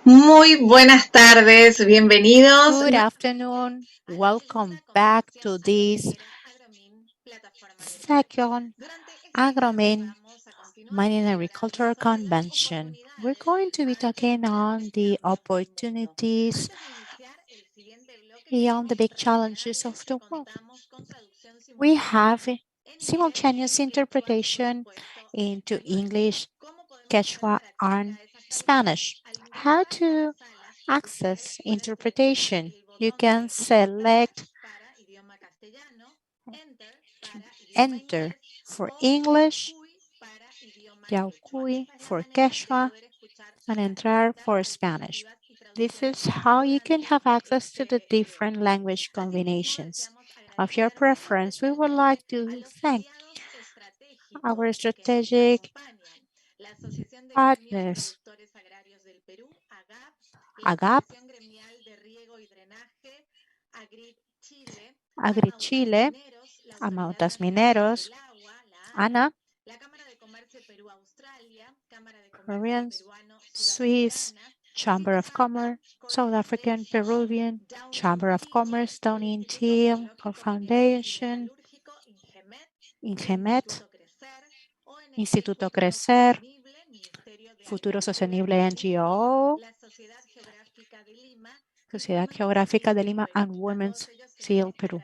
Muy buenas tardes, bienvenidos. Good afternoon. Welcome back to this second Agromin Mining Agricultural Convention. We're going to be talking on the opportunities beyond the big challenges of the world. We have simultaneous interpretation into English, Quechua, and Spanish. How to access interpretation? You can select enter for English, Yaucuy for Quechua, and entrar for Spanish. This is how you can have access to the different language combinations. Of your preference, we would like to thank our strategic partners, AGAP, AgriChile, Amautas Mineros, ANA, Koreans, Swiss, Chamber of Commerce, South African, Peruvian, Chamber of Commerce, Stony and Teal, Core Foundation, INGEMET, Instituto Crecer, Futuro Sostenible NGO, Sociedad Geográfica de Lima, and Women's Seal Peru.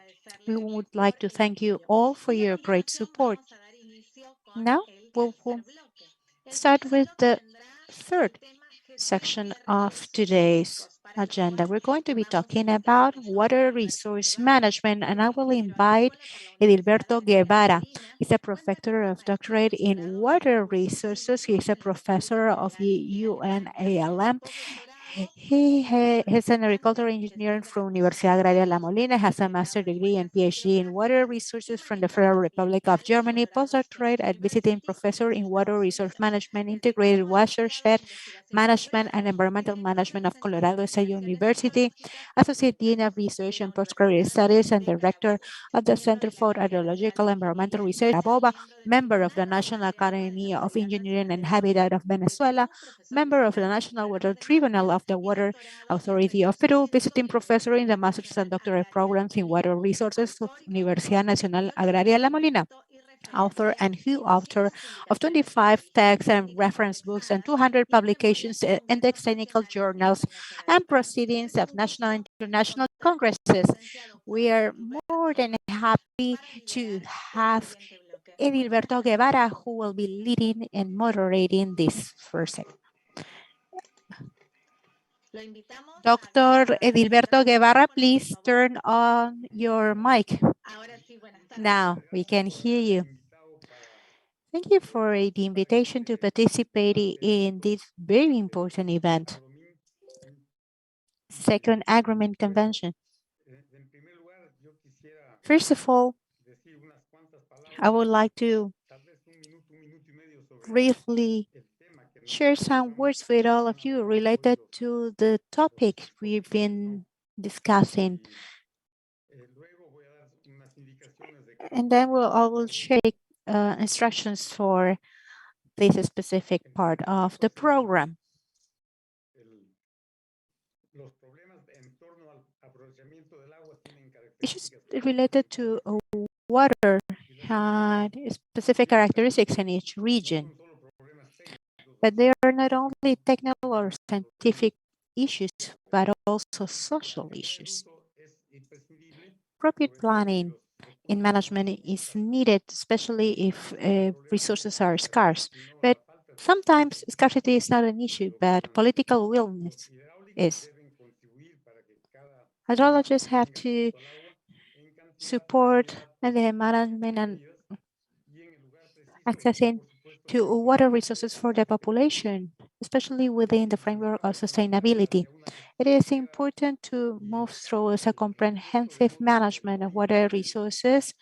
We would like to thank you all for your great support. Now we'll start with the third section of today's agenda. We're going to be talking about water resource management, and I will invite Edilberto Guevara. He's a professor of doctorate in water resources. He's a professor of the UNALM. He's an agricultural engineer from Universidad Agraria La Molina, has a master's degree and PhD in water resources from the Federal Republic of Germany, postdoctorate at visiting professor in water resource management, integrated watershed management and environmental management of Colorado State University, associate dean of research and postgraduate studies and director of the Center for Hydrological Environmental Research, Aboba, member of the National Academy of Engineering and Habitat of Venezuela, member of the National Water Tribunal of the Water Authority of Peru, visiting professor in the master's and doctorate programs in water resources of Universidad Nacional Agraria La Molina, author and co-author of 25 texts and reference books and 200 publications in index technical journals and proceedings of national and international congresses. We are more than happy to have Edilberto Guevara, who will be leading and moderating this first segment. Dr. Edilberto Guevara, please turn on your mic. Now we can hear you. Thank you for the invitation to participate in this very important event. Second Agromin Convention. First of all, I would like to briefly share some words with all of you related to the topic we've been discussing. And then I will share instructions for this specific part of the program. Issues related to water had specific characteristics in each region, but they are not only technical or scientific issues, but also social issues. Appropriate planning in management is needed, especially if resources are scarce. But sometimes scarcity is not an issue, but political willingness is. Hydrologists have to support the management and accessing to water resources for the population, especially within the framework of sustainability. It is important to move through a comprehensive management of water resources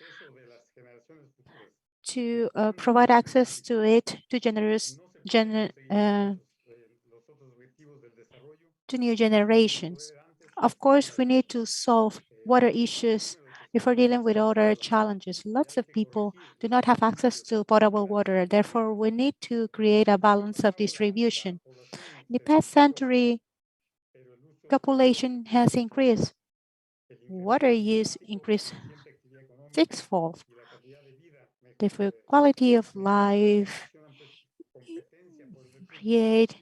to provide access to it to new generations. Of course, we need to solve water issues before dealing with other challenges. Lots of people do not have access to potable water. Therefore, we need to create a balance of distribution. In the past century, population has increased. Water use increased sixfold. The quality of life create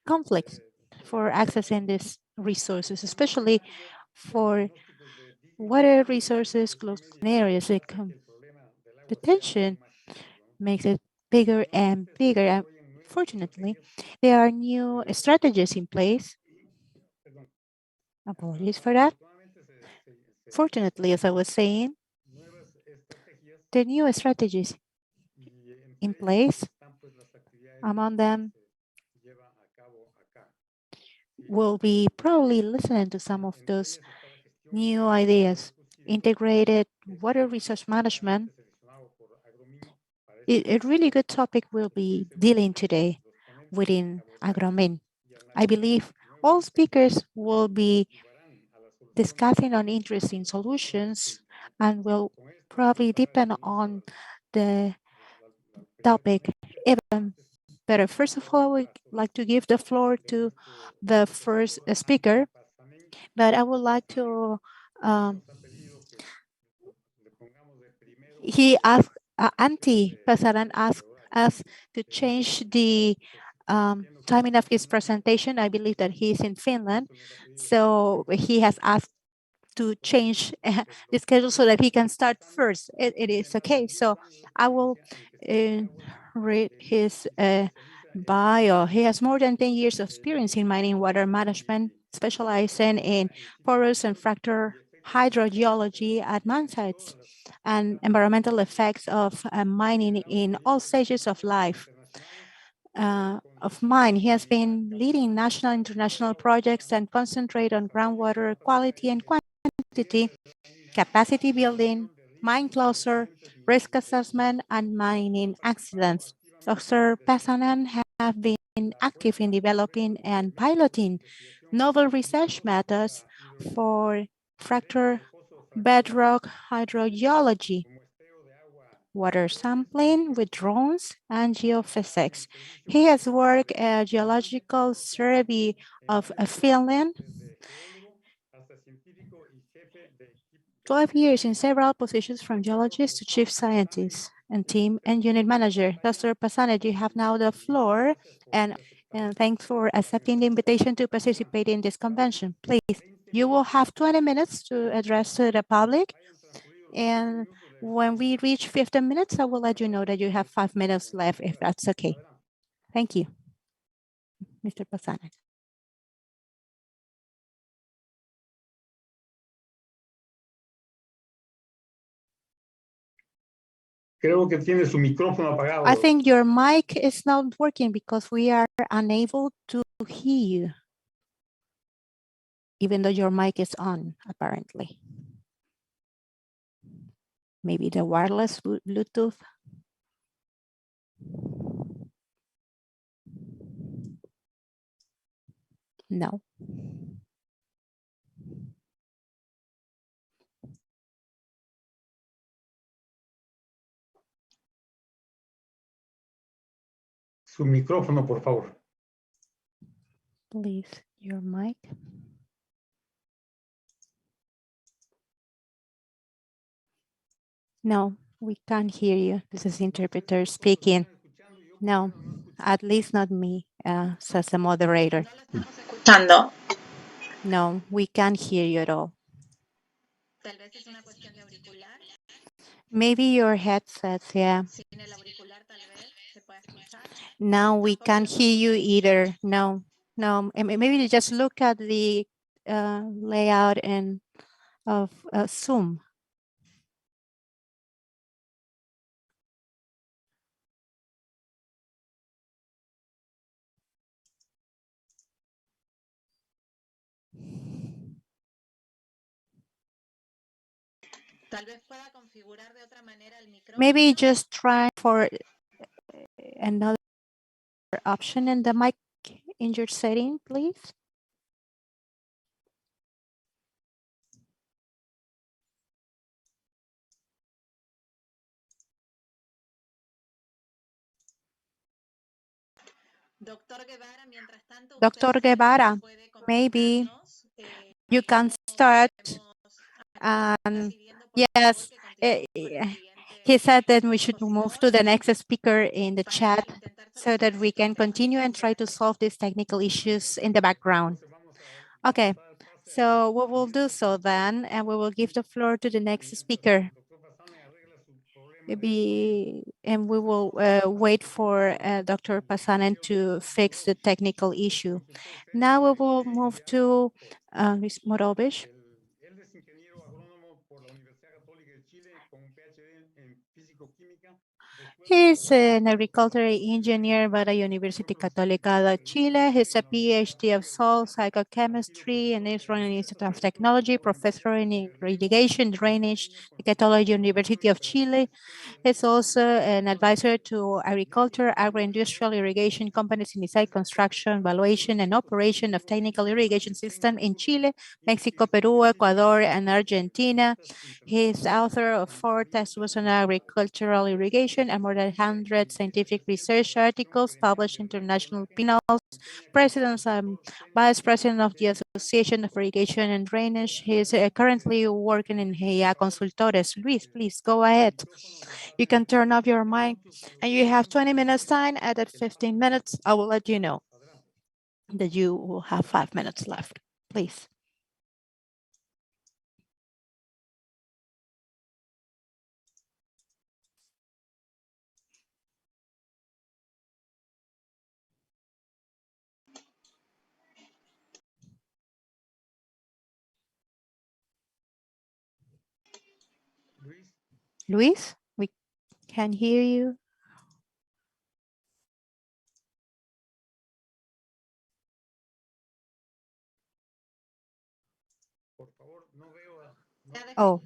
conflicts for accessing these resources, especially for water resources close to areas. The tension makes it bigger and bigger. And fortunately, there are new strategies in place. Apologies for that. Fortunately, as I was saying, the new strategies in place, among them will be probably listening to some of those new ideas. Integrated water resource management. A really good topic we'll be dealing today within Agromin. I believe all speakers will be discussing on interesting solutions and will probably depend on the topic even better. First of all, I would like to give the floor to the first speaker, but I would like to he asked, Pasaran asked us to change the timing of his presentation. I believe that he's in Finland. So he has asked to change the schedule so that he can start first. It is okay. So I will read his bio. He has more than 10 years of experience in mining water management, specializing in porous and fracture hydrogeology at mine sites and environmental effects of mining in all stages of life. Of mine, he has been leading national and international projects and concentrate on groundwater quality and quantity, capacity building, mine closure, risk assessment, and mining accidents. Dr. Pasanan have been active in developing and piloting novel research methods for fracture bedrock hydrogeology, water sampling with drones, and geophysics. He has worked a geological survey of Finland, 12 years in several positions from geologist to chief scientist and team and unit manager. Dr. Pasanet, you have now the floor, and thanks for accepting the invitation to participate in this convention. Please, you will have 20 minutes to address to the public, and when we reach 15 minutes, I will let you know that you have 5 minutes left, if that's okay. Thank you, Mr. Pasanet. Creo que tiene su micrófono apagado. I think your mic is not working because we are unable to hear you, even though your mic is on, apparently. Maybe the wireless Bluetooth. No. Su micrófono, por favor. Please, your mic. No, we can't hear you. This is interpreter speaking. No, at least not me, says the moderator. Escuchando. No, we can't hear you at all. Maybe your headsets, yeah. Now we can't hear you either. No, no. Maybe you just look at the layout and of Zoom. Maybe just try for another option in the mic in your setting, please. Dr. Guevara, maybe you can start. Yes, he said that we should move to the next speaker in the chat so that we can continue and try to solve these technical issues in the background. Okay, so we will do so then, and we will give the floor to the next speaker. Maybe, and we will wait for Dr. Pasanen to fix the technical issue. Now we will move to Luis Morovic. Él es ingeniero agrónomo por la Universidad Católica de Chile con un PhD en físico-química. He's an agricultural engineer by the University Católica de Chile. He's a PhD of soil psychochemistry and Israeli Institute of Technology, professor in irrigation, drainage, Catholic University of Chile. He's also an advisor to agriculture, agro-industrial irrigation companies in site construction, evaluation, and operation of technical irrigation system in Chile, Mexico, Peru, Ecuador, and Argentina. He is author of 4 textbooks on agricultural irrigation and more than 100 scientific research articles published in international journals. President and Vice President of the Association of Irrigation and Drainage. He is currently working in GEA Consultores. Luis, please go ahead. You can turn off your mic, and you have 20 minutes time. At 15 minutes, I will let you know that you will have 5 minutes left. Please. Luis, we can hear you. Oh,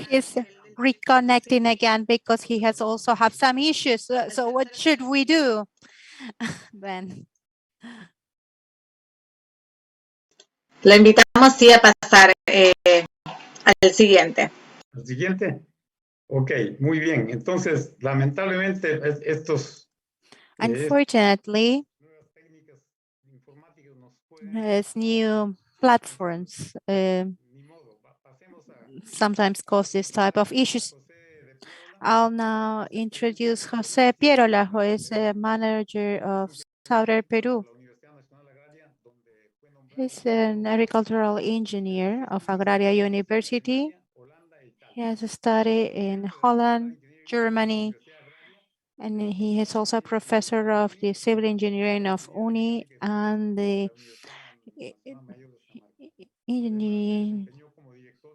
he's reconnecting again because he has also have some issues. So what should we do then? La invitamos sí a pasar al siguiente. ¿Al siguiente? Ok, muy bien. Entonces, lamentablemente, estos... Unfortunately, as new platforms sometimes cause this type of issues. I'll now introduce Jose Pierola, who is a manager of Southern Peru. He's an agricultural engineer of Agraria University. He has studied in Holland, Germany, and he is also a professor of the civil engineering of UNI and the Engineering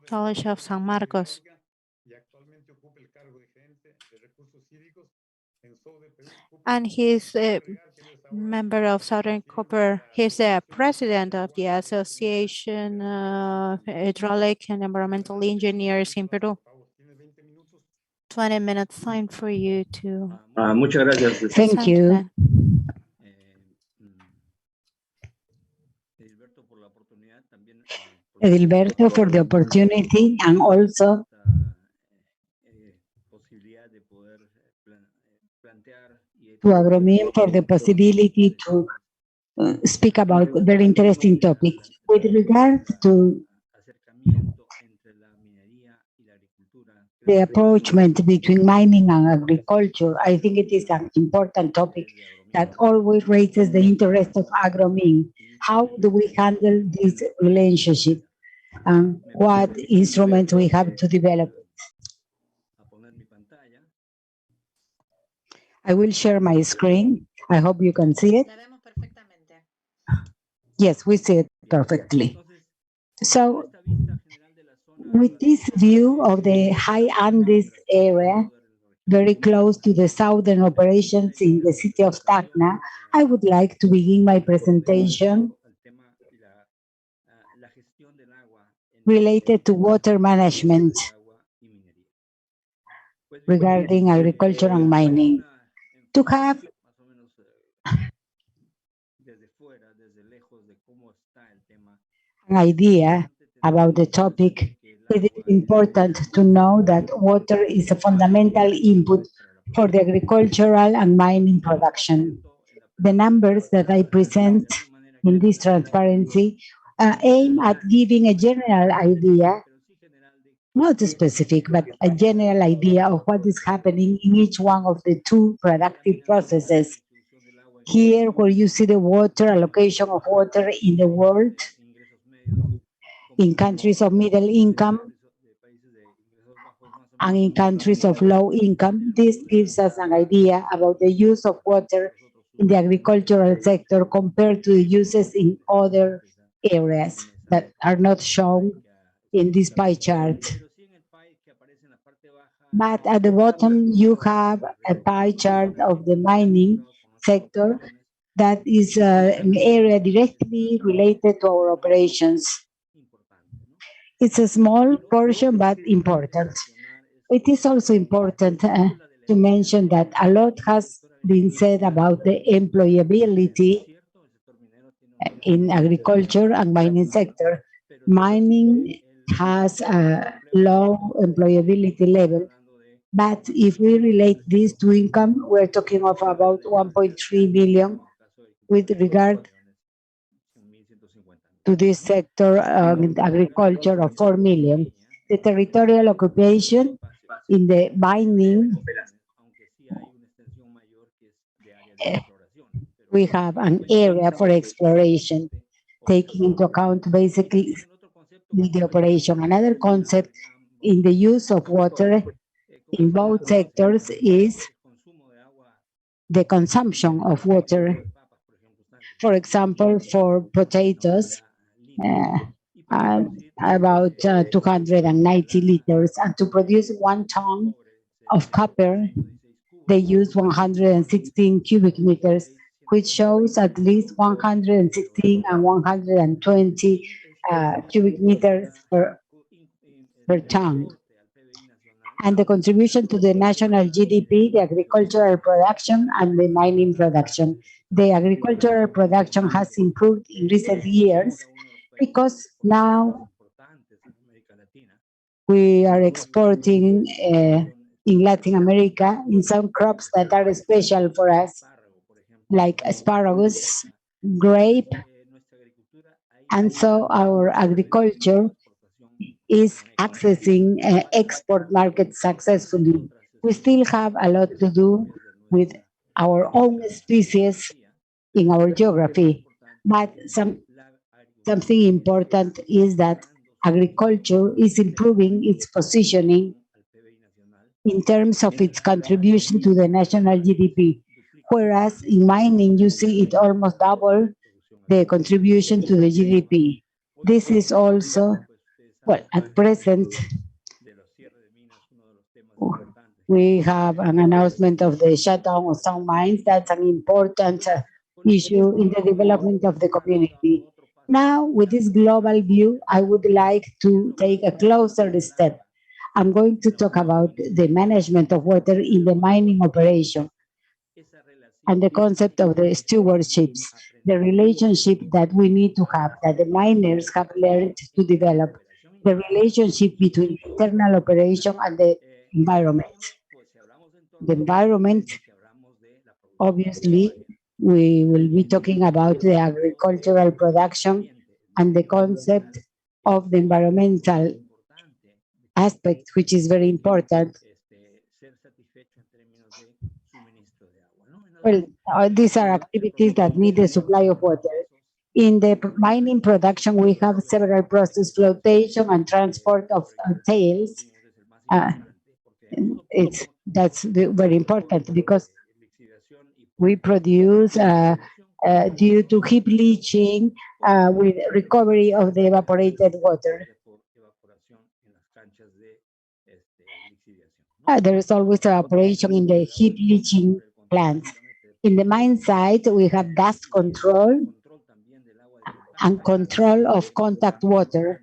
College of San Marcos. And he's a member of Southern Copper. He's the president of the Association of Hydraulic and Environmental Engineers in Peru. 20 minutes time for you to. Muchas gracias. Thank you, Edilberto, for the opportunity and also to Agromin for the possibility to speak about very interesting topics. With regard to the approachment between mining and agriculture, I think it is an important topic that always raises the interest of Agromin. How do we handle this relationship and what instruments we have to develop? I will share my screen. I hope you can see it. Yes, we see it perfectly. So, with this view of the high Andes area, very close to the southern operations in the city of Tacna, I would like to begin my presentation related to water management regarding agriculture and mining. To have an idea about the topic, it is important to know that water is a fundamental input for the agricultural and mining production. The numbers that I present in this transparency aim at giving a general idea, not specific, but a general idea of what is happening in each one of the two productive processes. Here, where you see the water, allocation of water in the world, in countries of middle income and in countries of low income, this gives us an idea about the use of water in the agricultural sector compared to the uses in other areas that are not shown in this pie chart. But at the bottom, you have a pie chart of the mining sector that is an area directly related to our operations. It's a small portion, but important. It is also important to mention that a lot has been said about the employability in agriculture and mining sector. Mining has a low employability level, but if we relate this to income, we're talking of about 1.3 million with regard to this sector in agriculture of 4 million. The territorial occupation in the mining, we have an area for exploration, taking into account basically the operation. Another concept in the use of water in both sectors is the consumption of water. For example, for potatoes, about 290 liters, and to produce 1 ton of copper, they use 116 cubic meters, which shows at least 116 and 120 cubic meters per ton. And the contribution to the national GDP, the agricultural production, and the mining production. The agricultural production has improved in recent years because now we are exporting in Latin America in some crops that are special for us, like asparagus, grape, and so our agriculture is accessing export markets successfully. We still have a lot to do with our own species in our geography, but something important is that agriculture is improving its positioning in terms of its contribution to the national GDP, whereas in mining you see it almost double the contribution to the GDP. This is also, well, at present, we have an announcement of the shutdown of some mines. That's an important issue in the development of the community. Now, with this global view, I would like to take a closer step. I'm going to talk about the management of water in the mining operation and the concept of the stewardships, the relationship that we need to have, that the miners have learned to develop, the relationship between internal operation and the environment. The environment, obviously, we will be talking about the agricultural production and the concept of the environmental aspect, which is very important. Well, these are activities that need the supply of water. In the mining production, we have several process, flotation and transport of tails. That's very important because we produce due to heap leaching with recovery of the evaporated water. There is always evaporation in the heap leaching plants. In the mine site, we have dust control and control of contact water.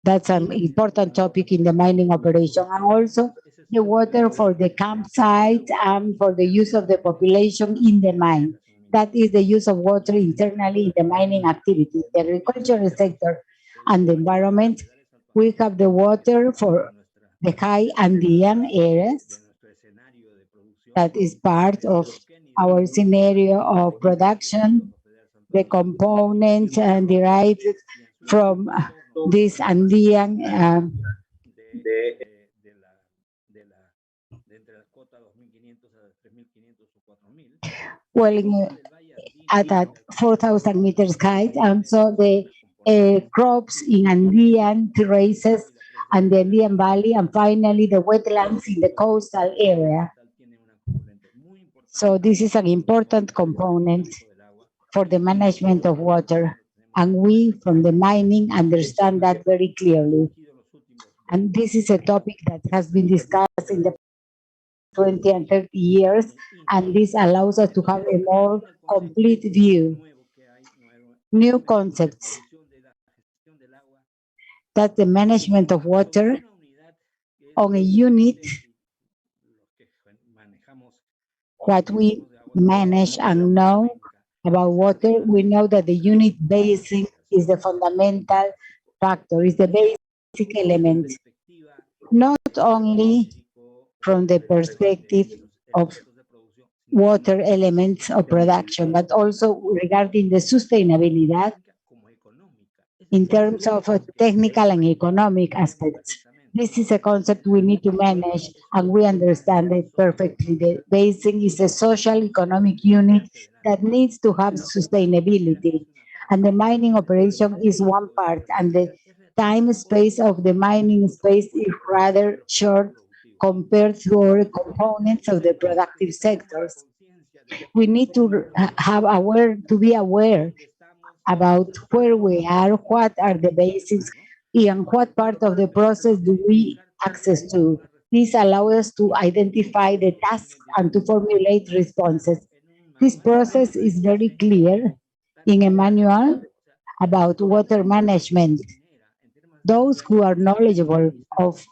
That's an important topic in the mining operation. And also the water for the campsite and for the use of the population in the mine. That is the use of water internally in the mining activity. The agricultural sector and the environment, we have the water for the high Andean areas that is part of our scenario of production, the components derived from this Andean well, at that 4,000 meters height, and so the crops in Andean terraces and the Andean Valley, and finally the wetlands in the coastal area. So this is an important component for the management of water, and we from the mining understand that very clearly. And this is a topic that has been discussed in the 20 and 30 years, and this allows us to have a more complete view. New concepts, that the management of water on a unit, what we manage and know about water, we know that the unit basin is the fundamental factor, is the basic element, not only from the perspective of water elements of production, but also regarding the sustainability in terms of technical and economic aspects. This is a concept we need to manage, and we understand it perfectly. The basin is a social economic unit that needs to have sustainability, and the mining operation is one part, and the time space of the mining space is rather short compared to other components of the productive sectors. We need to be aware about where we are, what are the basics, and what part of the process do we access to. This allows us to identify the tasks and to formulate responses. This process is very clear in a manual about water management. Those who are knowledgeable of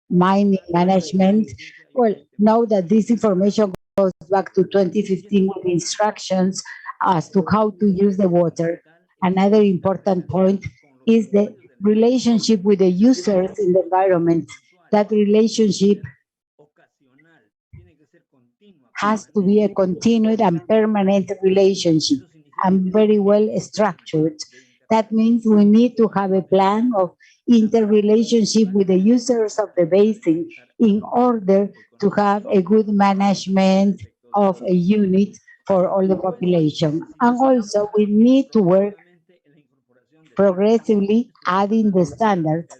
mining management well know that this information goes back to 2015 with instructions as to how to use the water. Another important point is the relationship with the users in the environment. That relationship has to be a continued and permanent relationship and very well structured. That means we need to have a plan of interrelationship with the users of the basin in order to have a good management of a unit for all the population. And also we need to work progressively adding the standards,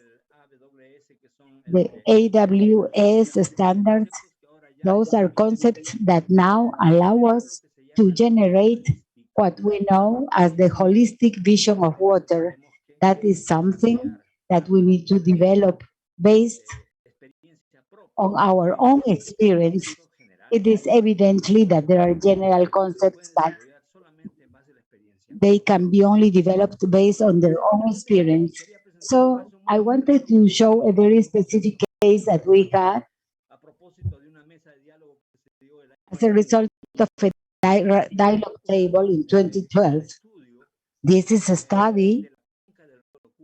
the AWS standards. Those are concepts that now allow us to generate what we know as the holistic vision of water. That is something that we need to develop based on our own experience. It is evidently that there are general concepts, but they can be only developed based on their own experience. So I wanted to show a very specific case that we had as a result of a dialogue table in 2012. This is a study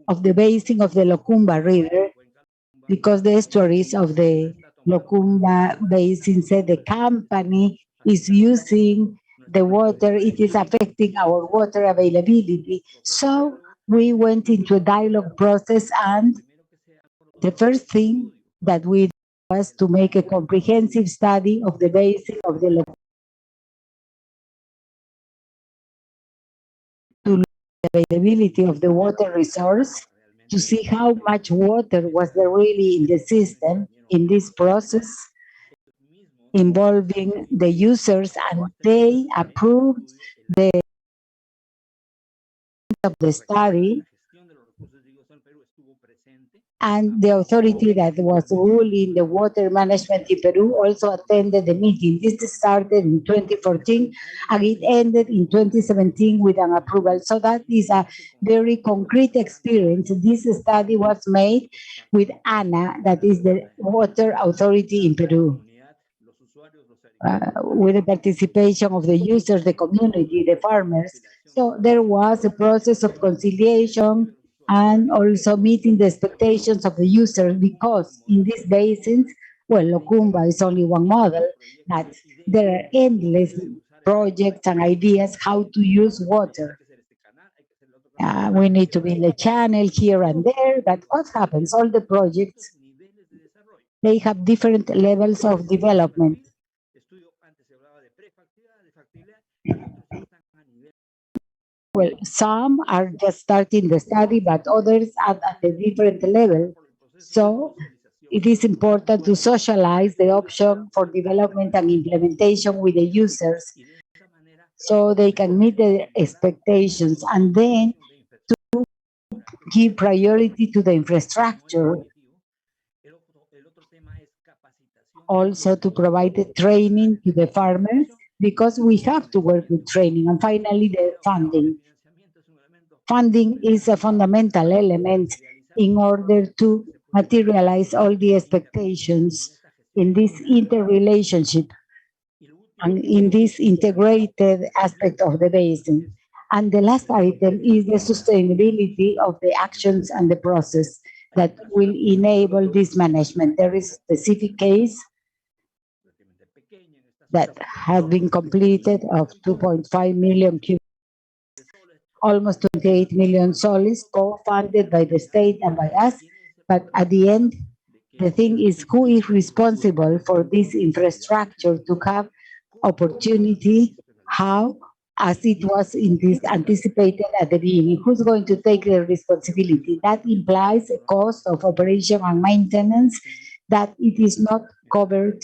of the basin of the Lacumba River, because the estuaries of the Lacumba Basin said the company is using the water, it is affecting our water availability. So we went into a dialogue process, and the first thing that we did was to make a comprehensive study of the basin of the Lacumba, to look at the availability of the water resource, to see how much water was there really in the system in this process involving the users, and they approved the of the study, and the authority that was ruling the water management in Peru also attended the meeting. This started in 2014 and it ended in 2017 with an approval. So that is a very concrete experience. This study was made with ANA, that is the water authority in Peru. With the participation of the users, the community, the farmers. So there was a process of conciliation and also meeting the expectations of the users, because in these basins Well, Lacumba is only one model, but there are endless projects and ideas how to use water. We need to build a channel here and there, but what happens? All the projects, they have different levels of development. Well, some are just starting the study, but others are at a different level. So it is important to socialize the option for development and implementation with the users so they can meet the expectations and then give priority to the infrastructure. Also to provide the training to the farmers because we have to work with training. And finally, the funding. Funding is a fundamental element in order to materialize all the expectations in this interrelationship and in this integrated aspect of the basin. And the last item is the sustainability of the actions and the process that will enable this management. There is a specific case that has been completed of 2.5 million cubic, almost 28 million soles, co-funded by the state and by us. But at the end, the thing is who is responsible for this infrastructure to have opportunity, how, as it was in this anticipated at the beginning, who's going to take the responsibility? That implies a cost of operation and maintenance that it is not covered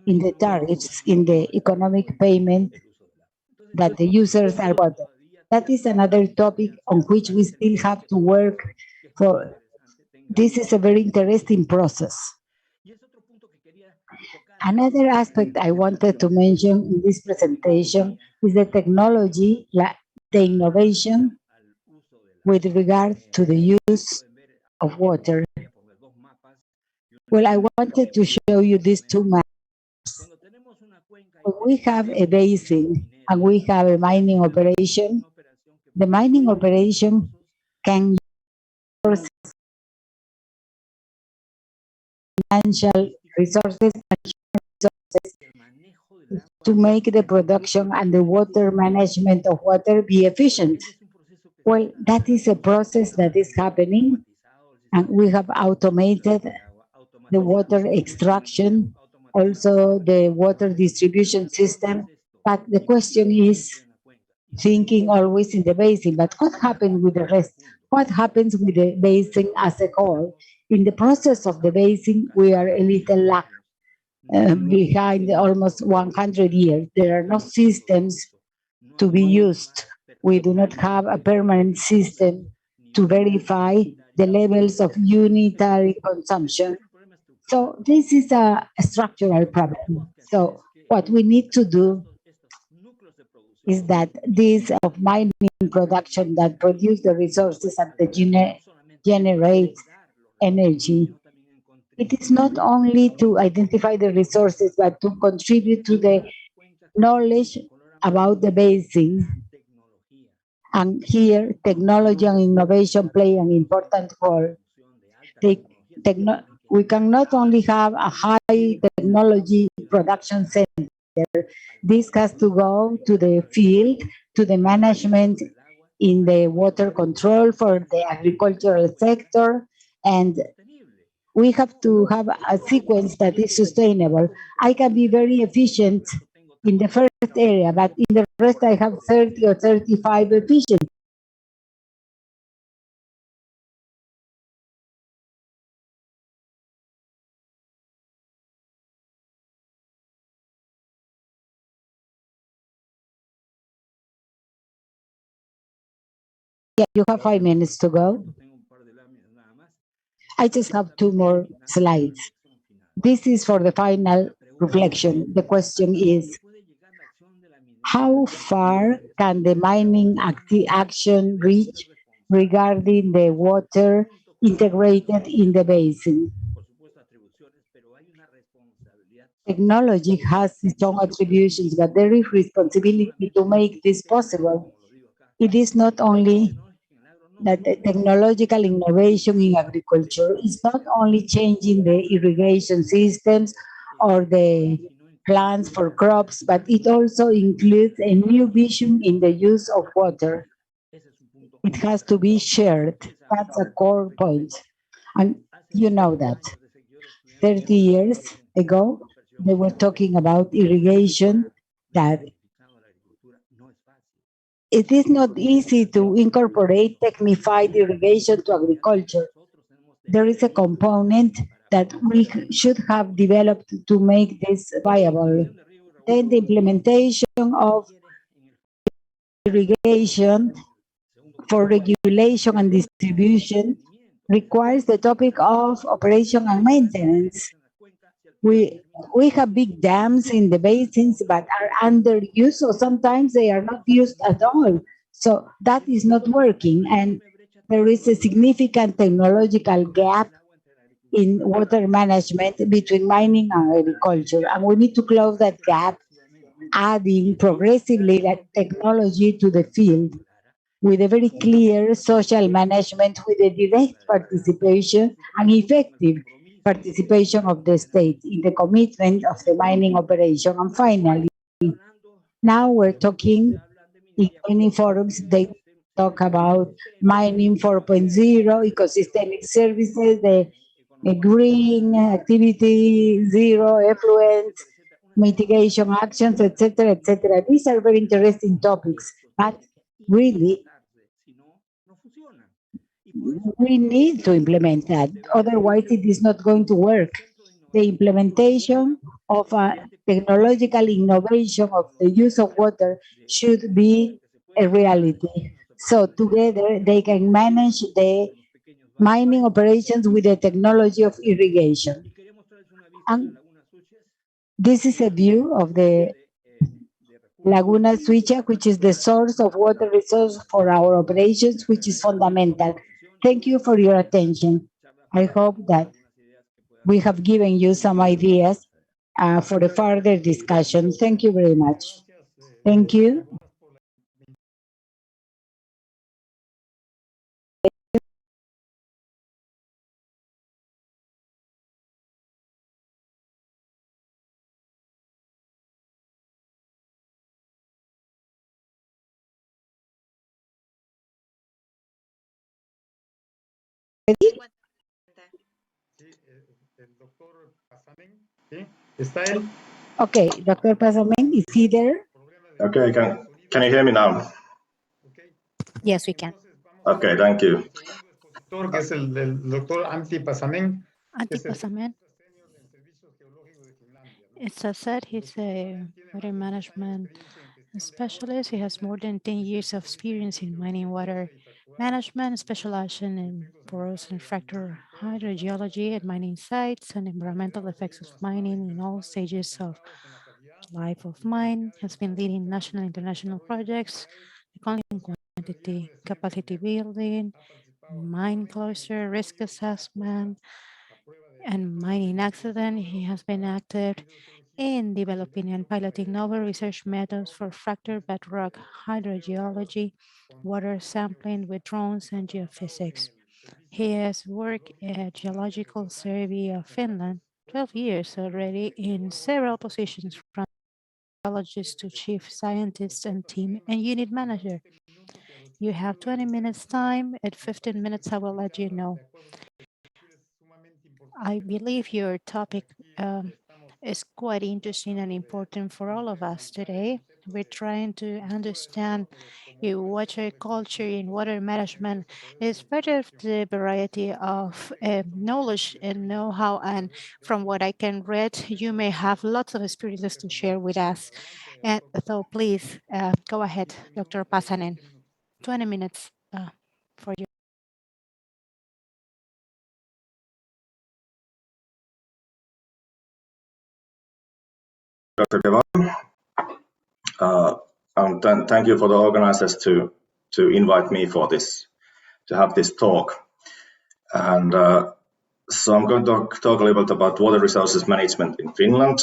in the tariffs, in the economic payment that the users are bought. That is another topic on which we still have to work for. This is a very interesting process. Another aspect I wanted to mention in this presentation is the technology, the innovation with regard to the use of water. Well, I wanted to show you these two maps. When we have a basin and we have a mining operation, the mining operation can use financial resources to make the production and the water management of water be efficient. Well, that is a process that is happening, and we have automated the water extraction, also the water distribution system. But the question is thinking always in the basin, but what happens with the rest? What happens with the basin as a whole? In the process of the basin, we are a little lag behind almost 100 years. There are no systems to be used. We do not have a permanent system to verify the levels of unitary consumption. So this is a structural problem. So what we need to do is that this of mining production that produce the resources and the generate energy, it is not only to identify the resources, but to contribute to the knowledge about the basin. And here, technology and innovation play an important role. We can not only have a high technology production center, this has to go to the field, to the management in the water control for the agricultural sector, and we have to have a sequence that is sustainable. I can be very efficient in the first area, but in the rest I have 30 or 35 efficient. Yeah, you have 5 minutes to go. I just have 2 more slides. This is for the final reflection. The question is, how far can the mining action reach regarding the water integrated in the basin? Technology has its own attributions, but there is responsibility to make this possible. It is not only that the technological innovation in agriculture is not only changing the irrigation systems or the plants for crops, but it also includes a new vision in the use of water. It has to be shared. That's a core point. And you know that 30 years ago, they were talking about irrigation, that it is not easy to incorporate technified irrigation to agriculture. There is a component that we should have developed to make this viable. Then the implementation of irrigation for regulation and distribution requires the topic of operation and maintenance. We have big dams in the basins but are underused, or sometimes they are not used at all. So that is not working, and there is a significant technological gap in water management between mining and agriculture, and we need to close that gap, adding progressively that technology to the field with a very clear social management, with a direct participation and effective participation of the state in the commitment of the mining operation. And finally, now we're talking in many forums, they talk about mining 4.0, ecosystemic services, the green activity, zero effluent, mitigation actions, etc., etc. These are very interesting topics, but really we need to implement that. Otherwise, it is not going to work. The implementation of a technological innovation of the use of water should be a reality. So together they can manage the mining operations with the technology of irrigation. And this is a view of the Laguna Suicha, which is the source of water resource for our operations, which is fundamental. Thank you for your attention. I hope that we have given you some ideas for the further discussion. Thank you very much. Thank you. El doctor Pasamen, ¿sí? ¿Está él? Okay, Dr. Pasamen, is he there? Okay, can you hear me now? Yes, we can. Okay, thank you. Segundo expositor, que es el doctor Antti Pasamen. Antti Pasamen, Senior en Servicios Geológicos de Finlandia, ¿no? it's as said, he's a water management specialist. He has more than 10 years of experience in mining water management, specializing in porous and fracture hydrogeology at mining sites and environmental effects of mining in all stages of life of mine. Has been leading national and international projects, economic quantity, capacity building, mine closure, risk assessment, and mining accident. He has been active in developing and piloting novel research methods for fractured bedrock hydrogeology, water sampling with drones, and geophysics. He has worked at Geological Survey of Finland, 12 years already, in several positions, from geologist to chief scientist and team and unit manager. You have 20 minutes time. At 15 minutes, I will let you know. I believe your topic is quite interesting and important for all of us today. We're trying to understand water culture in water management is part of the variety of knowledge and know-how. And from what I can read, you may have lots of experiences to share with us. And so please go ahead, Dr. Pasanen. 20 minutes for you. Dr. Devan, and thank you for the organizers to invite me for this, to have this talk. And so I'm going to talk a little bit about water resources management in Finland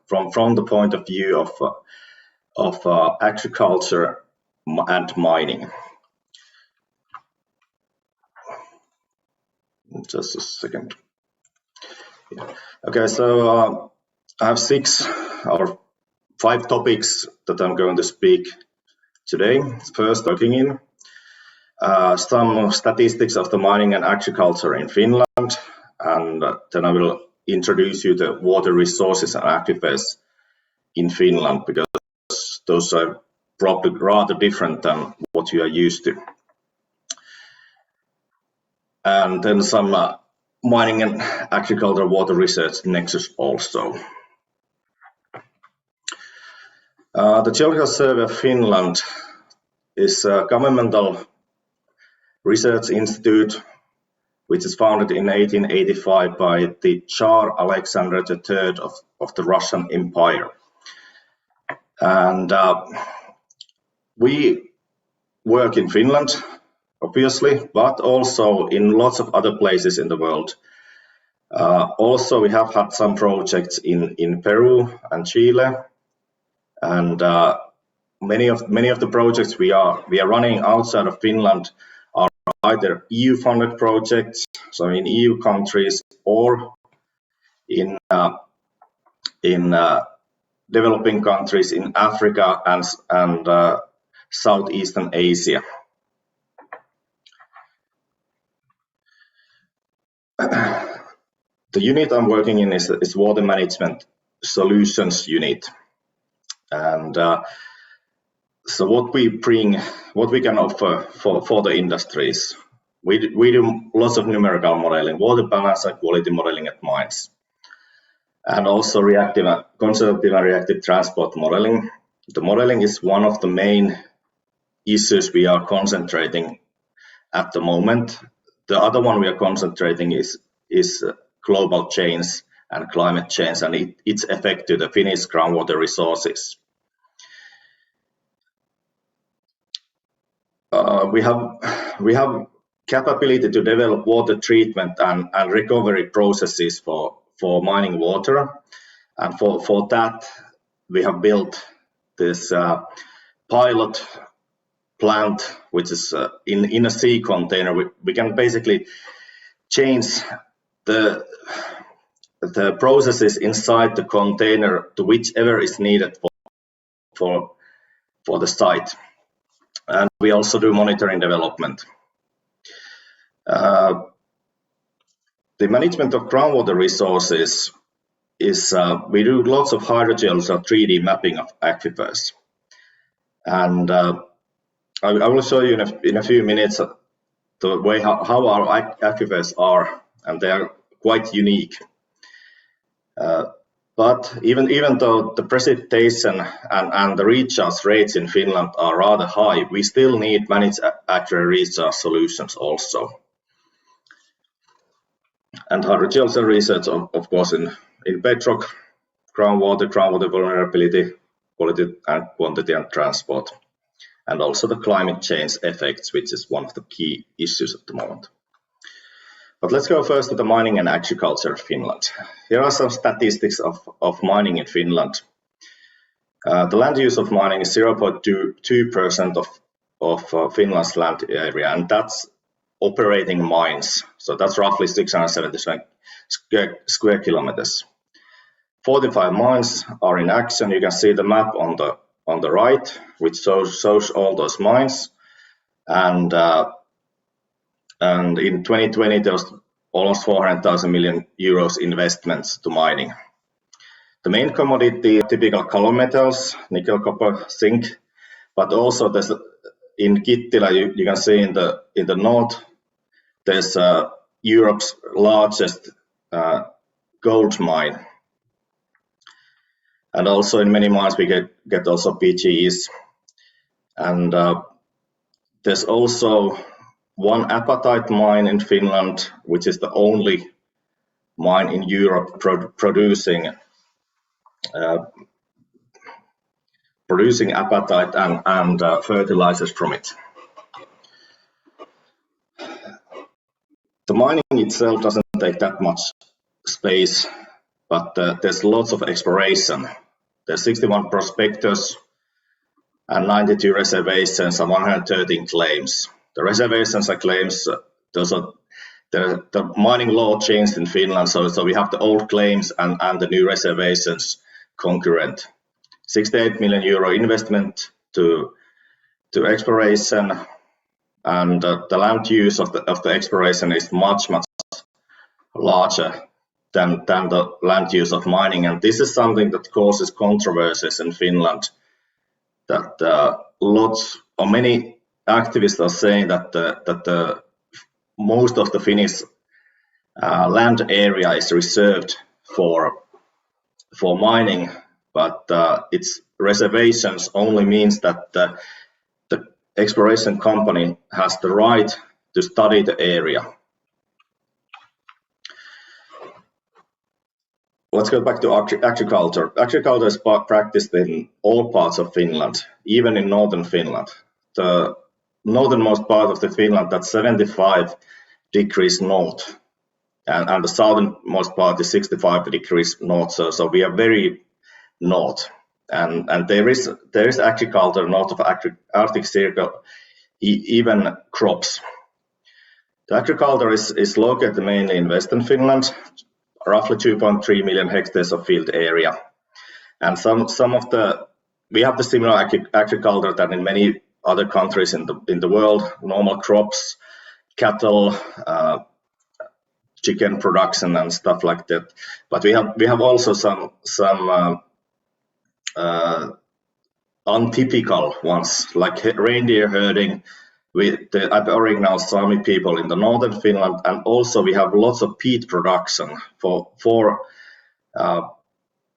from the point of view of agriculture and mining. Just a second. Yeah. Okay, so I have 6 or 5 topics that I'm going to speak today. First, looking in some statistics of the mining and agriculture in Finland, and then I will introduce you to water resources and aquifers in Finland, because those are probably rather different than what you are used to. And then some mining and agriculture water research nexus also. The Geological Survey of Finland is a governmental research institute which is founded in 1885 by the Tsar Alexander III of the Russian Empire. And we work in Finland, obviously, but also in lots of other places in the world. Also, we have had some projects in Peru and Chile, and many of the projects we are running outside of Finland are either EU-funded projects, so in EU countries, or in developing countries in Africa and Southeastern Asia. The unit I'm working in is Water Management Solutions Unit, and so what we can offer for the industries, we do lots of numerical modeling, water balance and quality modeling at mines, and also conservative and reactive transport modeling. The modeling is one of the main issues we are concentrating at the moment. The other one we are concentrating is global change and climate change and its effect to the Finnish groundwater resources. We have capability to develop water treatment and recovery processes for mining water, and for that we have built this pilot plant, which is in a sea container. We can basically change the processes inside the container to whichever is needed for the site. And we also do monitoring development. The management of groundwater resources is we do lots of hydrogeological 3D mapping of aquifers, and I will show you in a few minutes the way how our aquifers are, and they are quite unique. But even though the precipitation and the recharge rates in Finland are rather high, we still need managed accurate recharge solutions also. And hydrogeological research, of course, in bedrock, groundwater vulnerability, quality and quantity and transport, and also the climate change effects, which is one of the key issues at the moment. But let's go first to the mining and agriculture of Finland. Here are some statistics of mining in Finland. The land use of mining is 0.2% of Finland's land area, and that's operating mines. So that's roughly 670 square kilometers. 45 mines are in action. You can see the map on the right, which shows all those mines. And in 2020, there was almost 400,000 million euros investments to mining. The main commodity, typical color metals, nickel, copper, zinc, but also there's in Kittilä, you can see in the north, there's Europe's largest gold mine. And also in many mines we get also PGEs. And there's also one apatite mine in Finland, which is the only mine in Europe producing apatite and fertilizers from it. The mining itself doesn't take that much space, but there's lots of exploration. There's 61 prospectors and 92 reservations and 113 claims. The reservations and claims, those are the mining law changed in Finland, so we have the old claims and the new reservations concurrent. 68 million euro investment to exploration, and the land use of the exploration is much larger than the land use of mining, and this is something that causes controversies in Finland. That many activists are saying that most of the Finnish land area is reserved for mining, but its reservations only means that the exploration company has the right to study the area. Let's go back to agriculture. Agriculture is practiced in all parts of Finland, even in northern Finland. The northernmost part of the Finland, that's 75 degrees north, and the southernmost part is 65 degrees north. So we are very north, and there is agriculture north of Arctic Circle, even crops. The agriculture is located mainly in Western Finland, roughly 2.3 million hectares of field area, and we have the similar agriculture than in many other countries in the world. Normal crops, cattle, chicken production and stuff like that. But we have also some untypical ones, like reindeer herding with the Aboriginal Sami people in the northern Finland, and also we have lots of peat production for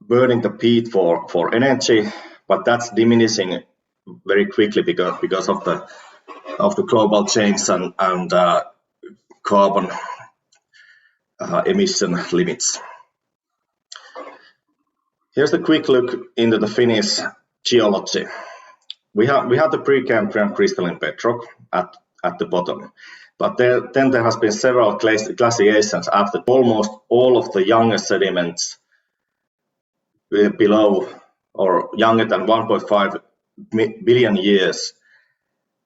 burning the peat for energy, but that's diminishing very quickly because of the global change and carbon emission limits. Here's a quick look into the Finnish geology. We have the Precambrian crystalline bedrock at the bottom, but then there has been several glaciations after almost all of the younger sediments below or younger than 1.5 billion years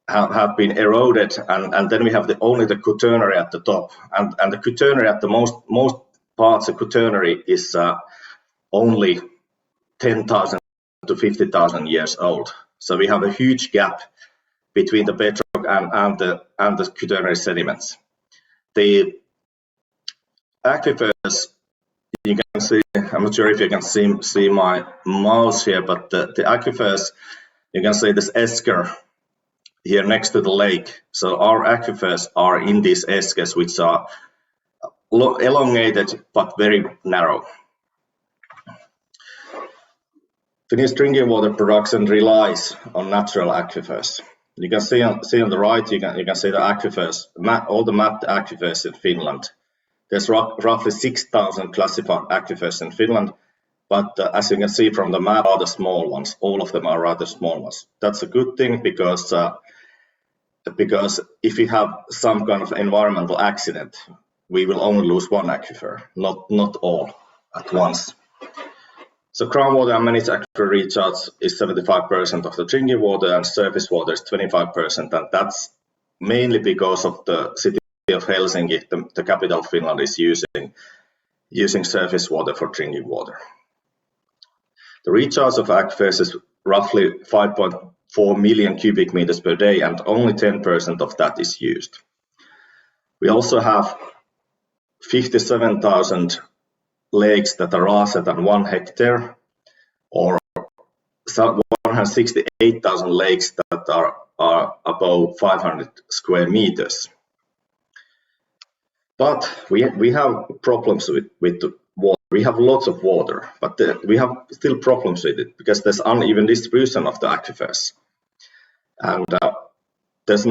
have been eroded, and then we have only the Quaternary at the top, and the Quaternary at the most parts of Quaternary is only 10,000 to 50,000 years old. So we have a huge gap between the bedrock and the Quaternary sediments. The aquifers, you can see, I'm not sure if you can see my mouse here, but the aquifers, you can see this esker here next to the lake. So our aquifers are in these eskers, which are elongated but very narrow. Finnish drinking water production relies on natural aquifers. You can see on the right, you can see the aquifers, all the mapped aquifers in Finland. There's roughly 6,000 classified aquifers in Finland, but as you can see from the map, are the small ones. All of them are rather small ones. That's a good thing because if we have some kind of environmental accident, we will only lose one aquifer, not all at once. So groundwater and managed aquifer reachouts is 75% of the drinking water, and surface water is 25%, and that's mainly because of the city of Helsinki, the capital of Finland, is using surface water for drinking water. The recharge of aquifers is roughly 5.4 million cubic meters per day, and only 10% of that is used. We also have 57,000 lakes that are larger than 1 hectare, or 168,000 lakes that are above 500 square meters. But we have problems with the water. We have lots of water, but we have still problems with it because there's uneven distribution of the aquifers, and there's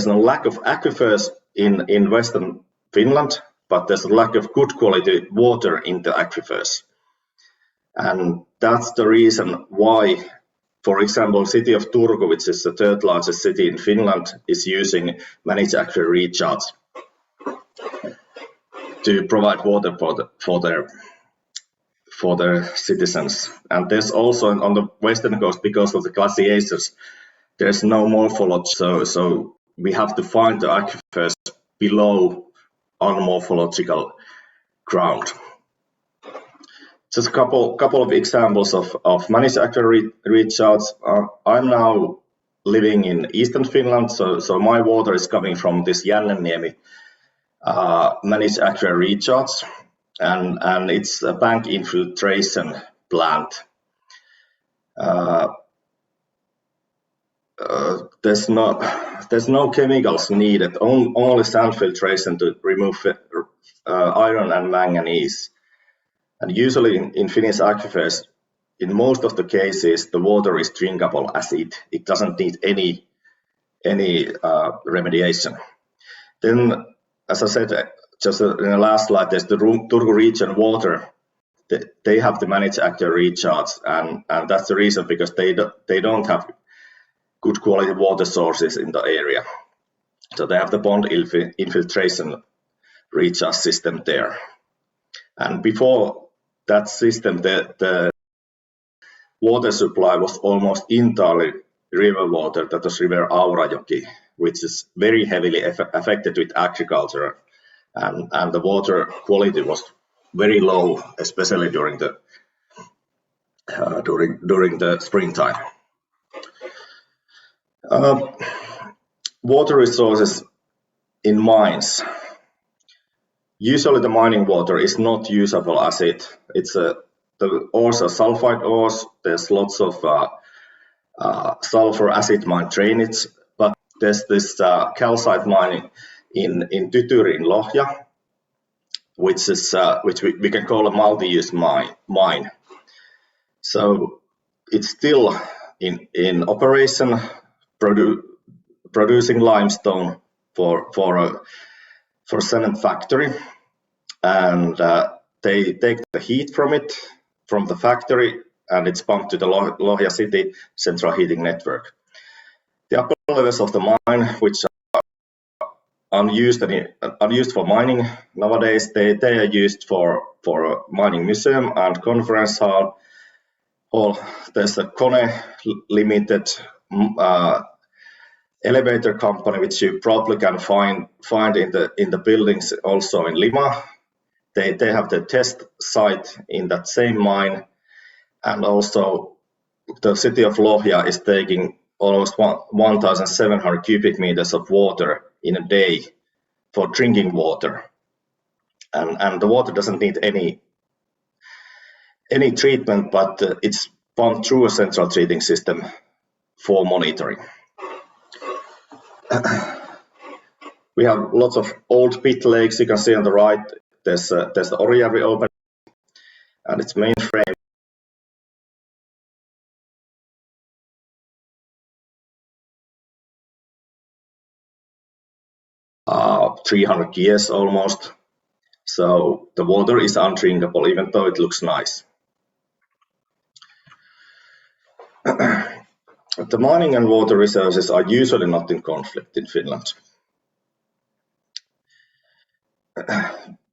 no lack of aquifers in Western Finland, but there's a lack of good quality water in the aquifers, and that's the reason why, for example, city of Turku, which is the third largest city in Finland, is using managed aquifer recharge to provide water for their citizens. And there's also on the western coast, because of the glaciations, there's no morphology, so we have to find the aquifers below unmorphological ground. Just a couple of examples of managed aquifer reachouts. I'm now living in eastern Finland, so my water is coming from this Jännenniemi managed aquifer reachouts, and it's a bank infiltration plant. There's no chemicals needed, only sand filtration to remove iron and manganese. And usually in Finnish aquifers, in most of the cases, the water is drinkable as it doesn't need any remediation. Then, as I said, just in the last slide, there's the Turku region water. They have the managed aquifer recharge, and that's the reason, because they don't have good quality water sources in the area. So they have the pond infiltration recharge system there. And before that system, the water supply was almost entirely river water, that was River Aurajoki, which is very heavily affected with agriculture, and the water quality was very low, especially during the springtime. Water resources in mines. Usually the mining water is not usable as it. It's the ores are sulfide ores. There's lots of sulfur acid mine drainage, but there's this calcite mining in Tytyri in Lohja, which we can call a multi-use mine. So it's still in operation, producing limestone for cement factory, and they take the heat from the factory, and it's pumped to the Lohja city central heating network. The upper levels of the mine, which are unused for mining nowadays, they are used for a mining museum and conference hall. There's a Kone Limited elevator company, which you probably can find in the buildings also in Lima. They have the test site in that same mine, and also the city of Lohja is taking almost 1,700 cubic meters of water in a day for drinking water, and the water doesn't need any treatment, but it's pumped through a central treating system for monitoring. We have lots of old pit lakes. You can see on the right, there's the Orjärvi open, and its main frame 300 years almost. So the water is undrinkable, even though it looks nice. The mining and water resources are usually not in conflict in Finland.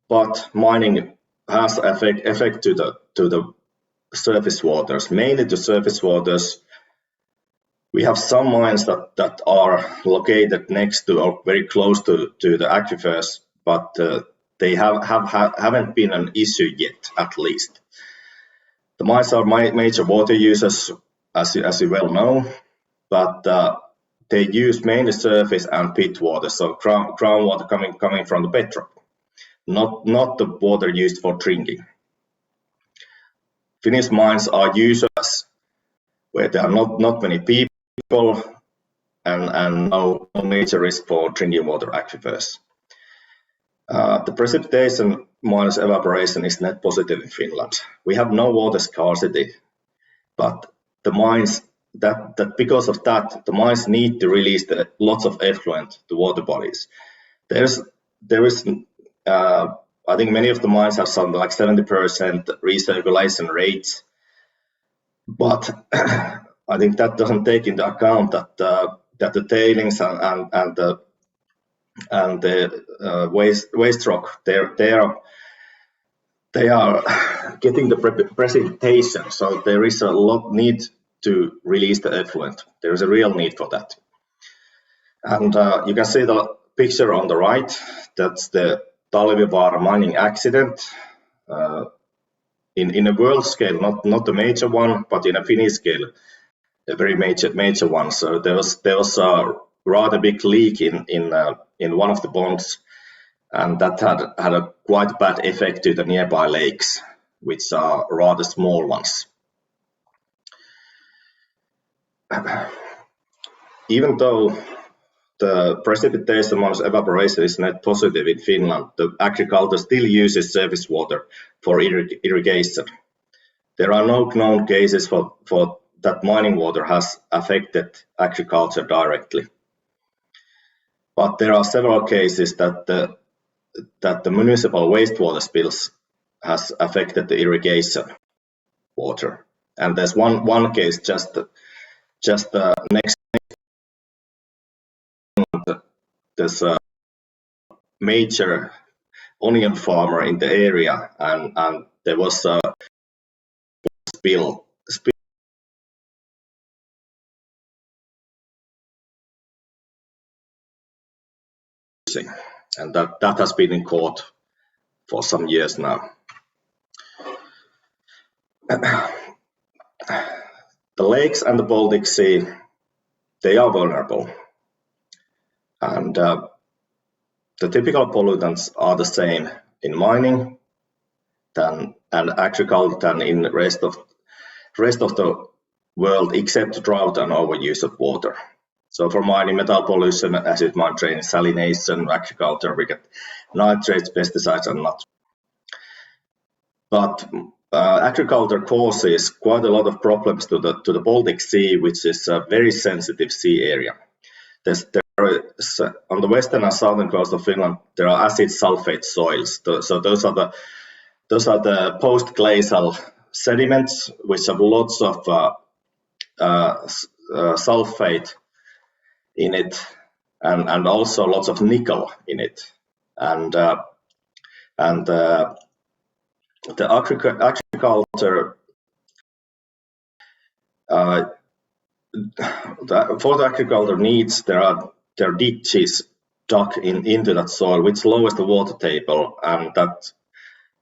But mining has effect to the surface waters, mainly to surface waters. We have some mines that are located next to or very close to the aquifers, but they haven't been an issue yet, at least. The mines are major water users, as you well know, but they use mainly surface and pit water, so groundwater coming from the bedrock, not the water used for drinking. Finnish mines are users where there are not many people and no major risk for drinking water aquifers. The precipitation minus evaporation is net positive in Finland. We have no water scarcity, but the mines that because of that, the mines need to release lots of effluent to water bodies. There is I think many of the mines have something like 70% recirculation rates, but I think that doesn't take into account that the tailings and the waste rock they are getting the precipitation, so there is a lot need to release the effluent. There is a real need for that, and you can see the picture on the right. That's the Talvivaara mining accident in a world scale, not a major one, but in a Finnish scale, a very major one. So there was a rather big leak in one of the ponds, and that had a quite bad effect to the nearby lakes, which are rather small ones. Even though the precipitation minus evaporation is net positive in Finland, the agriculture still uses surface water for irrigation. There are no known cases for that mining water has affected agriculture directly. But there are several cases that the municipal wastewater spills has affected the irrigation water. And there's one case just next. There's a major onion farmer in the area, and there was a spill, and that has been in court for some years now. The lakes and the Baltic Sea, they are vulnerable, and the typical pollutants are the same in mining and agriculture than in the rest of the world, except drought and overuse of water. So for mining, metal pollution, acid mine drainage, salination, agriculture, we get nitrates, pesticides, and not. But agriculture causes quite a lot of problems to the Baltic Sea, which is a very sensitive sea area. On the western and southern coast of Finland, there are acid sulfate soils. So those are the post-glacial sediments which have lots of sulfate in it, and also lots of nickel in it, and the agriculture for the agriculture needs, there are ditches dug into that soil, which lowers the water table, and that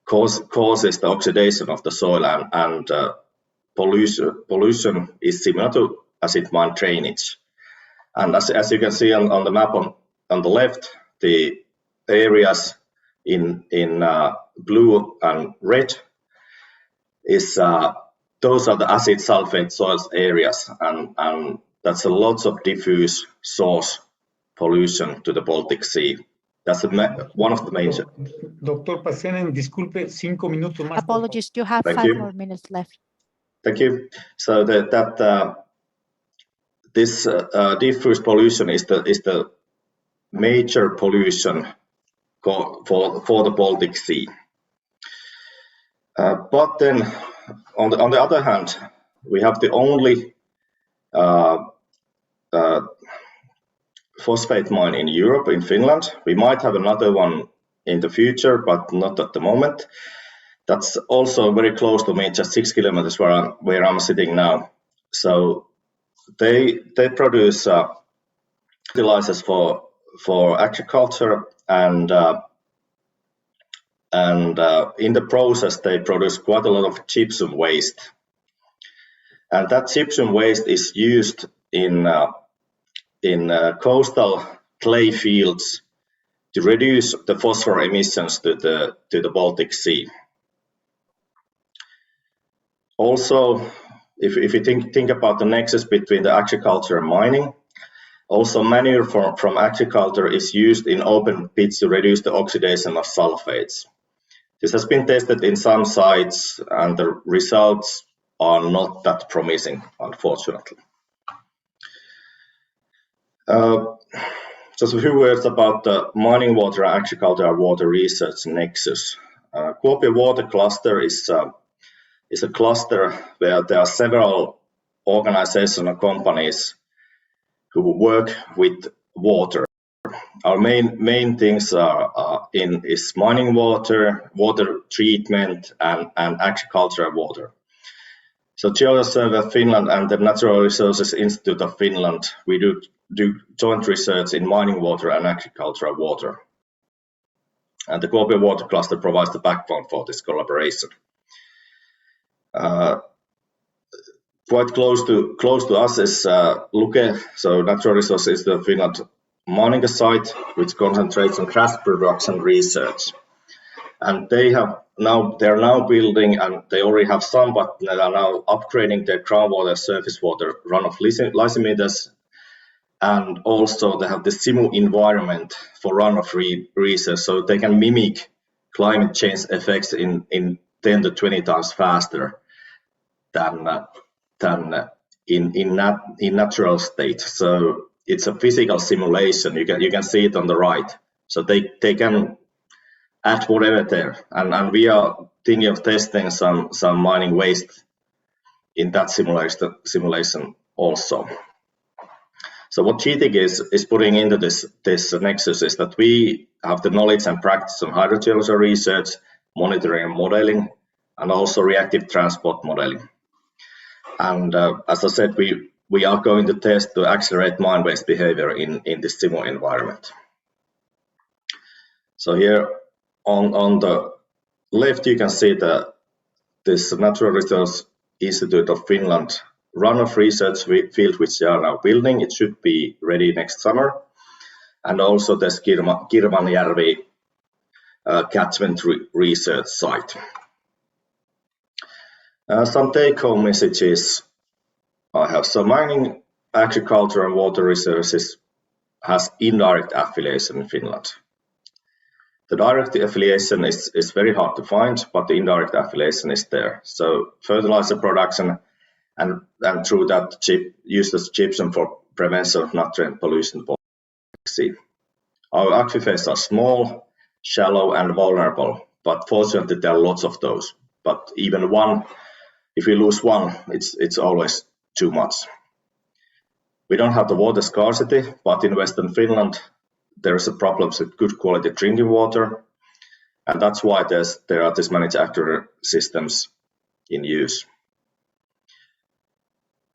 causes the oxidation of the soil, and pollution is similar to acid mine drainage. And as you can see on the map on the left, the areas in blue and red is those are the acid sulfate soils areas, and that's a lot of diffuse source pollution to the Baltic Sea. That's one of the major. Doctor Pacianen, disculpe, 5 minutos más. Apologies, you have Thank 5 you. more minutes left. Thank you. So this diffuse pollution is the major pollution for the Baltic Sea. But then, on the other hand, we have the only phosphate mine in Europe, in Finland. We might have another one in the future, but not at the moment. That's also very close to me, just 6 kilometers where I'm sitting now. So they produce fertilizers for agriculture, and in the process they produce quite a lot of gypsum waste, and that gypsum waste is used in coastal clay fields to reduce the phosphor emissions to the Baltic Sea. Also, if you think about the nexus between the agriculture and mining, also manure from agriculture is used in open pits to reduce the oxidation of sulfates. This has been tested in some sites, and the results are not that promising, unfortunately. Just a few words about the mining water and agricultural water research nexus. Kuopio Water Cluster is a cluster where there are several organizations and companies who work with water. Our main things is mining water, water treatment, and agricultural water. So Geology Survey of Finland and the Natural Resources Institute of Finland, we do joint research in mining water and agricultural water. And the Global Water Cluster provides the backbone for this collaboration. Quite close to us is Luke. So Natural Resources is the Finland mining site, which concentrates on gas production research. And they are now building, and they already have some, but they are now upgrading their groundwater, surface water runoff lysimeters. And also they have the simu environment for runoff research, so they can mimic climate change effects in 10 to 20 times faster than in natural state. So it's a physical simulation. You can see it on the right. So they can add whatever there, and we are thinking of testing some mining waste in that simulation also. So what GTIC is putting into this nexus is that we have the knowledge and practice on hydrogeology research, monitoring and modeling, and also reactive transport modeling. And as I said, we are going to test to accelerate mine waste behavior in this simu environment. So here on the left, you can see this Natural Resources Institute of Finland runoff research field, which they are now building. It should be ready next summer. And also the Kirmanjärvi catchment research site. Some take-home messages I have. So mining, agriculture and water resources has indirect affiliation in Finland. The direct affiliation is very hard to find, but the indirect affiliation is there. So fertilizer production and through that use as gypsum for prevention of nutrient pollution. Our aquifers are small, shallow and vulnerable, but fortunately there are lots of those. But even one, if we lose one, it's always too much. We don't have the water scarcity, but in Western Finland there is a problem with good quality drinking water, and that's why there are these managed aquifer systems in use.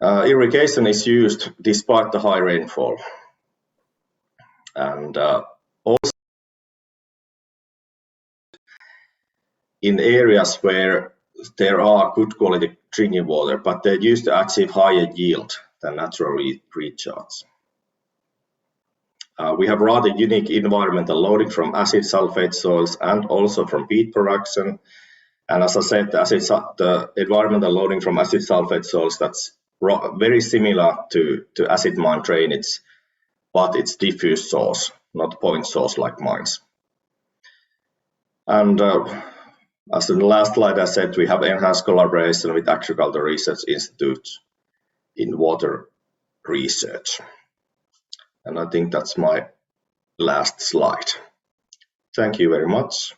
Irrigation is used despite the high rainfall, and also in areas where there are good quality drinking water, but they're used to achieve higher yield than natural recharge. We have rather unique environmental loading from acid sulfate soils and also from peat production. And as I said, the environmental loading from acid sulfate soils, that's very similar to acid mine drainage, but it's diffuse source, not point source like mines. And as in the last slide I said, we have enhanced collaboration with Agricultural Research Institute in water research. And I think that's my last slide. Thank you very much.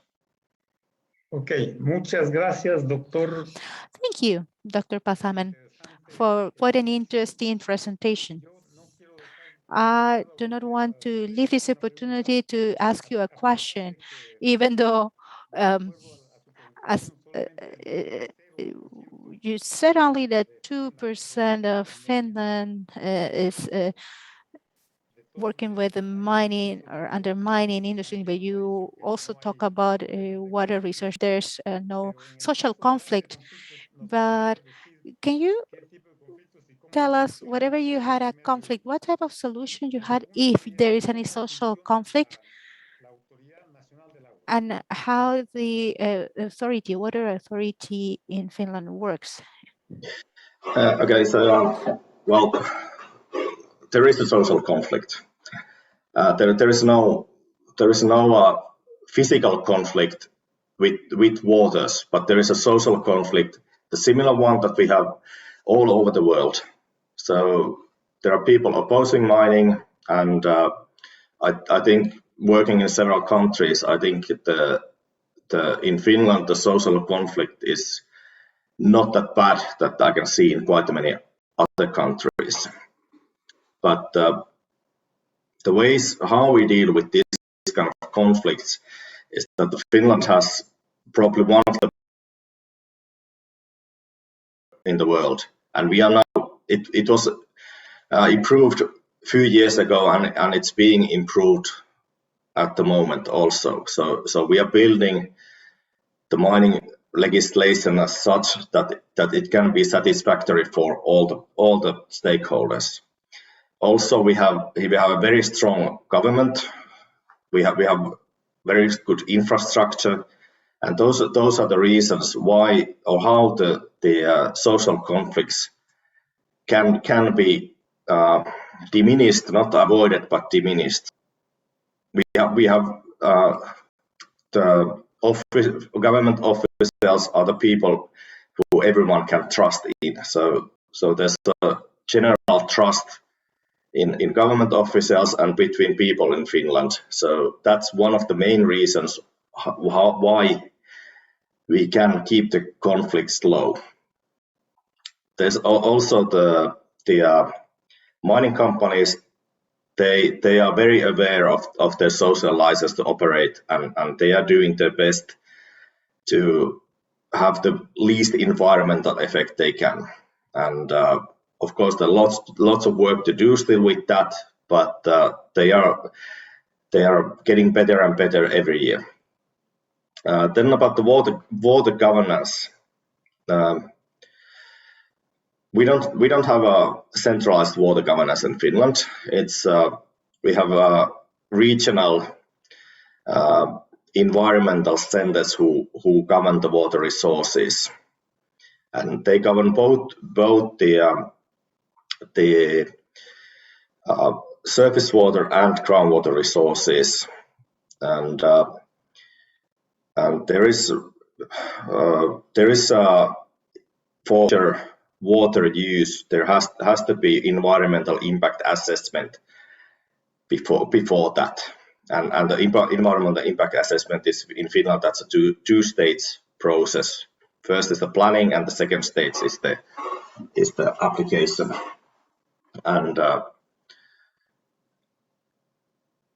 Okay, muchas gracias, doctor. Thank you, Dr. Bustamante, for quite an interesting presentation. I do not want to leave this opportunity to ask you a question, even though you said only that 2% of Finland is working with the mining or under mining industry, but you also talk about water research. There's no social conflict, but can you tell us, whatever you had a conflict, what type of solution you had if there is any social conflict, and how the water authority in Finland works? Okay, so well, there is a social conflict. There is no physical conflict with waters, but there is a social conflict, the similar one that we have all over the world. So there are people opposing mining, and I think working in several countries, I think in Finland the social conflict is not that bad that I can see in quite many other countries. But the ways how we deal with this kind of conflicts is that Finland has probably one of the in the world, and we are now. It was improved a few years ago, and it's being improved at the moment also. So we are building the mining legislation as such that it can be satisfactory for all the stakeholders. Also, we have a very strong government. We have very good infrastructure, and those are the reasons why or how the social conflicts can be diminished, not avoided, but diminished. We have the government officials are the people who everyone can trust in. So there's a general trust in government officials and between people in Finland. So that's one of the main reasons why we can keep the conflicts low. There's also the mining companies. They are very aware of their social license to operate, and they are doing their best to have the least environmental effect they can. And of course, there are lots of work to do still with that, but they are getting better and better every year. Then about the water governance. We don't have a centralized water governance in Finland. We have a regional environmental centers who govern the water resources, and they govern both the surface water and groundwater resources, and there is for water use there has to be environmental impact assessment before that, and the environmental impact assessment is in Finland. That's a two-stage process. First is the planning, and the second stage is the application. And I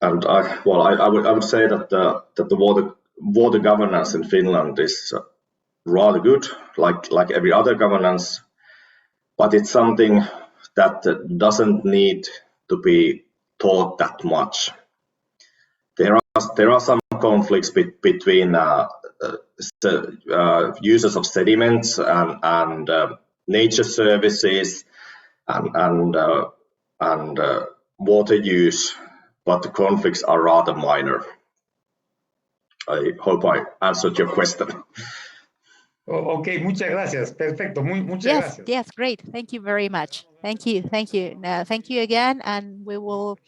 would say that the water governance in Finland is rather good, like every other governance, but it's something that doesn't need to be taught that much. There are some conflicts between users of sediments and nature services and water use, but the conflicts are rather minor. I hope I answered your question. Ok, muchas gracias. Perfecto, muchas gracias. Yes, great. Thank you very much. Thank you. Now, thank you again, and we will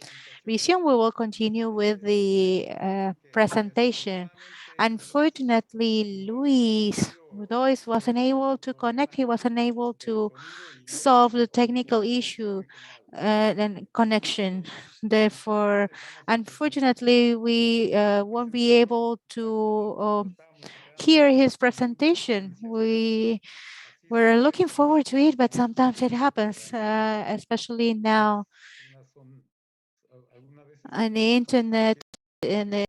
resume. We will continue with the presentation. Unfortunately, Luis wasn't able to connect. He wasn't able to solve the technical issue and connection. Therefore, unfortunately, we won't be able to hear his presentation. We're looking forward to it, but sometimes it happens, especially now on the internet, in the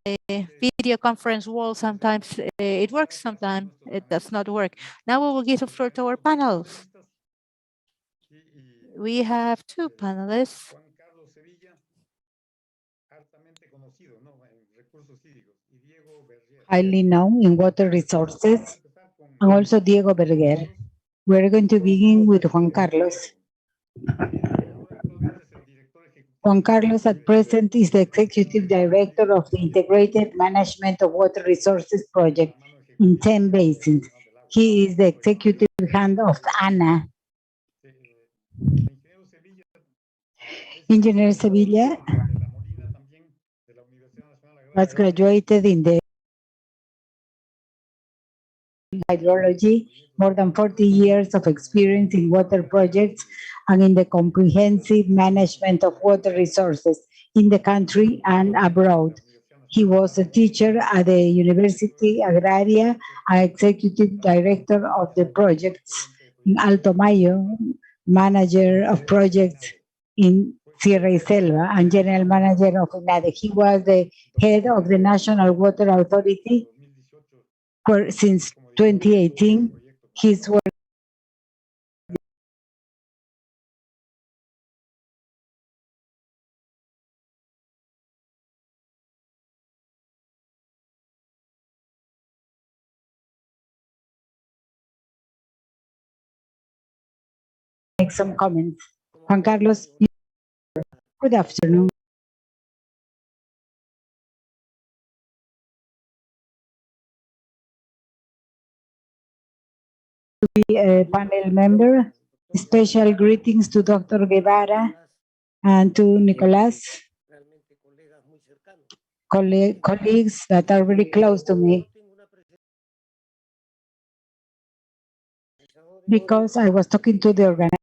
video conference world. Sometimes it works, sometimes it does not work. Now we will give the floor to our panels. We have two panelists. Highly known in water resources, and also Diego Berger. We're going to begin with Juan Carlos. Juan Carlos at present is the Executive Director of the Integrated Management of Water Resources Project in 10 basins. He is the executive hand of ANA. Engineer Sevilla was graduated in the hydrology, more than 40 years of experience in water projects and in the comprehensive management of water resources in the country and abroad. He was a teacher at the University Agraria and executive director of the projects in Alto Mayo, manager of projects in Sierra y Selva, and general manager of INADE. He was the head of the National Water Authority, where since 2018 he's worked make some comments. Juan Carlos, good afternoon. A panel member. Special greetings to Dr. Guevara and to Nicolas, colleagues that are very close to me, because I was talking to the organizer,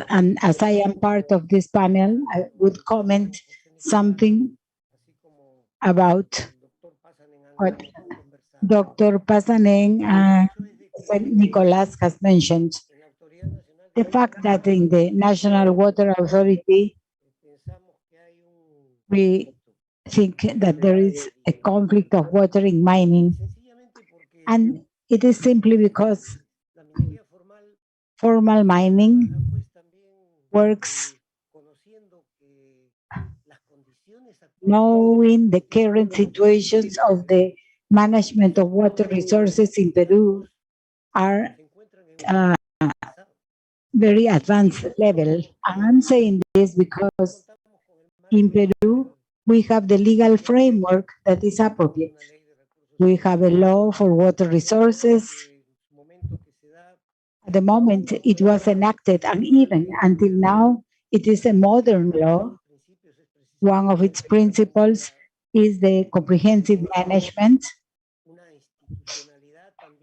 and as I am part of this panel, I would comment something about what Dr. Pasanen and Nicolas has mentioned. The fact that in the National Water Authority, we think that there is a conflict of water in mining, and it is simply because formal mining works knowing the current situations of the management of water resources in Peru are very advanced level. And I'm saying this because in Peru, we have the legal framework that is appropriate. We have a law for water resources. At the moment it was enacted, and even until now, it is a modern law. One of its principles is the comprehensive management.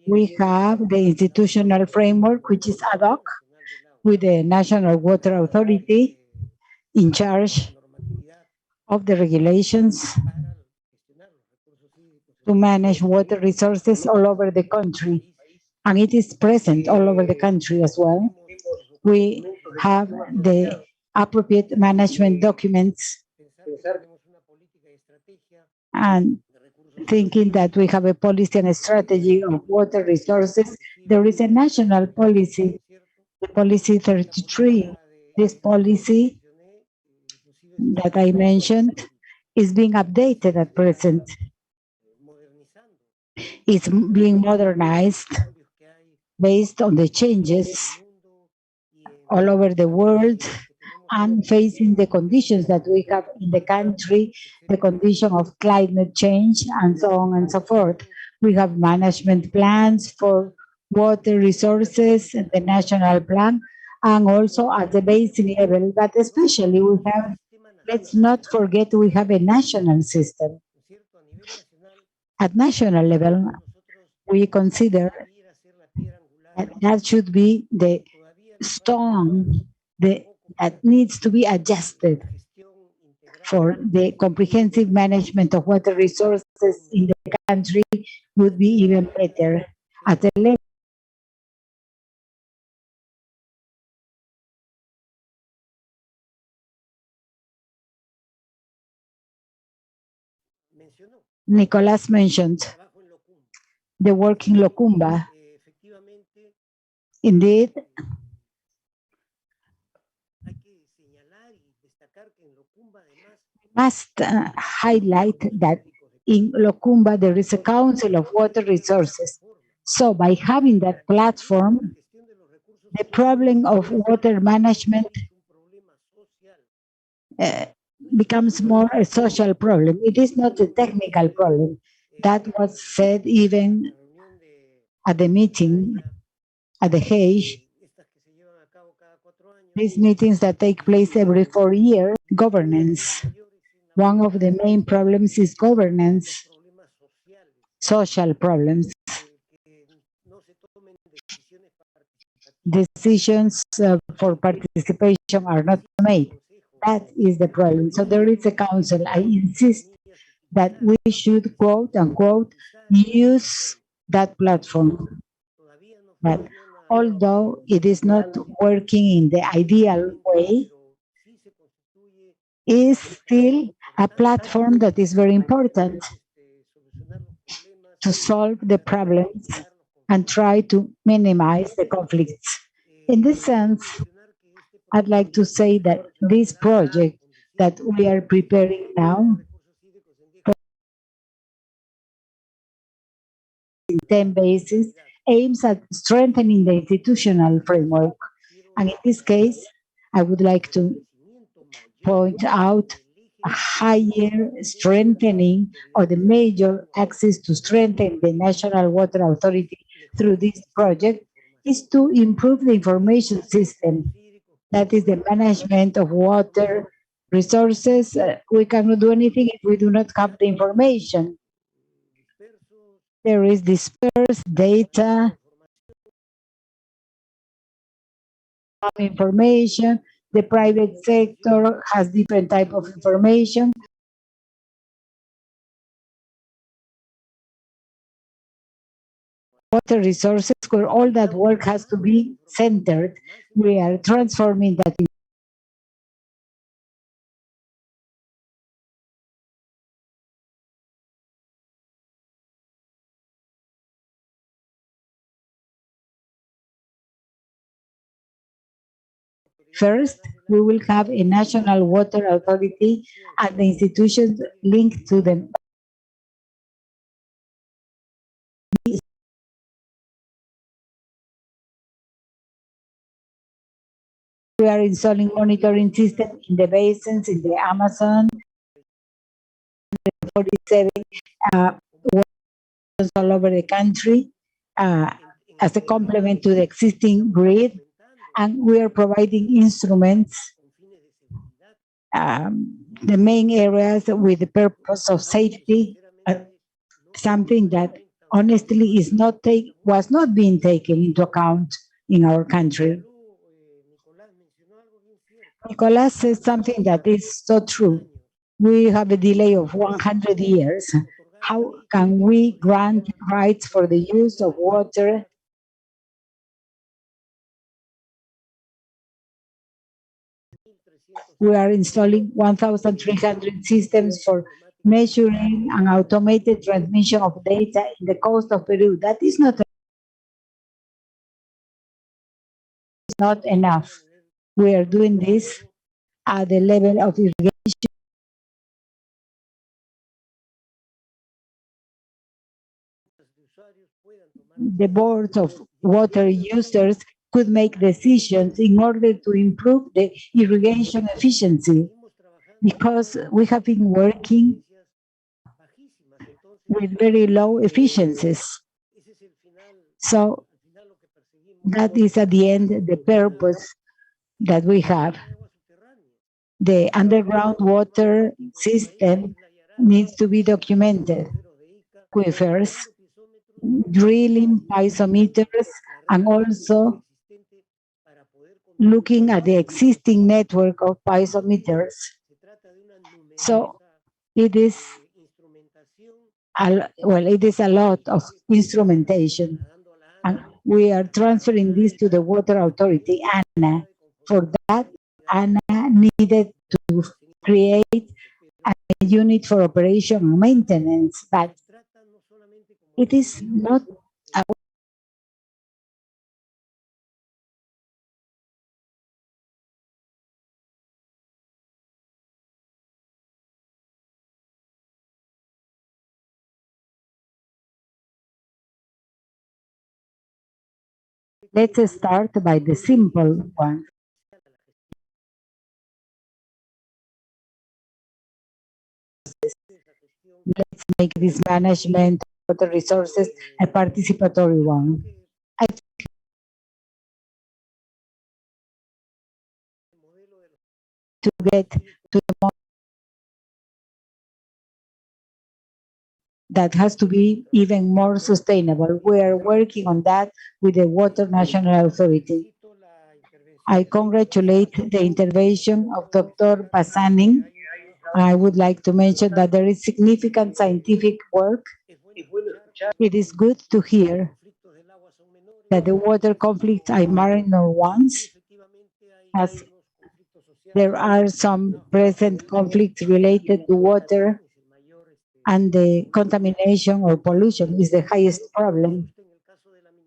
We have the institutional framework, which is ad hoc, with the National Water Authority in charge of the regulations to manage water resources all over the country. And it is present all over the country as well. We have the appropriate management documents, and thinking that we have a policy and a strategy of water resources, there is a national policy, the policy 33. This policy that I mentioned is being updated at present. It's being modernized based on the changes all over the world and facing the conditions that we have in the country, the condition of climate change, and so on and so forth. We have management plans for water resources, the national plan, and also at the basin level, but especially we have, let's not forget, we have a national system. At national level, we consider that that should be the stone that needs to be adjusted for the comprehensive management of water resources in the country would be even better. At the level Nicolas mentioned, the work in Lacumba. Indeed, must highlight that in Lacumba there is a Council of Water Resources. So by having that platform, the problem of water management becomes more a social problem. It is not a technical problem. That was said even at the meeting at The Hague. These meetings that take place every 4 years, governance. One of the main problems is governance, social problems. Decisions for participation are not made. That is the problem. So there is a council. I insist that we should, quote unquote, use that platform. But although it is not working in the ideal way, is still a platform that is very important to solve the problems and try to minimize the conflicts. In this sense, I'd like to say that this project that we are preparing now in 10 bases aims at strengthening the institutional framework. And in this case, I would like to point out a higher strengthening of the major axis to strengthen the National Water Authority through this project is to improve the information system. That is the management of water resources. We cannot do anything if we do not have the information. There is dispersed data, information. The private sector has different type of information. Water resources, where all that work has to be centered. We are transforming that. First, we will have a national water authority and the institutions linked to them. We are installing monitoring systems in the basins, in the Amazon, 47 waters all over the country as a complement to the existing grid. And we are providing instruments, the main areas with the purpose of safety, something that honestly was not being taken into account in our country. Nicolas says something that is so true. We have a delay of 100 years. How can we grant rights for the use of water we are installing 1,300 systems for measuring and automated transmission of data in the coast of Peru. That is not enough. We are doing this at the level of irrigation. The boards of water users could make decisions in order to improve the irrigation efficiency, because we have been working with very low efficiencies. So that is at the end the purpose that we have. The underground water system needs to be documented. Aquifers, drilling piezometers, and also looking at the existing network of piezometers. So it is a lot of instrumentation, and we are transferring this to the water authority, ANA. For that, ANA needed to create a unit for operation and maintenance, but it is not Let's start by the simple one. Let's make this management of the resources a participatory one. I think to get to the model that has to be even more sustainable. We are working on that with the Water National Authority. I congratulate the intervention of Dr. Pasani. I would like to mention that there is significant scientific work. It is good to hear that the water conflicts are minor ones, as there are some present conflicts related to water, and the contamination or pollution is the highest problem.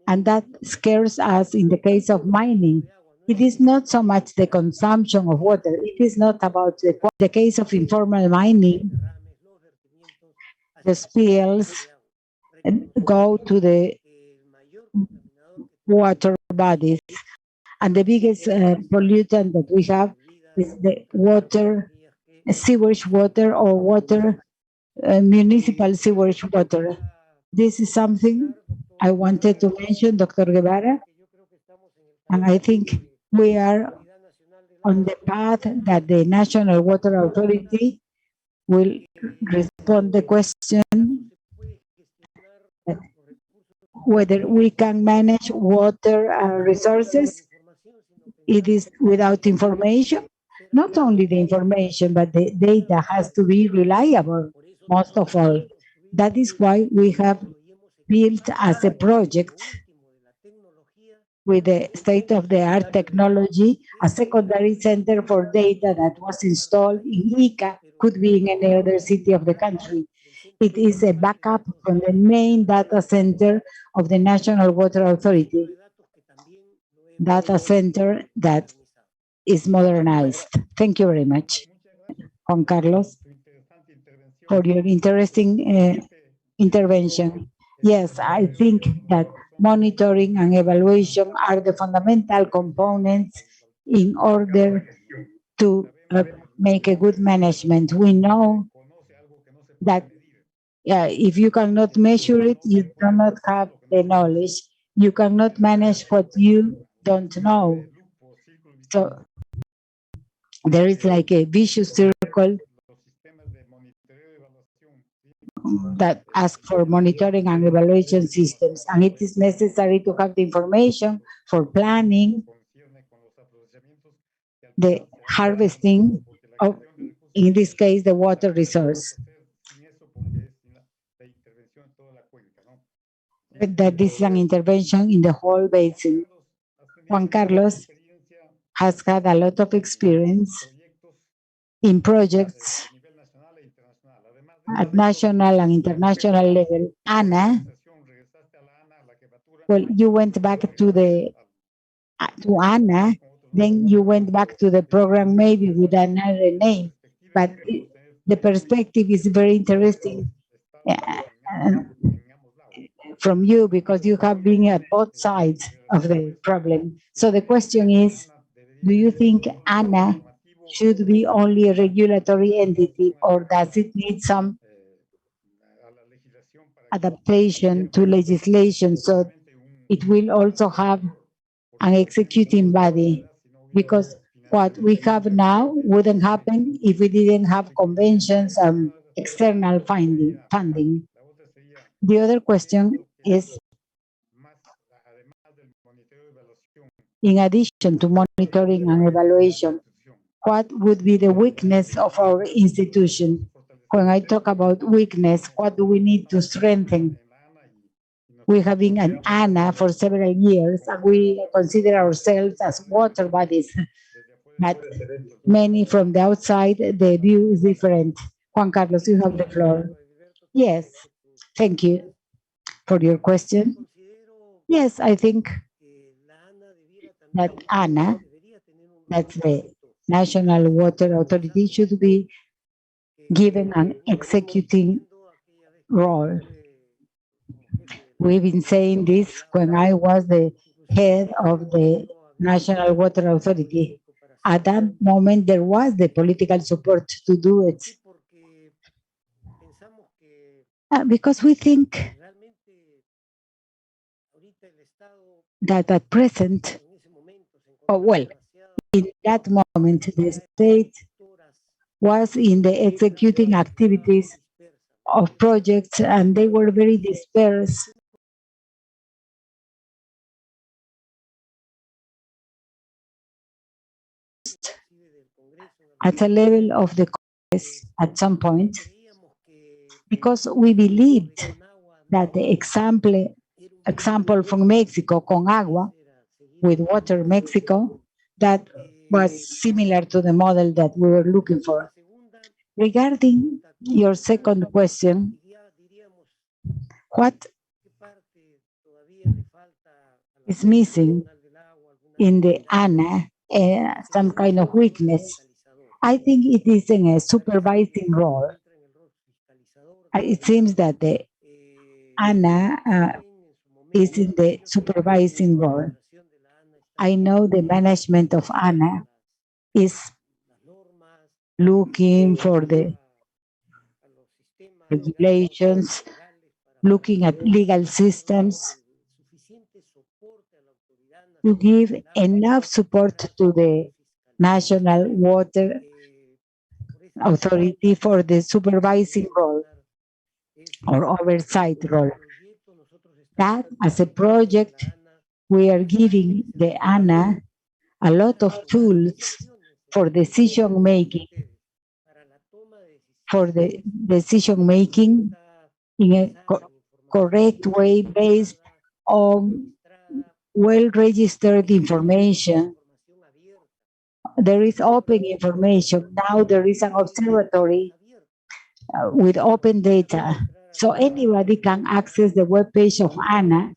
And that scares us in the case of mining. It is not so much the consumption of water. It is not about the case of informal mining. The spills go to the water bodies. And the biggest pollutant that we have is the water, sewage water or water, municipal sewage water. This is something I wanted to mention, Dr. Guevara, and I think we are on the path that the National Water Authority will respond the question whether we can manage water resources. It is without information. Not only the information, but the data has to be reliable, most of all. That is why we have built as a project with the state-of-the-art technology, a secondary center for data that was installed in Ica, could be in any other city of the country. It is a backup from the main data center of the National Water Authority, data center that is modernized. Thank you very much, Juan Carlos, for your interesting intervention. Yes, I think that monitoring and evaluation are the fundamental components in order to make a good management. We know that if you cannot measure it, you do not have the knowledge. You cannot manage what you don't know. So there is like a vicious circle that ask for monitoring and evaluation systems, and it is necessary to have the information for planning the harvesting of, in this case, the water resource. That this is an intervention in the whole basin. Juan Carlos has had a lot of experience in projects at national and international level. Ana, well, you went back to Ana, then you went back to the program maybe with another name, but the perspective is very interesting from you because you have been at both sides of the problem. So the question is, do you think ANA should be only a regulatory entity, or does it need some adaptation to legislation so it will also have an executing body? Because what we have now wouldn't happen if we didn't have conventions and external funding. The other question is, in addition to monitoring and evaluation, what would be the weakness of our institution? When I talk about weakness, what do we need to strengthen? We have been an ANA for several years, and we consider ourselves as water bodies. But many from the outside, the view is different. Juan Carlos, you have the floor. Yes, thank you for your question. Yes, I think that ANA, that's the National Water Authority, should be given an executing role. We've been saying this when I was the head of the National Water Authority. At that moment, there was the political support to do it. Because we think that at present, in that moment, the state was in the executing activities of projects, and they were very dispersed. At a level of the Congress at some point, because we believed that the example from Mexico, con agua, with water Mexico, that was similar to the model that we were looking for. Regarding your second question, what is missing in the ANA, some kind of weakness? I think it is in a supervising role. It seems that the ANA is in the supervising role. I know the management of ANA is looking for the regulations, looking at legal systems to give enough support to the National Water Authority for the supervising role or oversight role. That as a project, we are giving the ANA a lot of tools for decision making, in a correct way based on well-registered information. There is open information. Now there is an observatory with open data. So anybody can access the webpage of ANA,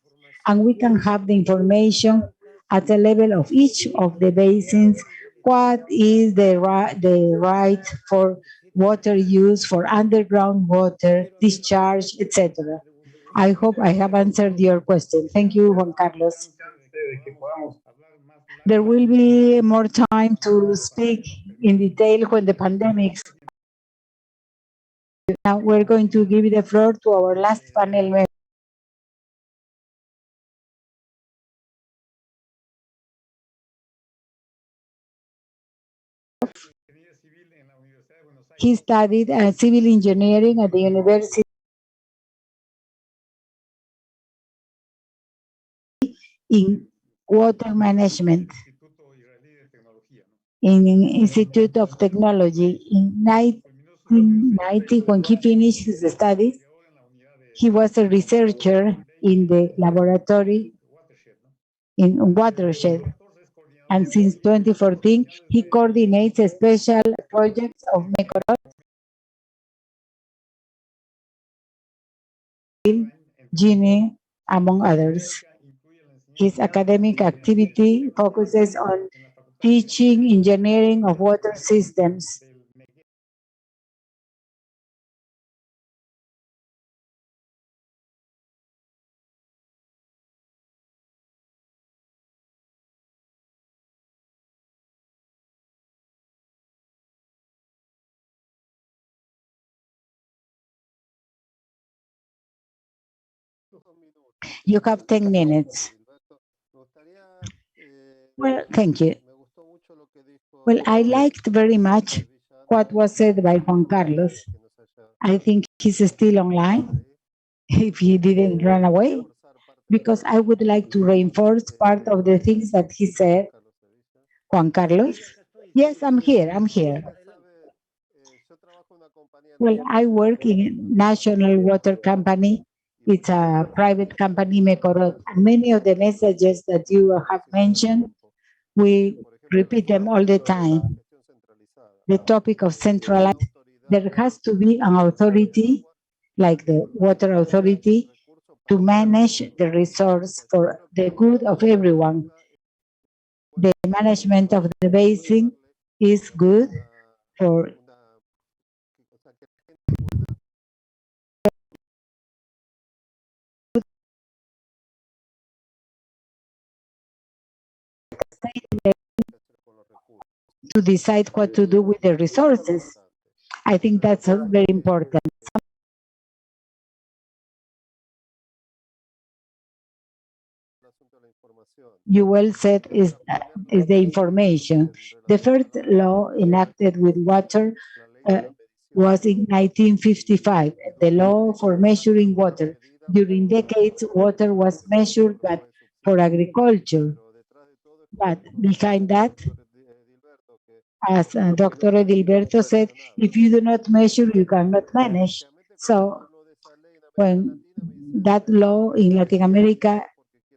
and we can have the information at the level of each of the basins. What is the right for water use, for underground water, discharge, etc. I hope I have answered your question. Thank you, Juan Carlos. There will be more time to speak in detail when the pandemic. Now we're going to give the floor to our last panel member. He studied civil engineering at the University in water management in Institute of Technology. In 1990, when he finished his studies, he was a researcher in the laboratory in Watershed. And since 2014, he coordinates special projects of Mecorot, Gini, among others. His academic activity focuses on teaching engineering of water systems. You have 10 minutes. Well, thank you. Well, I liked very much what was said by Juan Carlos. I think he's still online, if he didn't run away, because I would like to reinforce part of the things that he said. Juan Carlos? Yes, I'm here. Well, I work in a national water company. It's a private company, Mecorot. And many of the messages that you have mentioned, we repeat them all the time. The topic of centralized, there has to be an authority, like the water authority, to manage the resource for the good of everyone. The management of the basin is good for to decide what to do with the resources. I think that's very important. You well said is the information. The first law enacted with water was in 1955, the law for measuring water. During decades, water was measured, but for agriculture. But behind that, as Dr. Edilberto said, if you do not measure, you cannot manage. So when that law in Latin America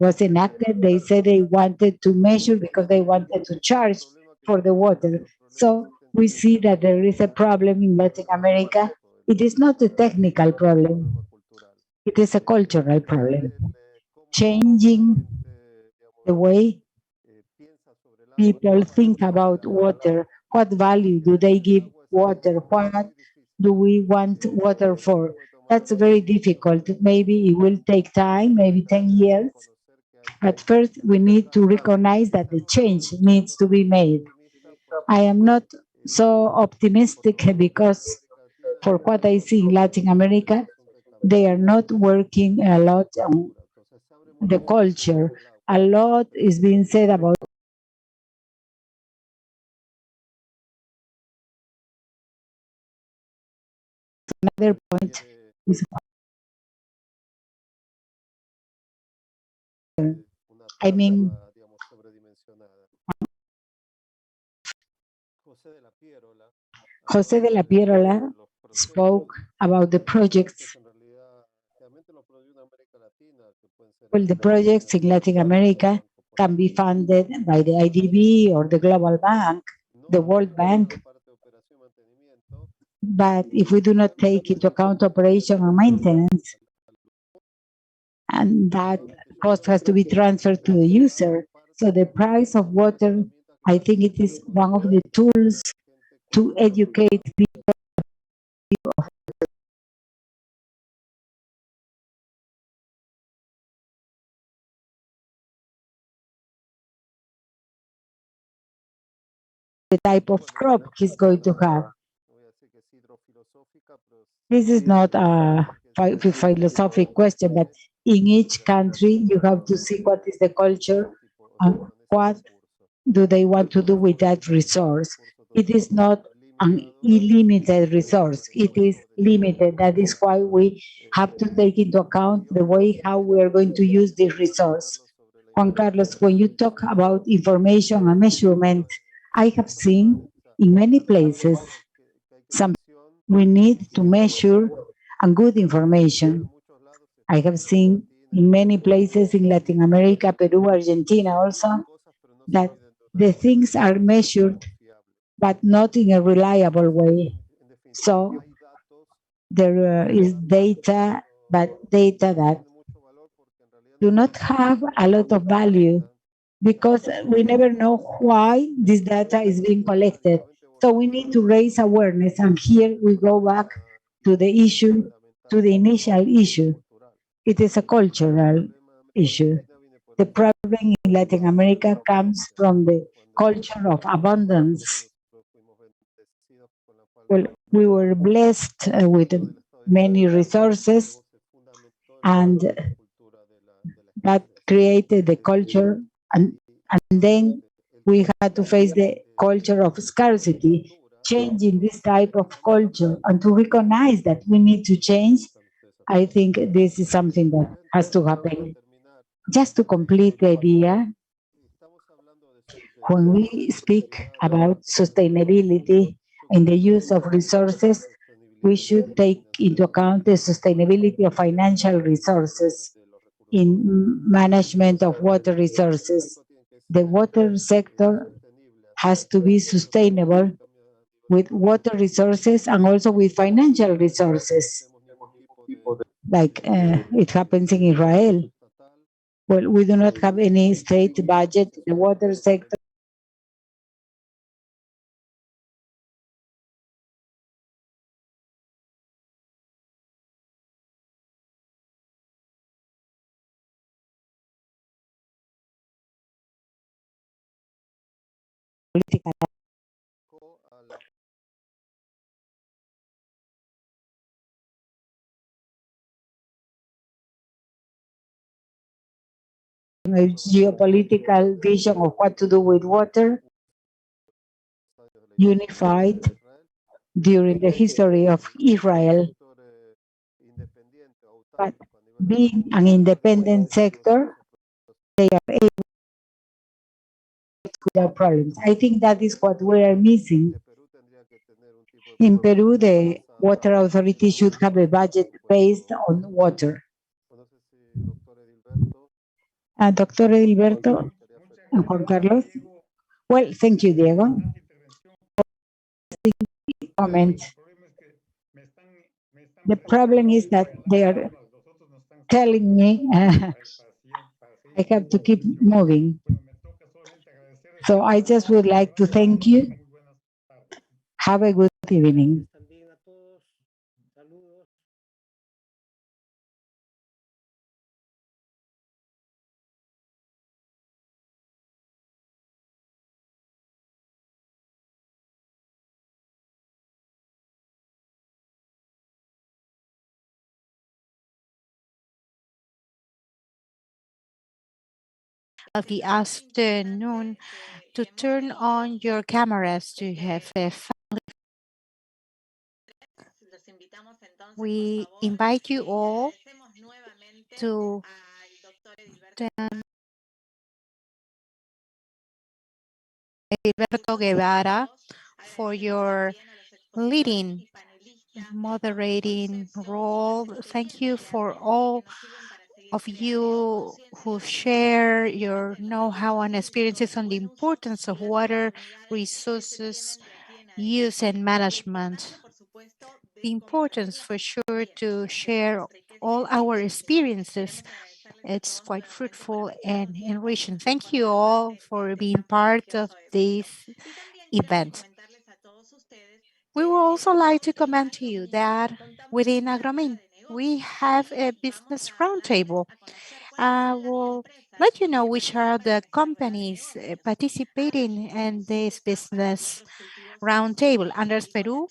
was enacted, they said they wanted to measure because they wanted to charge for the water. So we see that there is a problem in Latin America. It is not a technical problem. It is a cultural problem. Changing the way people think about water. What value do they give water? What do we want water for? That's very difficult. Maybe it will take time, maybe 10 years. But first, we need to recognize that the change needs to be made. I am not so optimistic because for what I see in Latin America, they are not working a lot on the culture. A lot is being said about another point. I mean, Jose de la Pierola spoke about the projects. Well, the projects in Latin America can be funded by the IDB or the Global Bank, the World Bank. But if we do not take into account operation and maintenance, and that cost has to be transferred to the user. So the price of water, I think it is one of the tools to educate people. The type of crop he's going to have. This is not a philosophic question, but in each country you have to see what is the culture and what do they want to do with that resource. It is not an unlimited resource. It is limited. That is why we have to take into account the way how we are going to use this resource. Juan Carlos, when you talk about information and measurement, I have seen in many places some we need to measure and good information. I have seen in many places in Latin America, Peru, Argentina also, that the things are measured but not in a reliable way. So there is data, but data that do not have a lot of value because we never know why this data is being collected. So we need to raise awareness, and here we go back to the issue, to the initial issue. It is a cultural issue. The problem in Latin America comes from the culture of abundance. Well, we were blessed with many resources, and that created the culture, and then we had to face the culture of scarcity, changing this type of culture, and to recognize that we need to change. I think this is something that has to happen. Just to complete the idea, when we speak about sustainability in the use of resources, we should take into account the sustainability of financial resources in management of water resources. The water sector has to be sustainable with water resources and also with financial resources, like it happens in Israel. Well, we do not have any state budget. The water sector political geopolitical vision of what to do with water, unified during the history of Israel. But being an independent sector, they are able to their problems. I think that is what we are missing. In Peru, the water authority should have a budget based on water. Doctor Edilberto and Juan Carlos. Well, thank you, Diego. Comment. The problem is that they are telling me I have to keep moving. So I just would like to thank you. Have a good evening. of the afternoon to turn on your cameras to have a we invite you all to Alberto Guevara for your leading, moderating role. Thank you for all of you who share your know-how and experiences on the importance of water resources use and management. The importance for sure to share all our experiences. It's quite fruitful and enriching. Thank you all for being part of this event. We would also like to comment to you that within Agromin, we have a business roundtable. I will let you know which are the companies participating in this business roundtable. Under Peru,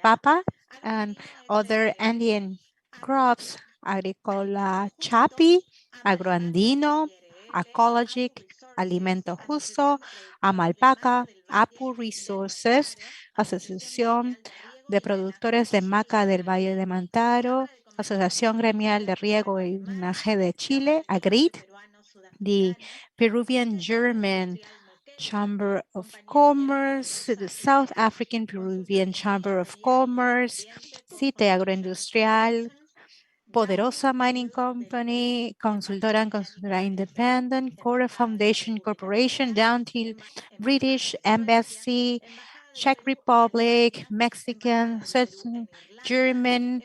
Papa, and other Andean crops, Agricola Chapi, Agroandino, Ecologic, Alimento Justo, Amalpaca, Apu Resources, Asociación de Productores de Maca del Valle de Mantaro, Asociación Gremial de Riego y Drenaje de Chile, AGRID, the Peruvian German Chamber of Commerce, the South African Peruvian Chamber of Commerce, CITE Agroindustrial, Poderosa Mining Company, Consultora and Consultora Independent, Cora Foundation Corporation, down till British Embassy, Czech Republic, Mexican, German,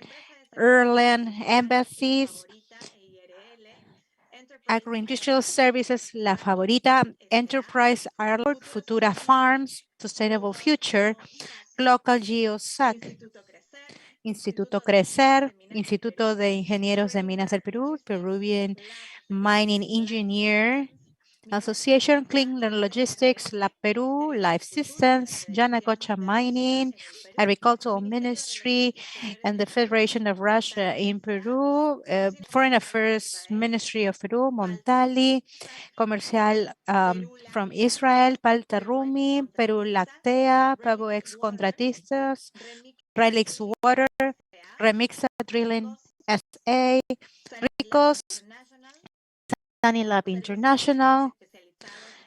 Ireland embassies, Agroindustrial Services, La Favorita, Enterprise Ireland, Futura Farms, Sustainable Future, Local GeoSAC, Instituto Crecer, Instituto de Ingenieros de Minas del Perú, Peruvian Mining Engineer Association, Clean Logistics, La Peru, Life Systems, Yanacocha Mining, Agricultural Ministry, and the Federation of Russia in Peru, Foreign Affairs Ministry of Peru, Montali, Comercial from Israel, Palta Rumi, Peru Lactea, Pavo Ex Contratistas, Relix Water, Remixa Drilling SA, Ricos, Lab International,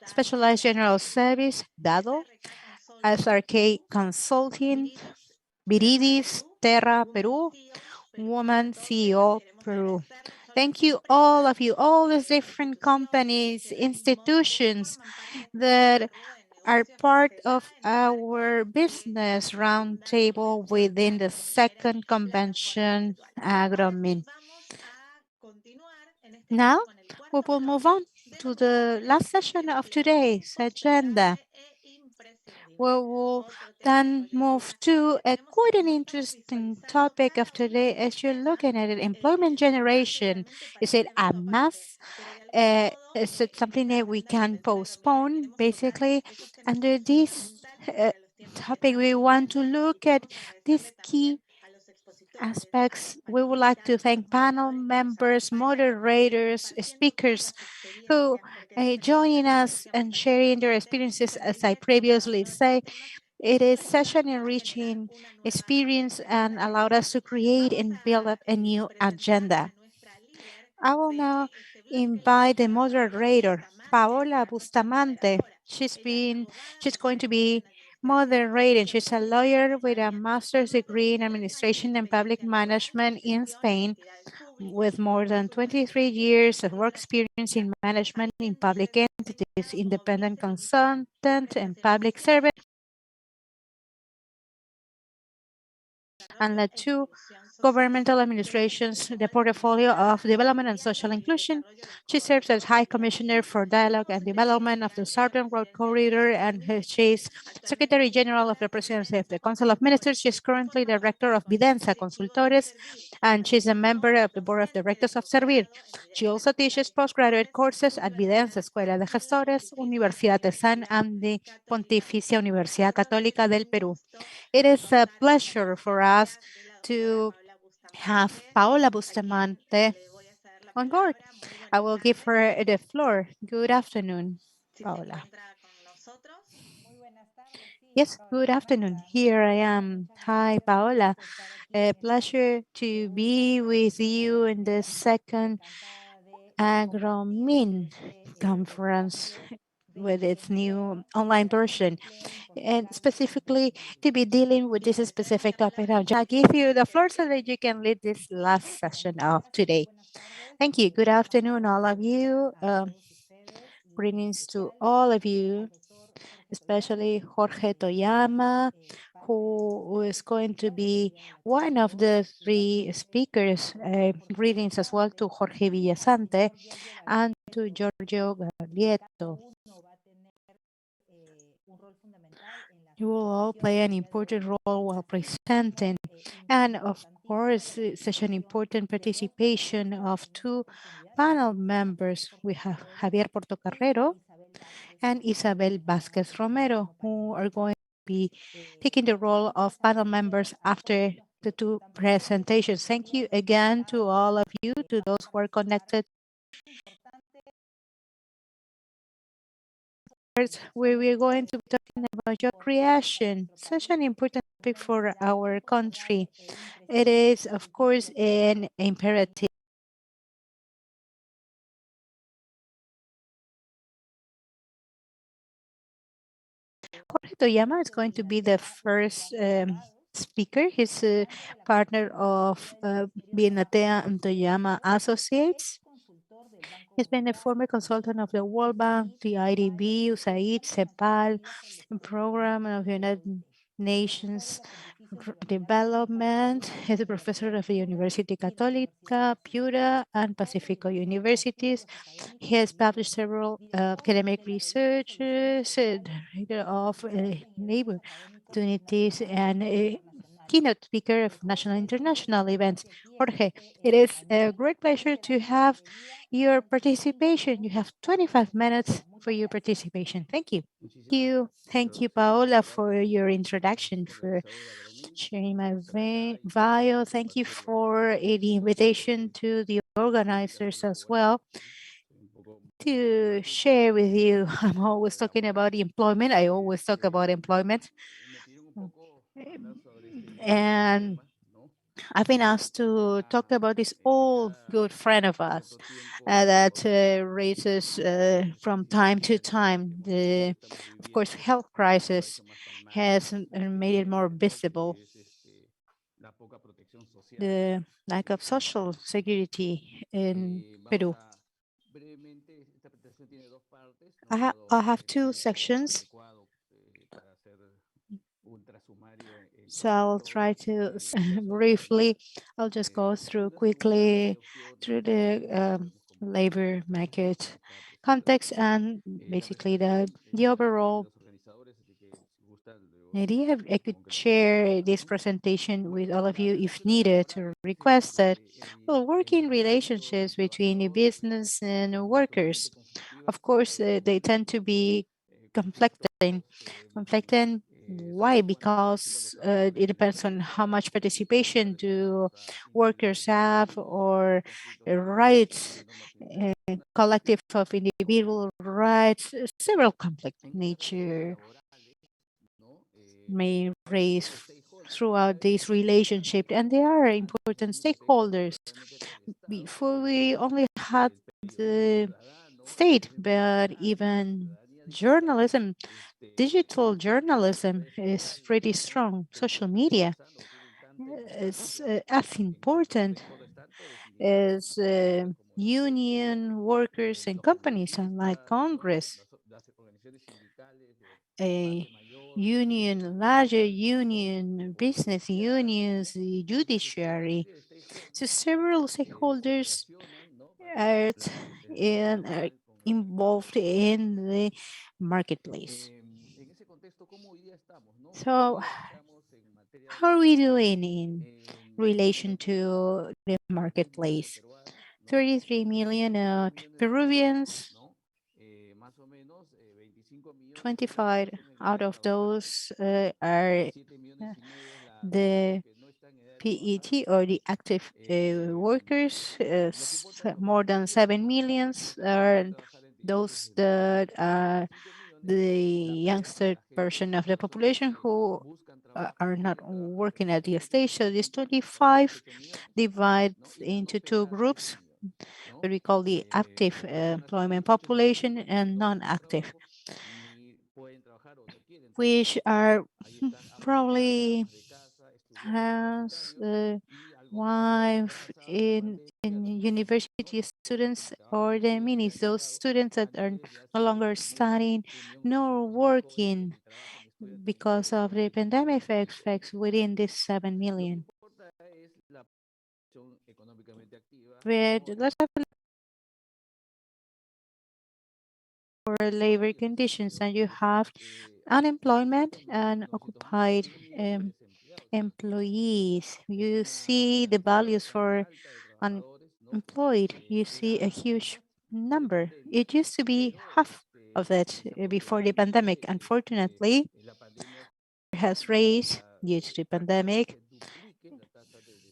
Specialized General Service, DADO, SRK Consulting, Viridis, Terra, Peru, Woman CEO, Peru. Thank you, all of you, all these different companies, institutions that are part of our business roundtable within the second convention, Agromin. Now, we will move on to the last session of today's agenda. We will then move to a quite an interesting topic of today as you're looking at it, employment generation. Is it a mass? Is it something that we can postpone? Basically, under this topic, we want to look at these key aspects. We would like to thank panel members, moderators, speakers who join us and sharing their experiences. As I previously said, it is such an enriching experience and allowed us to create and build up a new agenda. I will now invite the moderator, Paola Bustamante. She's going to be moderating. She's a lawyer with a master's degree in administration and public management in Spain, with more than 23 years of work experience in management in public entities, independent consultant and public servant, and led two governmental administrations, the portfolio of development and social inclusion. She serves as High Commissioner for Dialogue and Development of the Southern Road Corridor, and she is Secretary General of the Presidency of the Council of Ministers. She is currently Director of Videnza Consultores, and she's a member of the Board of Directors of Servir. She also teaches postgraduate courses at Videnza Escuela de Gestores, Universidad de San, and the Pontificia Universidad Católica del Perú. It is a pleasure for us to have Paola Bustamante on board. I will give her the floor. Good afternoon, Si se Paola. encuentra con nosotros. Yes, good afternoon. Here I am. Hi, Paola. A pleasure to be with you in the second Agromin conference with its new online version, and specifically to be dealing with this specific topic. I'll give you the floor so that you can lead this last session of today. Thank you. Good afternoon, all of you. Greetings to all of you, especially Jorge Toyama, who is going to be one of the three speakers. Greetings as well to Jorge Villasante and to Giorgio Gaglietto. You will all play an important role while presenting. And of course, it's such an important participation of two panel members. We have Javier Portocarrero and Isabel Vázquez Romero, who are going to be taking the role of panel members after the two presentations. Thank you again to all of you, to those who are connected, where we're going to be talking about job creation, such an important topic for our country. It is, of course, an imperative. Jorge Toyama is going to be the first speaker. He's a partner of Bienatea and Toyama Associates. He's been a former consultant of the World Bank, the IDB, USAID, CEPAL, Program of the United Nations Development. He's a professor of the University Católica, Piura, and Pacifico Universities. He has published several academic researches, director of labor opportunities, and a keynote speaker of national and international events. Jorge, it is a great pleasure to have your participation. You have 25 minutes for your participation. Thank you. Thank you, Paola, for your introduction, for sharing my bio. Thank you for the invitation to the organizers as well to share with you. I'm always talking about employment. I always talk about employment. And I've been asked to talk about this old good friend of us that raises from time to time. Of course, health crisis has made it more visible. The lack of social security in Peru. I have two sections. So I'll try to briefly, I'll just go through quickly through the labor market context and basically the overall idea. I could share this presentation with all of you if needed or requested. Well, working relationships between the business and workers. Of course, they tend to be conflicting. Conflicting. Why? Because it depends on how much participation do workers have, or rights, collective of individual rights, several conflict nature may raise throughout this relationship, and they are important stakeholders. Before we only had the state, but even journalism, digital journalism is pretty strong. Social media is as important as union workers and companies, unlike Congress. A union, larger union, business unions, the judiciary. So several stakeholders are, are involved in the marketplace. So how are we doing in relation to the marketplace? 33 million Peruvians, 25 out of those are the PET, or the active workers, more than 7 millions are those that are the youngster version of the population who are not working at the stage. So this 25 divides into two groups, what we call the active employment population and non-active, which are probably has wife in university students, or the minis, those students that are no longer studying nor working because of the pandemic effects within this 7 million. But let's have a look for labor conditions, and you have unemployment and occupied employees. You see the values for unemployed. You see a huge number. It used to be half of that before the pandemic. Unfortunately, it has raised due to the pandemic.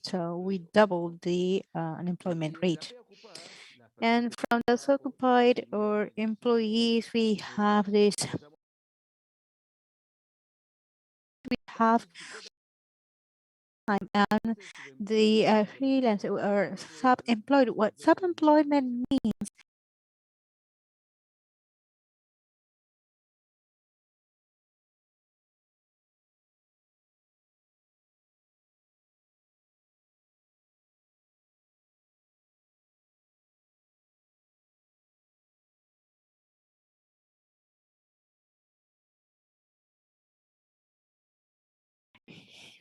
So we doubled the unemployment rate. And from those occupied or employees, we have time and the freelance or sub-employed. What sub-employment means,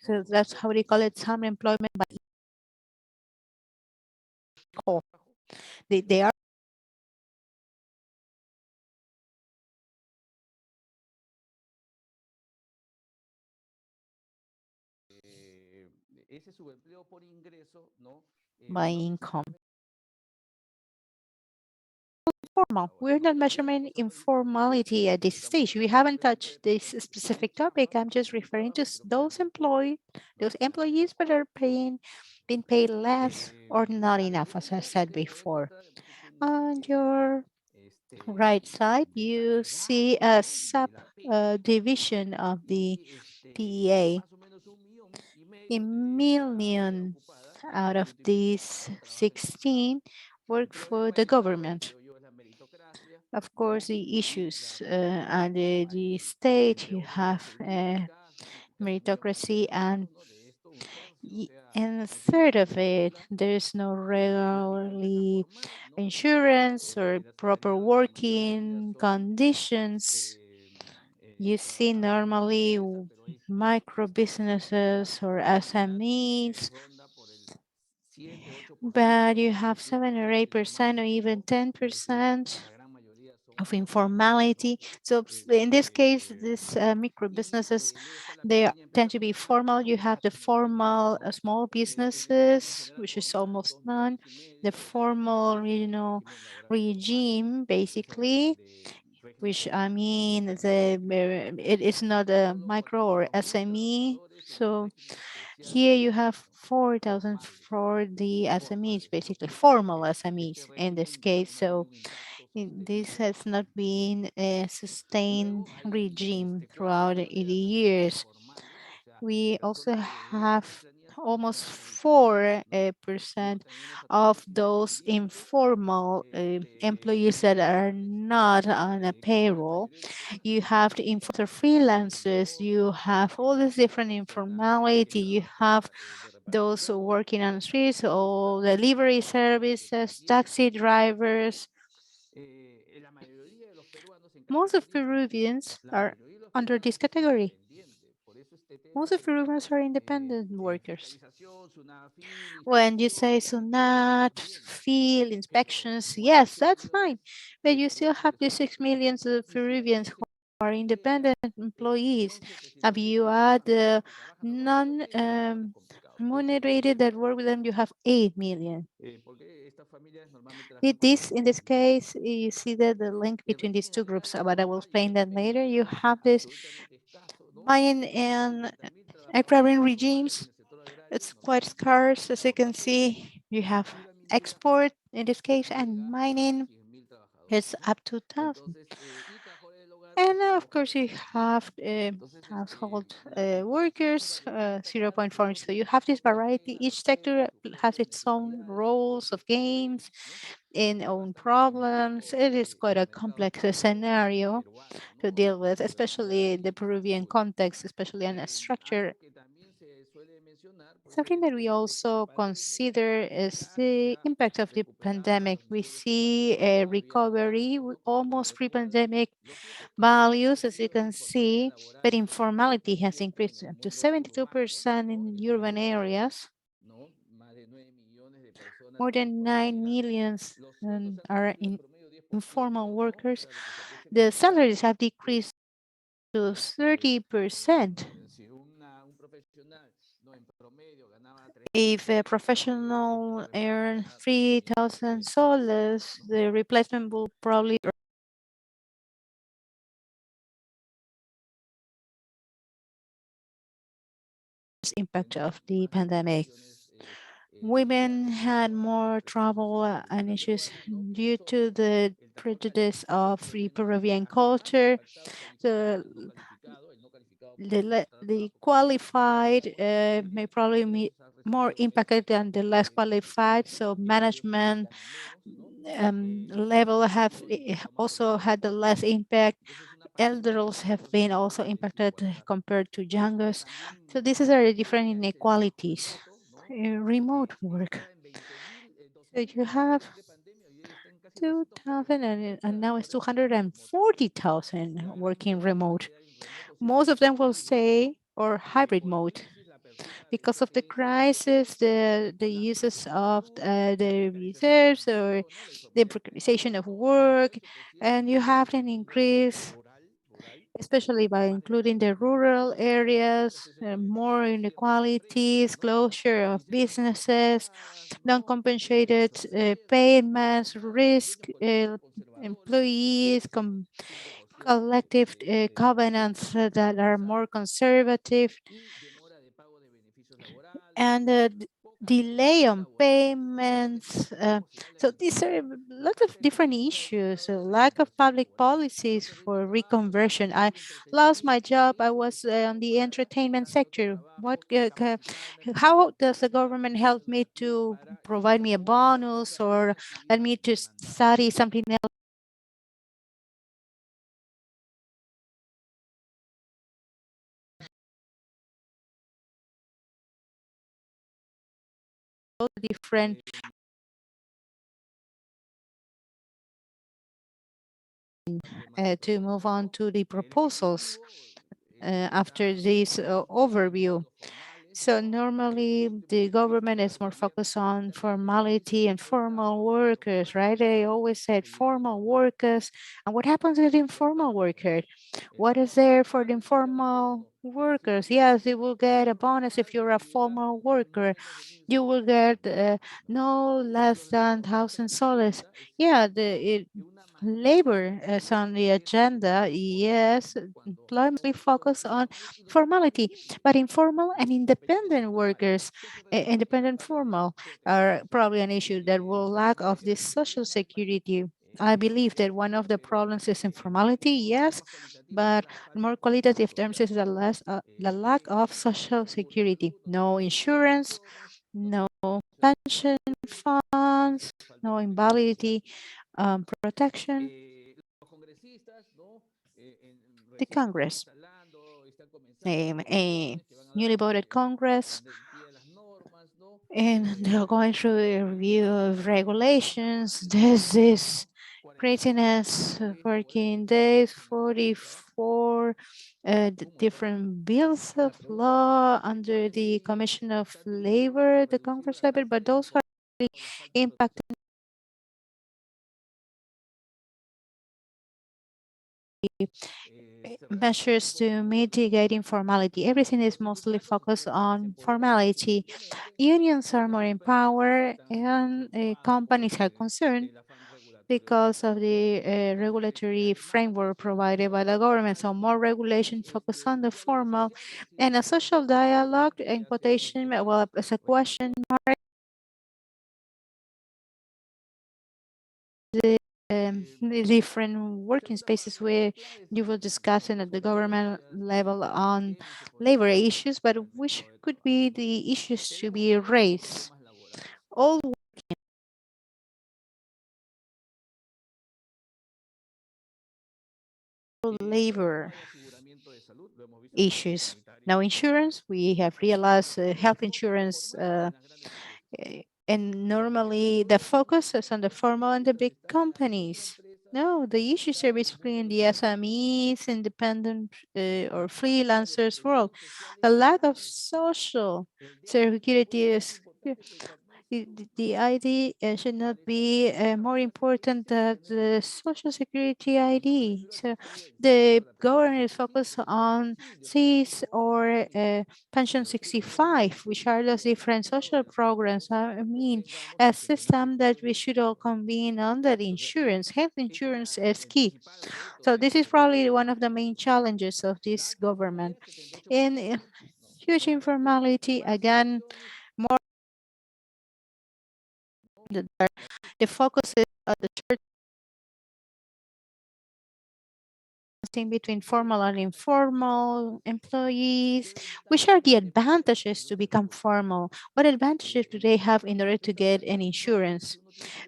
so that's how they call it, sub-employment by call. They are by income. Formal. We're not measuring informality at this stage. We haven't touched this specific topic. I'm just referring to those employees that are being paid less or not enough, as I said before. On your right side, you see a sub division of the PEA. A million out of these 16 work for the government. Of course, the issues under the state, you have meritocracy, and a third of it, there's no regularly insurance or proper working conditions. You see normally micro businesses or SMEs, but you have 7 or 8% or even 10% of informality. So in this case, these micro businesses, they tend to be formal. You have the formal small businesses, which is almost none. The formal regional regime, basically, which I mean, it is not a micro or SME. So here you have 4,000 for the SMEs, basically formal SMEs in this case. So this has not been a sustained regime throughout the years. We also have almost 4% of those informal employees that are not on a payroll. You have the freelancers, you have all this different informality, you have those working on the streets, or delivery services, taxi drivers. Most of Peruvians are under this category. Most of Peruvians are independent workers. When you say SUNAT, field inspections, yes, that's fine. But you still have the 6 million of Peruvians who are independent employees. If you add the non-remunerated that work with them, you have 8 million. In this case, you see that the link between these two groups, but I will explain that later. You have this mining and agrarian regimes It's quite scarce, as you can see. You have export in this case, and mining is up to 1,000. And of course, you have household workers, 0.4. So you have this variety. Each sector has its own roles of games and own problems. It is quite a complex scenario to deal with, especially in the Peruvian context, especially in a structure. Something that we also consider is the impact of the pandemic. We see a recovery, almost pre-pandemic values, as you can see, but informality has increased up to 72% in urban areas. More than 9 million are in informal workers. The salaries have decreased to 30%. If a professional earns 3,000 soles, the replacement will probably impact of the pandemic. Women had more trouble and issues due to the prejudice of the Peruvian culture. The qualified may probably be more impacted than the less qualified. So management level have also had the less impact. Elders have been also impacted compared to youngest. So these are the different inequalities. Remote work. So you have 2,000 and now it's 240,000 working remote. Most of them will stay or hybrid mode. Because of the crisis, the uses of the reserves or the precarization of work, and you have an increase, especially by including the rural areas, more inequalities, closure of businesses, non-compensated payments, risk, employees, collective covenants that are more conservative, and delay on payments. So these are a lot of different issues. Lack of public policies for reconversion. I lost my job. I was on the entertainment sector. How does the government help me to provide me a bonus or let me to study something else? Different to move on to the proposals after this overview. So normally the government is more focused on formality and formal workers, right? They always said formal workers. And what happens with informal workers? What is there for the informal workers? Yes, they will get a bonus if you're a formal worker. You will get no less than 1,000 soles. Yeah, labor is on the agenda. Yes, employment focus on formality, but informal and independent workers, independent formal, are probably an issue that will lack of this social security. I believe that one of the problems is informality, yes, but more qualitative terms is the lack of social security. No insurance, no pension funds, no invalidity protection. The Congress, a newly voted Congress, and they're going through a review of regulations. There's this craziness of working days, 44 different bills of law under the Commission of Labor, the Congress Labor, but those are really impacting measures to mitigate informality. Everything is mostly focused on formality. Unions are more in power and companies are concerned because of the regulatory framework provided by the government. So more regulation focus on the formal and a social dialogue in quotation, well, as a question mark, the different working spaces where you were discussing at the government level on labor issues, but which could be the issues to be raised. All labor issues. Now, insurance, we have realized health insurance, and normally the focus is on the formal and the big companies. No, the issues are basically in the SMEs, independent or freelancers world. A lack of social security is the ID should not be more important than the social security ID. So the government is focused on CIS or Pension 65, which are those different social programs. I mean, a system that we should all convene under the insurance. Health insurance is key. So this is probably one of the main challenges of this government. And huge informality, again, more the focus is on the between formal and informal employees. Which are the advantages to become formal? What advantages do they have in order to get an insurance?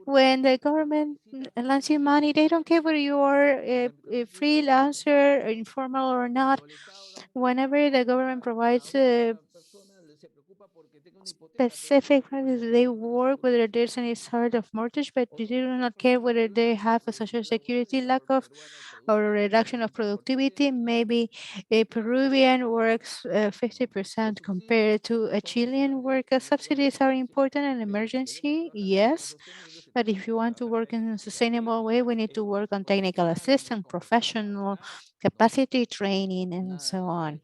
When the government lends you money, they don't care whether you are a freelancer, informal or not. Whenever the government provides specific practices, they work whether there's any sort of mortgage, but they do not care whether they have a social security lack of or a reduction of productivity. Maybe a Peruvian works 50% compared to a Chilean worker. Subsidies are important in emergency, yes, but if you want to work in a sustainable way, we need to work on technical assistance, professional capacity training, and so on.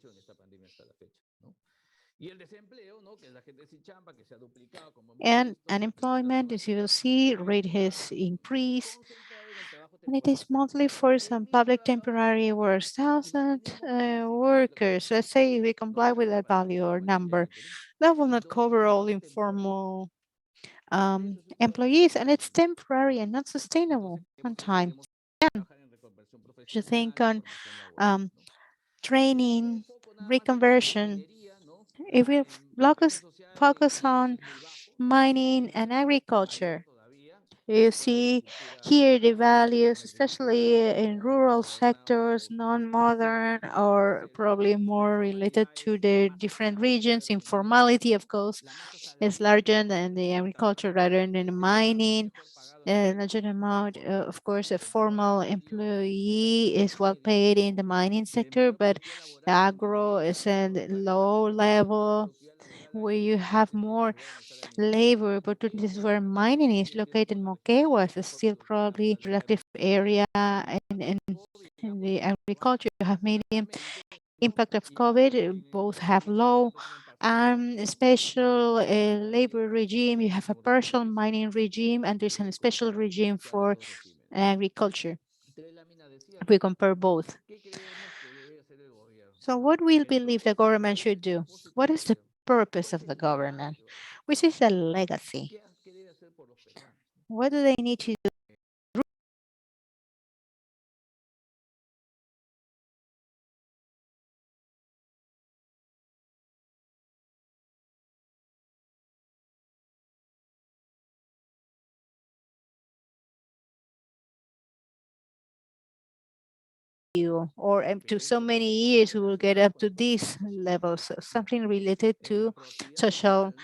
And unemployment, as you will see, rate has increased. And it is mostly for some public temporary works, 1,000 workers. Let's say we comply with that value or number. That will not cover all informal employees, and it's temporary and not sustainable on time. And you think on training, reconversion. If we focus on mining and agriculture, you see here the values, especially in rural sectors, non-modern or probably more related to the different regions. Informality, of course, is larger than the agriculture rather than the mining. A larger amount, of course, a formal employee is well paid in the mining sector, but agro is at low level where you have more labor opportunities where mining is located. Moquegua is still probably productive area in the agriculture. You have medium impact of COVID, both have low special labor regime. You have a partial mining regime, and there's a special regime for agriculture. If we compare both. So what we believe the government should do? What is the purpose of the government? Which is a legacy? What do they need to do? Or to so many years we will get up to these levels, something related to social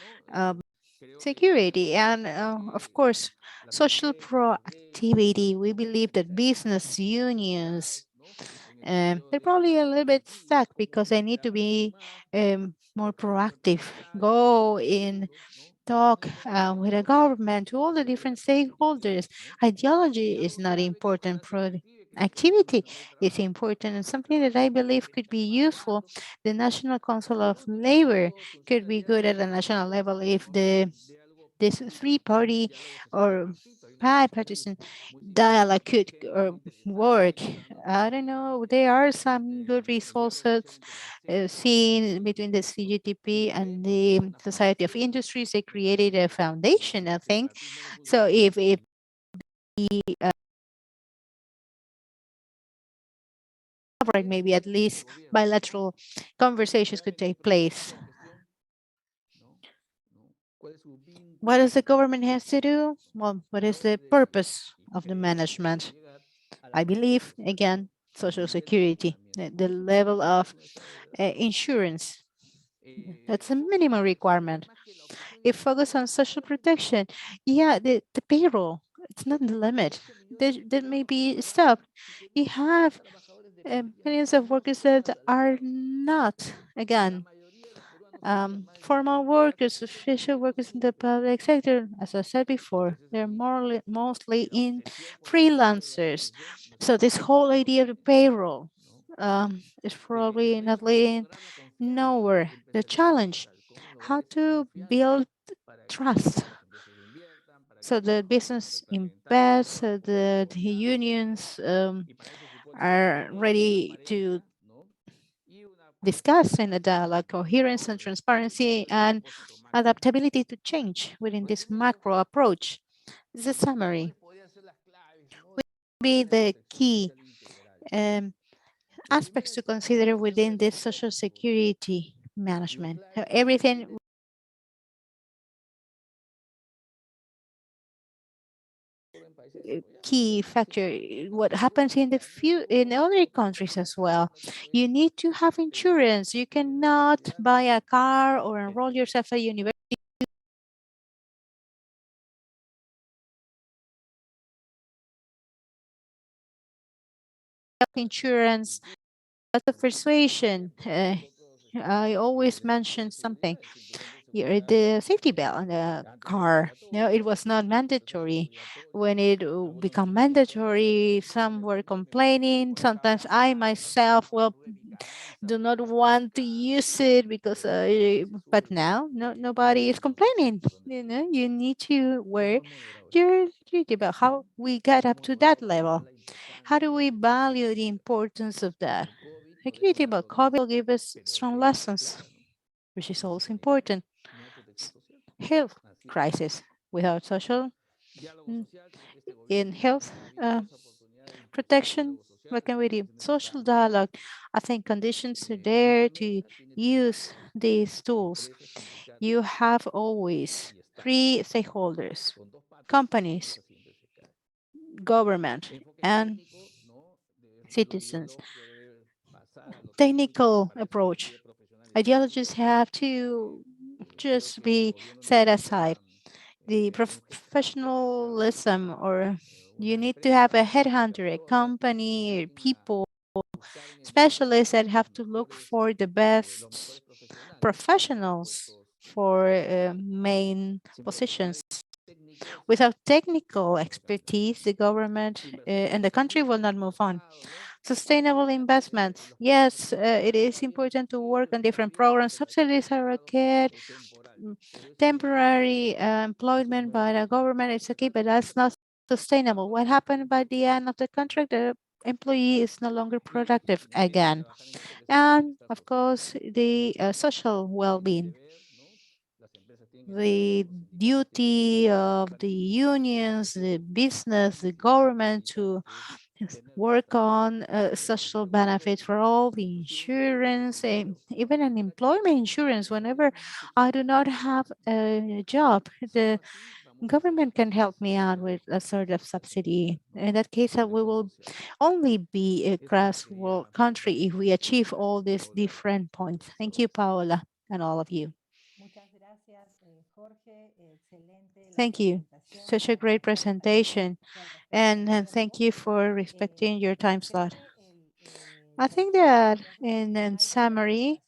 security and of course social proactivity. We believe that business unions, they're probably a little bit stuck because they need to be more proactive, go in talk with the government, to all the different stakeholders. Ideology is not important. Activity is important, and something that I believe could be useful. The National Council of Labor could be good at the national level if this three-party or bipartisan dialogue could work. I don't know. There are some good resources seen between the CGTP and the Society of Industries. They created a foundation, I think. So if the maybe at least bilateral conversations could take place. What does the government has to do? Well, what is the purpose of the management? I believe, again, Social Security, the level of insurance. That's a minimum requirement. If focus on social protection, yeah, the payroll, it's not the limit. That may be stopped. You have millions of workers that are not, again, formal workers, official workers in the public sector. As I said before, they're mostly in freelancers. So this whole idea of the payroll is probably not leading nowhere. The challenge, how to build trust so the business invests, so the unions are ready to discuss in a dialogue, coherence and transparency and adaptability to change within this macro approach. This is a summary. Would be the key aspects to consider within this social security management. So everything key factor, what happens in the few in other countries as well. You need to have insurance. You cannot buy a car or enroll yourself at university insurance. That's a persuasion. I always mention something. The safety belt on the car. No, it was not mandatory. When it became mandatory, some were complaining. Sometimes I myself do not want to use it because, but now nobody is complaining. You know, you need to wear your safety belt. How we got up to that level? How do we value the importance of that? Security about COVID will give us strong lessons, which is also important. Health crisis without social in health protection. What can we do? Social dialogue. I think conditions are there to use these tools. You have always three stakeholders: companies, government, and citizens. Technical approach. Ideologies have to just be set aside. The professionalism, or you need to have a headhunter, a company, people, specialists that have to look for the best professionals for main positions. Without technical expertise, the government and the country will not move on. Sustainable investments. Yes, it is important to work on different programs. Subsidies are okay. Temporary employment by the government is okay, but that's not sustainable. What happened by the end of the contract? The employee is no longer productive again. And of course, the social well-being. The duty of the unions, the business, the government to work on social benefits for all the insurance, even an employment insurance. Whenever I do not have a job, the government can help me out with a sort of subsidy. In that case, we will only be a grassroots country if we achieve all these different points. Thank you, Paola, and all of you. Thank you. Such a great presentation. And thank you for respecting your time slot. I think that in summary,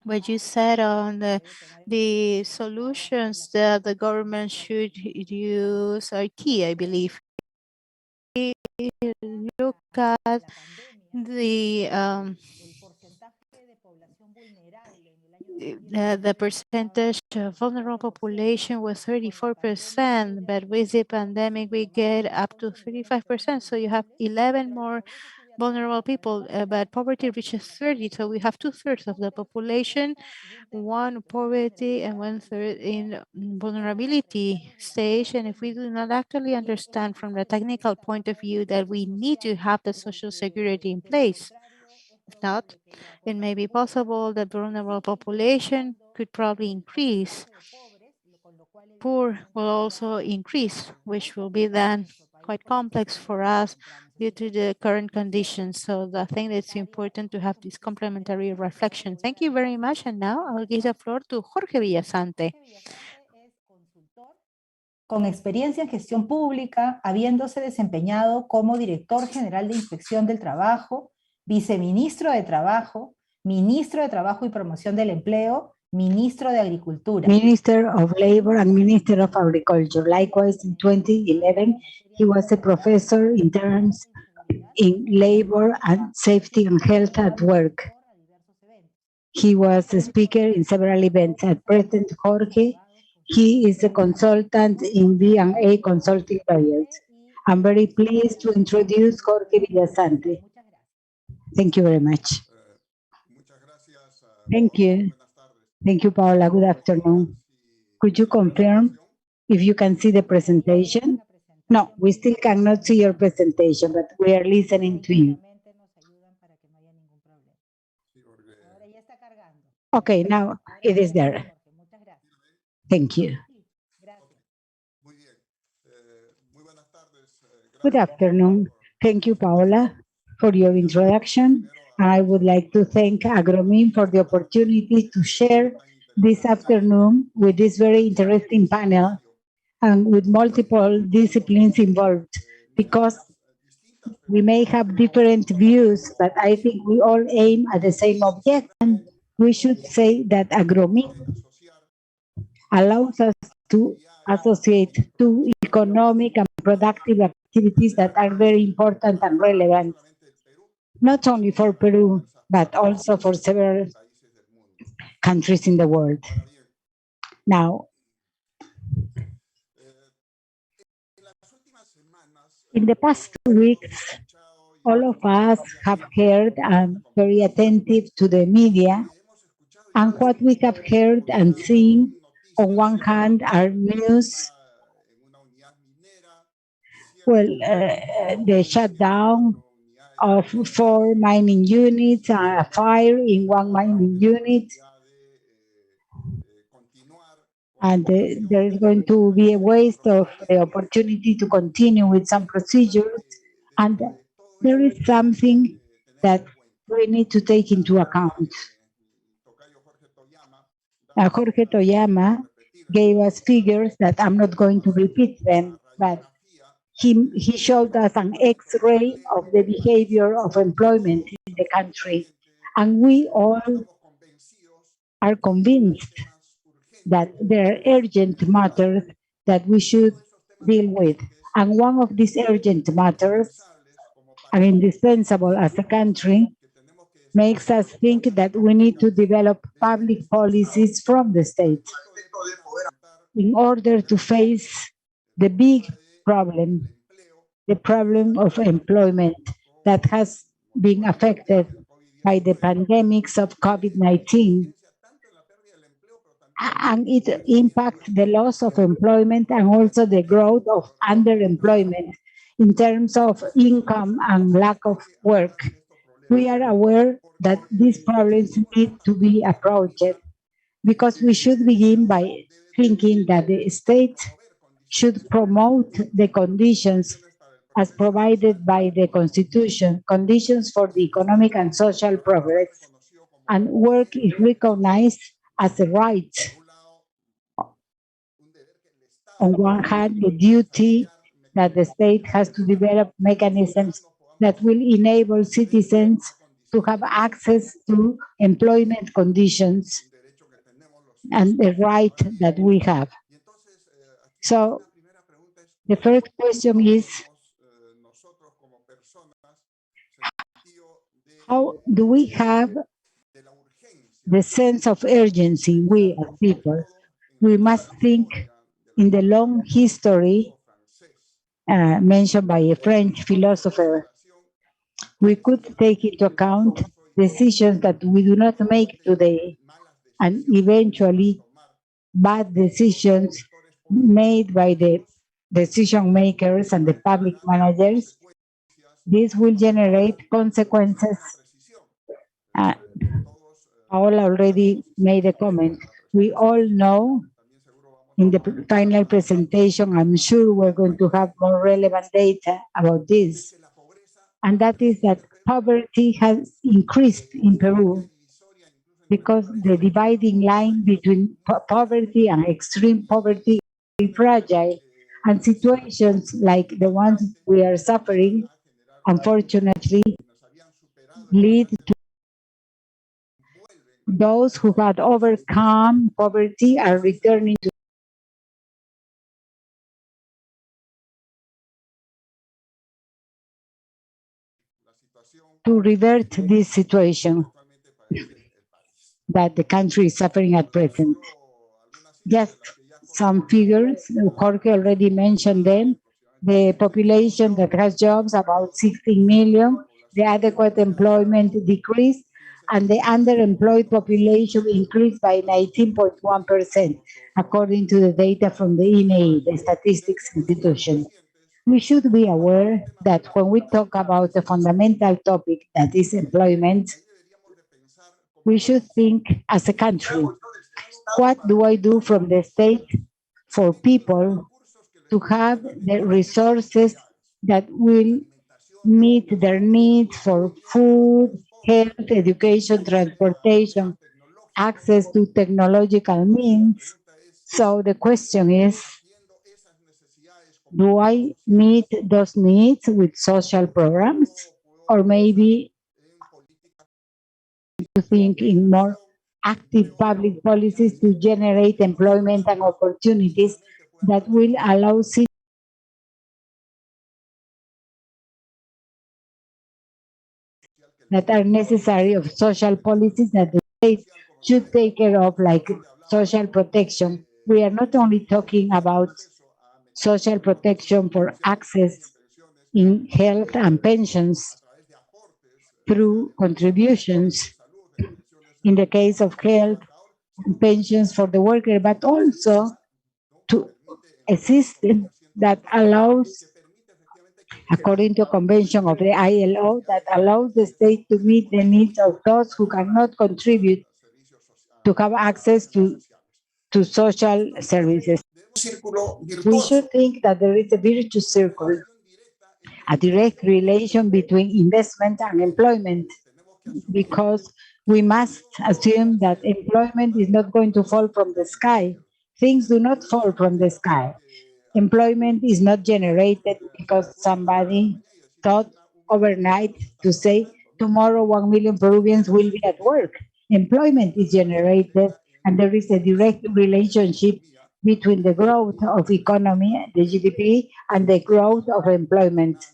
what you said on the solutions that the government should use are key, I believe. Look at the the percentage of vulnerable population was 34%, but with the pandemic, we get up to 35%. So you have 11 more vulnerable people, but poverty reaches 30. So we have 2/3 of the population, one poverty and 1/3 in vulnerability stage. And if we do not actually understand from the technical point of view that we need to have the social security in place, if not, it may be possible that vulnerable population could probably increase. Poor will also increase, which will be then quite complex for us due to the current conditions. So I think it's important to have this complementary reflection. Thank you very much. And now I'll give the floor to Jorge Villasante. Con experiencia en gestión pública, habiéndose desempeñado como director general de Inspección del Trabajo, viceministro de Trabajo, ministro de Trabajo y Promoción del Empleo, ministro de Agricultura. Minister of Labor and Minister of Agriculture. Likewise, in 2011, he was a professor in terms in labor and safety and health at work. He was a speaker in several events. At present, Jorge, he is a consultant in B&A Consulting Lawyers. I'm very pleased to introduce Jorge Villasante. Thank you very much. Thank you. Thank you, Paola. Good afternoon. Could you confirm if you can see the presentation? No, we still cannot see your presentation, but we are listening to you. Okay, now it is there. Thank you. Good afternoon. Thank you, Paola, for your introduction. I would like to thank Agromin for the opportunity to share this afternoon with this very interesting panel and with multiple disciplines involved, because we may have different views, but I think we all aim at the same object. And we should say that Agromin allows us to associate two economic and productive activities that are very important and relevant, not only for Peru, but also for several countries in the world. Now, in the past 2 weeks, all of us have heard and very attentive to the media, and what we have heard and seen, on one hand, are news, the shutdown of 4 mining units, a fire in 1 mining unit, and there is going to be a waste of the opportunity to continue with some procedures. And there is something that we need to take into account. Jorge Toyama gave us figures that I'm not going to repeat them, but he showed us an X-ray of the behavior of employment in the country. And we all are convinced that there are urgent matters that we should deal with. And one of these urgent matters, and indispensable as a country, makes us think that we need to develop public policies from the state in order to face the big problem, the problem of employment that has been affected by the pandemics of COVID-19. And it impacts the loss of employment and also the growth of underemployment in terms of income and lack of work. We are aware that these problems need to be approached, because we should begin by thinking that the state should promote the conditions as provided by the Constitution, conditions for the economic and social progress, and work is recognized as a right. On one hand, the duty that the state has to develop mechanisms that will enable citizens to have access to employment conditions and the right that we have. So the first question is, how do we have the sense of urgency, we as people, we must think in the long history mentioned by a French philosopher. We could take into account decisions that we do not make today and eventually bad decisions made by the decision makers and the public managers. This will generate consequences. Paola already made a comment. We all know in the final presentation, I'm sure we're going to have more relevant data about this. And that is that poverty has increased in Peru because the dividing line between poverty and extreme poverty is fragile. And situations like the ones we are suffering, unfortunately, lead to those who had overcome poverty are returning to revert this situation that the country is suffering at present. Just some figures, Jorge already mentioned them. The population that has jobs, about 16 million, the adequate employment decreased, and the underemployed population increased by 19.1%, according to the data from the INE, the statistics institution. We should be aware that when we talk about the fundamental topic that is employment, we should think as a country. What do I do from the state for people to have the resources that will meet their needs for food, health, education, transportation, access to technological means? So the question is, do I meet those needs with social programs? Or maybe to think in more active public policies to generate employment and opportunities that will allow that are necessary of social policies that the state should take care of, like social protection. We are not only talking about social protection for access in health and pensions through contributions in the case of health and pensions for the worker, but also to a system that allows, according to a convention of the ILO, that allows the state to meet the needs of those who cannot contribute to have access to social services. We should think that there is a virtuous circle, a direct relation between investment and employment, because we must assume that employment is not going to fall from the sky. Things do not fall from the sky. Employment is not generated because somebody thought overnight to say, tomorrow 1 million Peruvians will be at work. Employment is generated, and there is a direct relationship between the growth of economy, the GDP, and the growth of employment.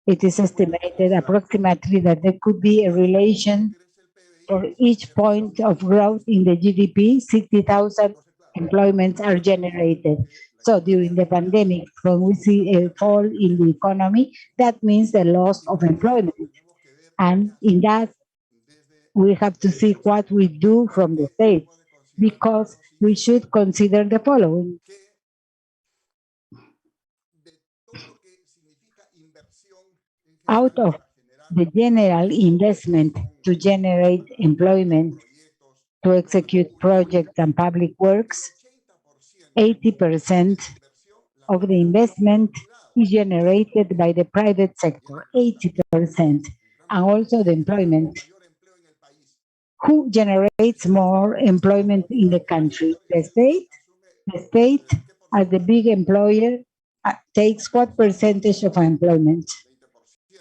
It is estimated approximately that there could be a relation for each point of growth in the GDP, 60,000 employments are generated. So during the pandemic, when we see a fall in the economy, that means the loss of employment. And in that, we have to see what we do from the state, because we should consider the following. Out of the general investment to generate employment, to execute projects and public works, 80% of the investment is generated by the private sector, 80%, and also the employment. Who generates more employment in the country? The state? The state, as the big employer, takes what percentage of employment?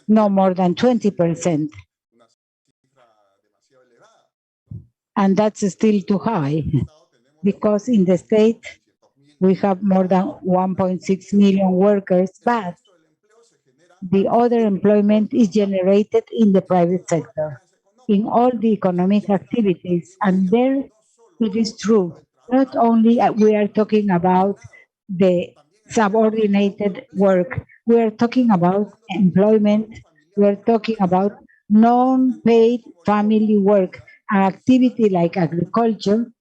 No more than 20%. And that's still too high, because in the state, we have more than 1.6 million workers, but the other employment is generated in the private sector. in all the economic activities. And there it is true. Not only we are talking about the subordinated work, we are talking about employment, we are talking about non-paid family work, an activity like agriculture.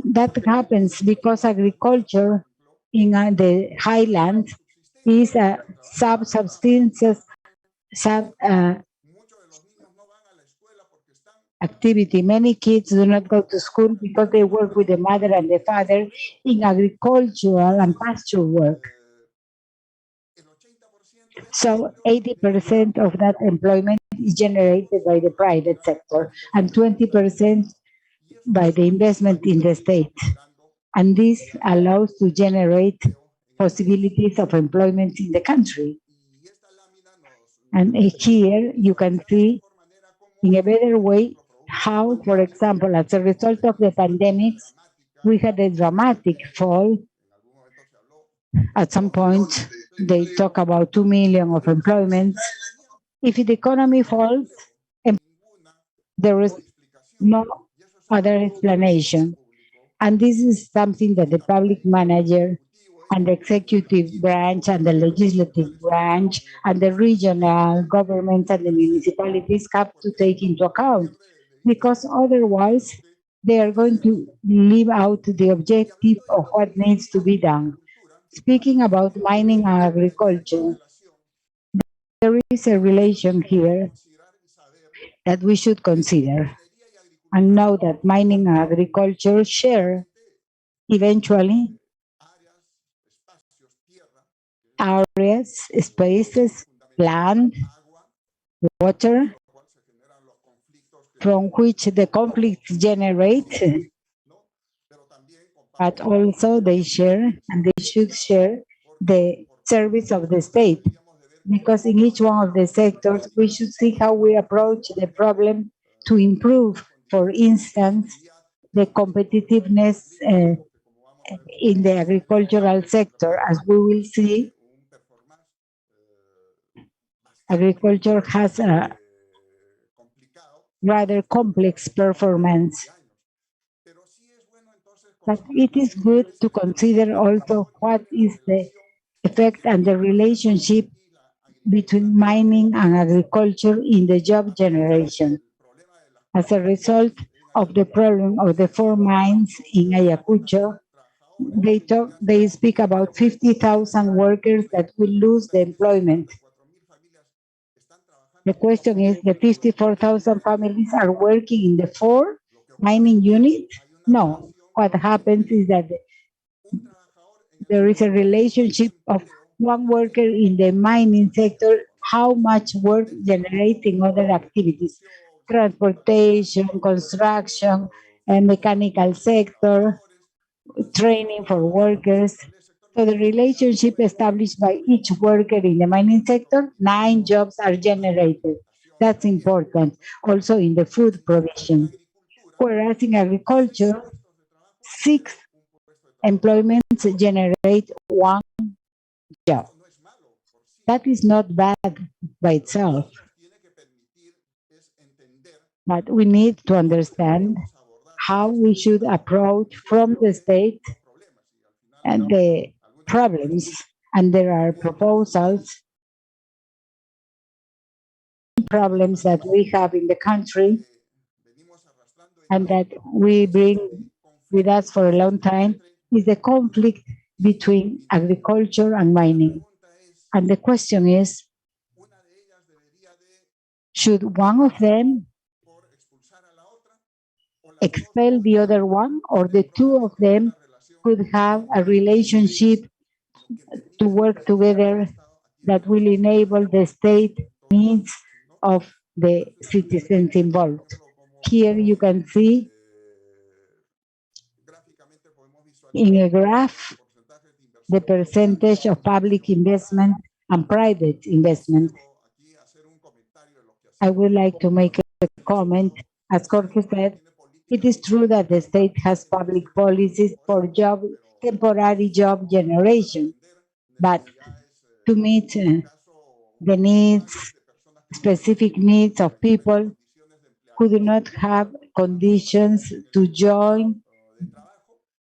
That happens because agriculture in the highlands is a sub-subsistence sub activity. Many kids do not go to school because they work with the mother and the father in agricultural and pasture work. So 80% of that employment is generated by the private sector and 20% by the investment in the state. And this allows to generate possibilities of employment in the country. And here you can see in a better way how, for example, as a result of the pandemics, we had a dramatic fall. At some point, they talk about 2 million of employments. If the economy falls, there is no other explanation. And this is something that the public manager and the executive branch and the legislative branch and the regional governments and the municipalities have to take into account, because otherwise they are going to leave out the objective of what needs to be done. Speaking about mining and agriculture, there is a relation here that we should consider and know that mining and agriculture share eventually areas, spaces, land, water, from which the conflicts generate, but also they share and they should share the service of the state. Because in each one of the sectors, we should see how we approach the problem to improve, for instance, the competitiveness in the agricultural sector. As we will see, agriculture has a rather complex performance. But it is good to consider also what is the effect and the relationship between mining and agriculture in the job generation. As a result of the problem of the 4 mines in Ayacucho, they speak about 50,000 workers that will lose the employment. The question is, the 54,000 families are working in the 4 mining units? No. What happens is that there is a relationship of one worker in the mining sector, how much work generates in other activities, transportation, construction, and mechanical sector, training for workers. So the relationship established by each worker in the mining sector, 9 jobs are generated. That's important. Also in the food provision. Whereas in agriculture, 6 employments generate 1 job. That is not bad by itself. But we need to understand how we should approach from the state and the problems. And there are proposals, problems that we have in the country and that we bring with us for a long time, is the conflict between agriculture and mining. And the question is, should one of them expel the other one, or the 2 of them could have a relationship to work together that will enable the state needs of the citizens involved? Here you can see in a graph the percentage of public investment and private investment. I would like to make a comment. As Jorge said, it is true that the state has public policies for temporary job generation, but to meet the needs, specific needs of people who do not have conditions to join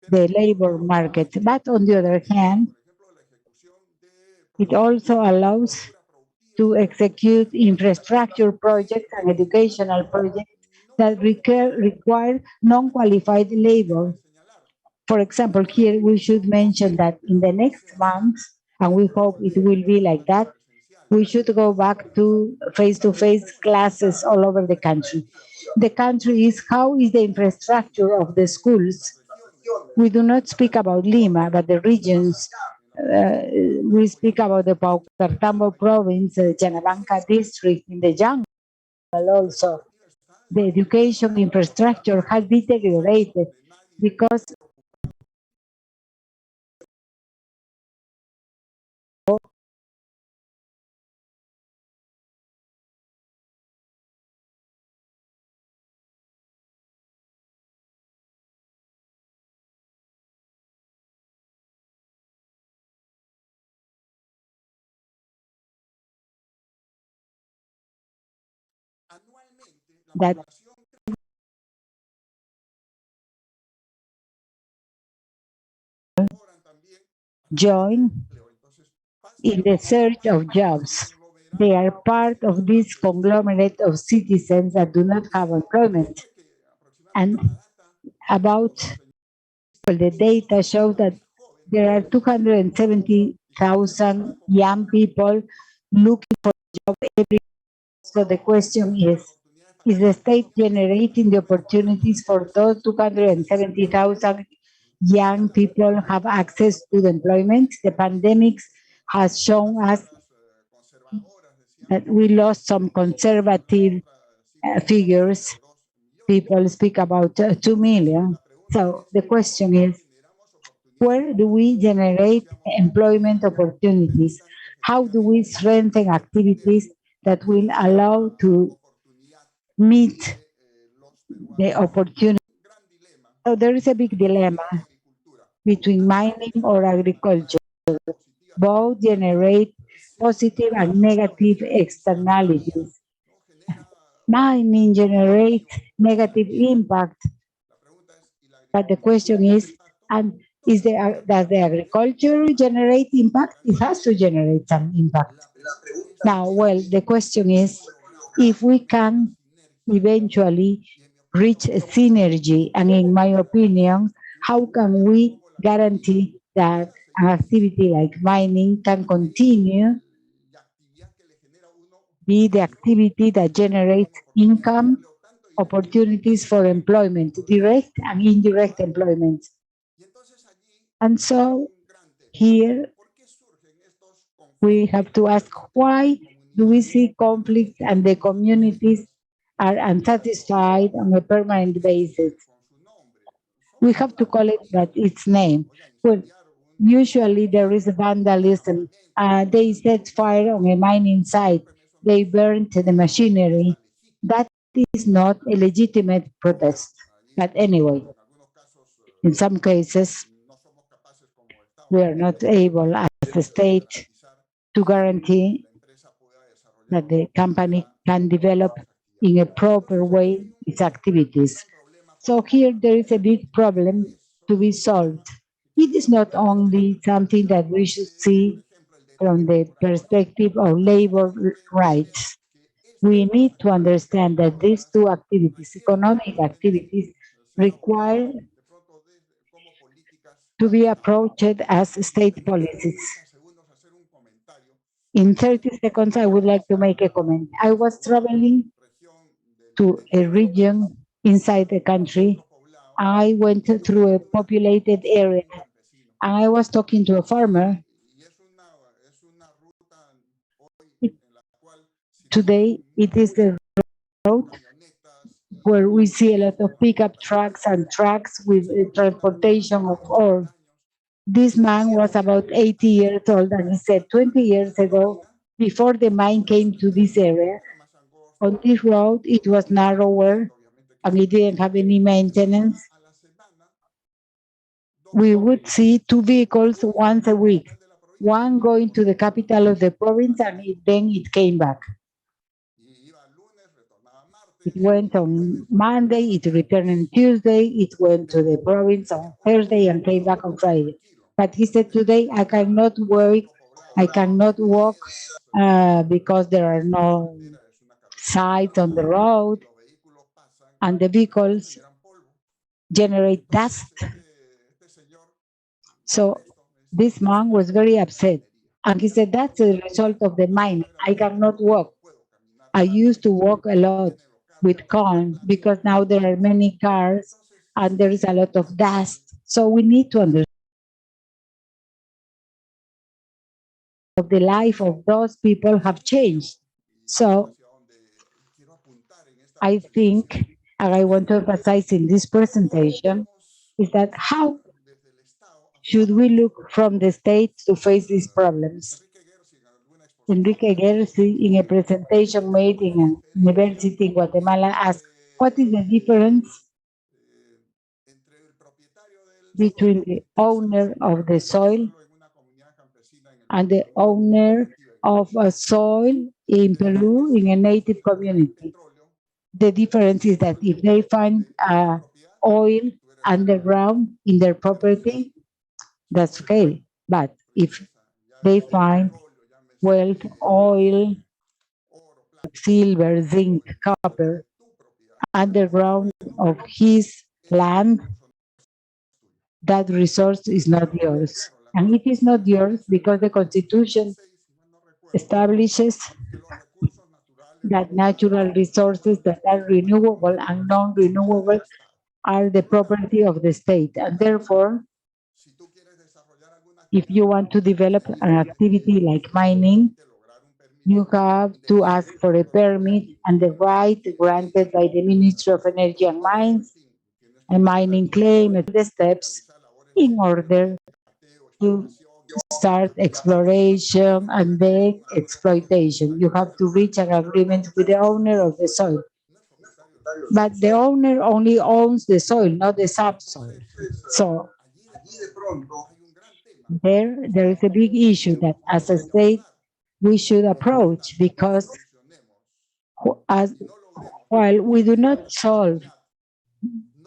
the labor market. But on the other hand, it also allows to execute infrastructure projects and educational projects that require non-qualified labor. For example, here we should mention that in the next months, and we hope it will be like that, we should go back to face-to-face classes all over the country. The country is how is the infrastructure of the schools. We do not speak about Lima, but the regions. We speak about the Paucartambo province, Chanabanca district in the jungle also. The education infrastructure has deteriorated because that join in the search of jobs. They are part of this conglomerate of citizens that do not have employment. And about the data shows that there are 270,000 young people looking for a job every year. So the question is the state generating the opportunities for those 270,000 young people have access to the employment? The pandemic has shown us that we lost some conservative figures. People speak about 2 million. So the question is, where do we generate employment opportunities? How do we strengthen activities that will allow to meet the opportunity? So there is a big dilemma between mining or agriculture. Both generate positive and negative externalities. Mining generates negative impact, but the question is, and does the agriculture generate impact? It has to generate some impact. Now, well, the question is, if we can eventually reach a synergy, and in my opinion, how can we guarantee that an activity like mining can continue be the activity that generates income, opportunities for employment, direct and indirect employment. And so here we have to ask, why do we see conflict and the communities are unsatisfied on a permanent basis? We have to call it by its name. Well, usually there is vandalism. They set fire on a mining site. They burned the machinery. That is not a legitimate protest. But anyway, in some cases, we are not able as a state to guarantee that the company can develop in a proper way its activities. So here there is a big problem to be solved. It is not only something that we should see from the perspective of labor rights. We need to understand that these two activities, economic activities, require to be approached as state policies. In 30 seconds, I would like to make a comment. I was traveling to a region inside the country. I went through a populated area and I was talking to a farmer. Today, it is the road where we see a lot of pickup trucks and trucks with transportation of ore. This man was about 80 years old, and he said 20 years ago, before the mine came to this area, on this road, it was narrower and it didn't have any maintenance. We would see two vehicles once a week, one going to the capital of the province and then it came back. It went on Monday, it returned on Tuesday, it went to the province on Thursday and came back on Friday. But he said today I cannot work, I cannot walk because there are no signs on the road and the vehicles generate dust. So this man was very upset. And he said, that's the result of the mine. I cannot walk. I used to walk a lot with corn because now there are many cars and there is a lot of dust. So we need to understand the life of those people have changed. So I think, and I want to emphasize in this presentation, is that how should we look from the state to face these problems? Enrique Gersi, in a presentation made in a university in Guatemala, asked, what is the difference between the owner of the soil and the owner of a soil in Peru in a native community? The difference is that if they find oil underground in their property, that's okay. But if they find wealth, oil, silver, zinc, copper, underground of his land, that resource is not yours. And it is not yours because the Constitution establishes that natural resources that are renewable and non-renewable are the property of the state. And therefore, if you want to develop an activity like mining, you have to ask for a permit and the right granted by the Ministry of Energy and Mines, a mining claim, the steps in order to start exploration and then exploitation. You have to reach an agreement with the owner of the soil. But the owner only owns the soil, not the subsoil. So there is a big issue that as a state we should approach, because while we do not solve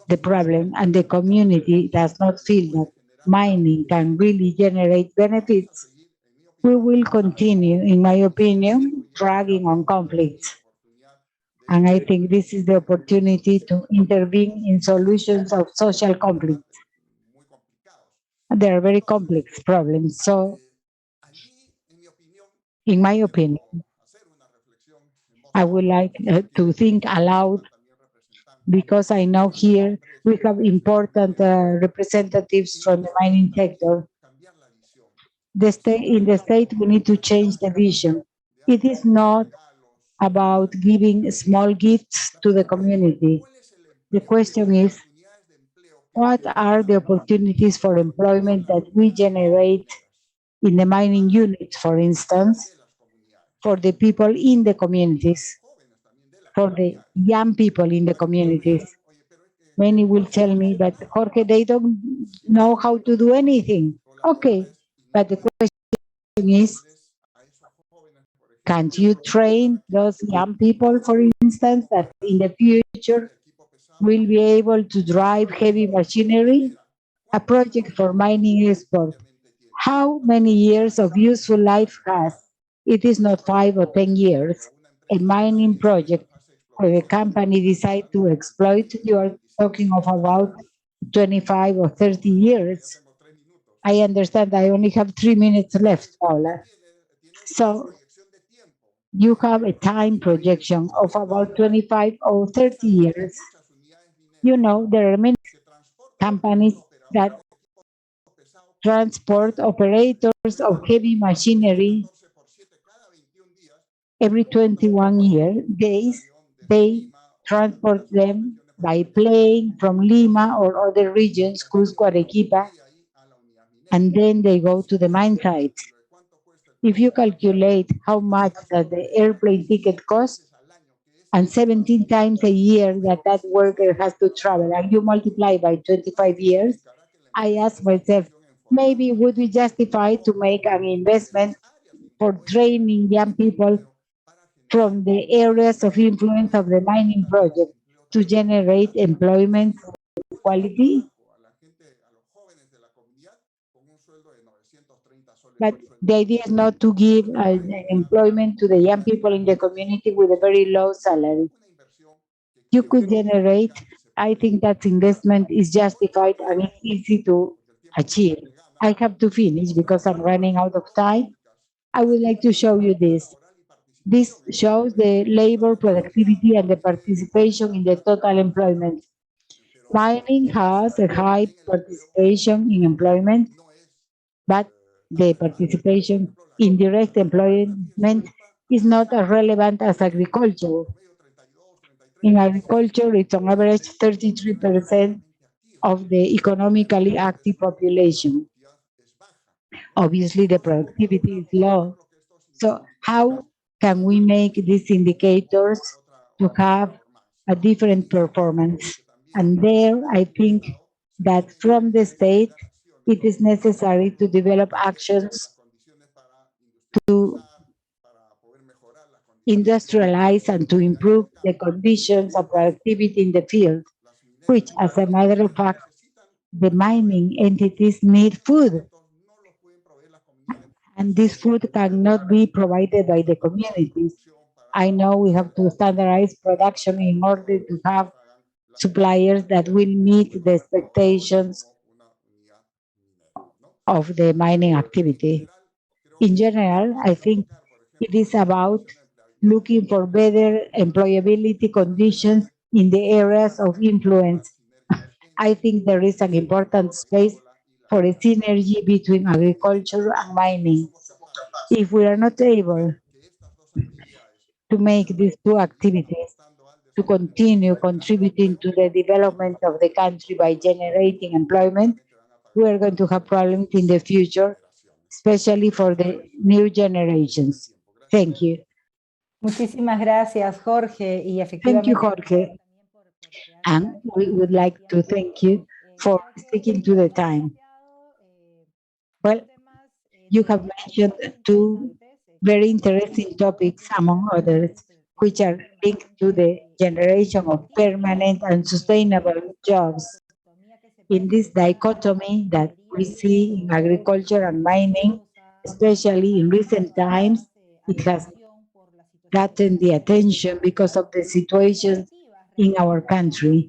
the problem and the community does not feel that mining can really generate benefits, we will continue, in my opinion, dragging on conflicts. And I think this is the opportunity to intervene in solutions of social conflicts. They are very complex problems. So, in my opinion, I would like to think aloud, because I know here we have important representatives from the mining sector. In the state, we need to change the vision. It is not about giving small gifts to the community. The question is, what are the opportunities for employment that we generate in the mining units, for instance, for the people in the communities, for the young people in the communities? Many will tell me, but Jorge, they don't know how to do anything. Okay, but the question is, can't you train those young people, for instance, that in the future will be able to drive heavy machinery? A project for mining export, how many years of useful life has? It is not 5 or 10 years. A mining project where a company decides to exploit, you are talking of about 25 or 30 years. I understand I only have 3 minutes left, Paula. So you have a time projection of about 25 or 30 years. You know, there are many companies that transport operators of heavy machinery every 21 days. They transport them by plane from Lima or other regions, Cusco, Arequipa, and then they go to the mine site. If you calculate how much that the airplane ticket costs, and 17 times a year that worker has to travel, and you multiply by 25 years, I ask myself, maybe would we justify to make an investment for training young people from the areas of influence of the mining project to generate employment quality. But the idea is not to give employment to the young people in the community with a very low salary. You could generate, I think that investment is justified and it's easy to achieve. I have to finish because I'm running out of time. I would like to show you this. This shows the labor productivity and the participation in the total employment. Mining has a high participation in employment, but the participation in direct employment is not as relevant as agriculture. In agriculture, it's on average 33% of the economically active population. Obviously, the productivity is low. So how can we make these indicators to have a different performance? And there, I think that from the state, it is necessary to develop actions to industrialize and to improve the conditions of productivity in the field, which, as a matter of fact, the mining entities need food. And this food cannot be provided by the communities. I know we have to standardize production in order to have suppliers that will meet the expectations of the mining activity. In general, I think it is about looking for better employability conditions in the areas of influence. I think there is an important space for a synergy between agriculture and mining. If we are not able to make these two activities to continue contributing to the development of the country by generating employment, we are going to have problems in the future, especially for the new generations. Thank you. Muchísimas gracias, Jorge. Y Thank you, efectivamente, Jorge. And we would like to thank you for sticking to the time. Well, you have mentioned two very interesting topics, among others, which are linked to the generation of permanent and sustainable jobs. In this dichotomy that we see in agriculture and mining, especially in recent times, it has gotten the attention because of the situation in our country.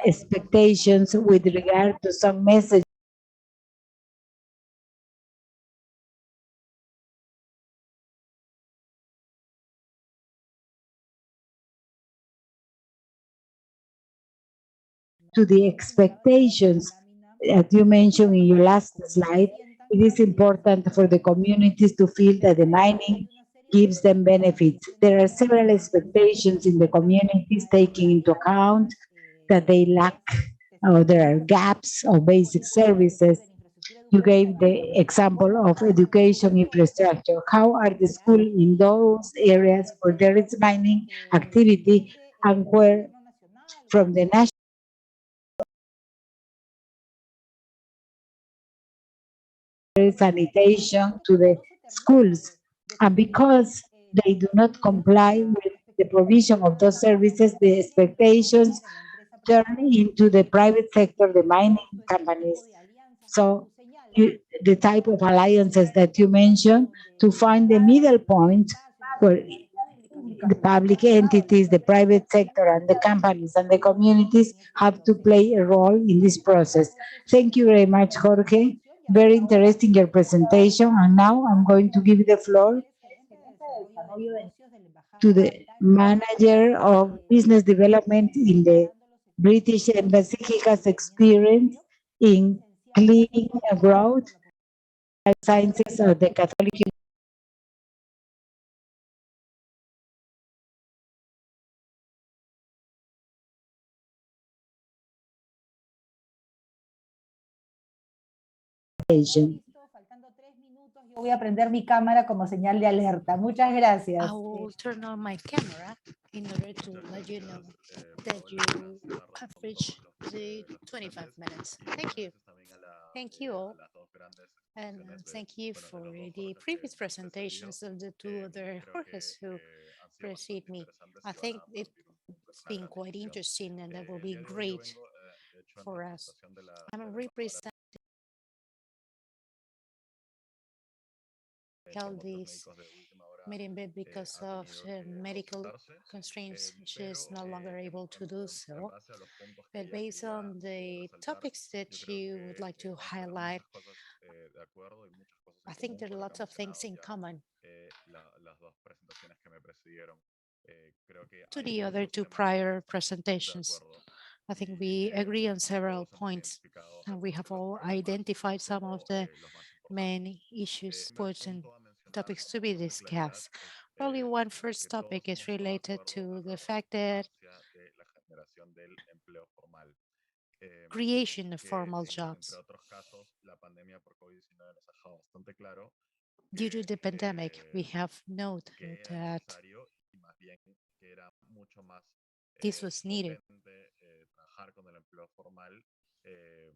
Expectations with regard to some messages to the expectations that you mentioned in your last slide, it is important for the communities to feel that the mining gives them benefits. There are several expectations in the communities taking into account that they lack or there are gaps of basic services. You gave the example of education infrastructure. How are the schools in those areas where there is mining activity and where from the national sanitation to the schools? And because they do not comply with the provision of those services, the expectations turn into the private sector, the mining companies. So the type of alliances that you mentioned to find the middle point where the public entities, the private sector, and the companies and the communities have to play a role in this process. Thank you very much, Jorge. Very interesting your presentation. And now I'm going to give the floor to the manager of business development in the British Embassy. He has experience in clean growth sciences of the Catholic University. yo voy a prender mi cámara como señal de alerta. Muchas gracias. I will turn on my camera in order to let you know that you have reached the 25 minutes. Thank you. Thank you all. And thank you for the previous presentations of the two other Jorges who precede me. I think it's been quite interesting and that will be great for us. I'm representing this meeting because of medical constraints. She's no longer able to do so. But based on the topics that you would like to highlight, I think there are lots of things in common to the other two prior presentations. I think we agree on several points, and we have all identified some of the main issues, important topics to be discussed. Probably one first topic is related to the fact that creation of formal jobs. Due to the pandemic, we have noted that this was needed.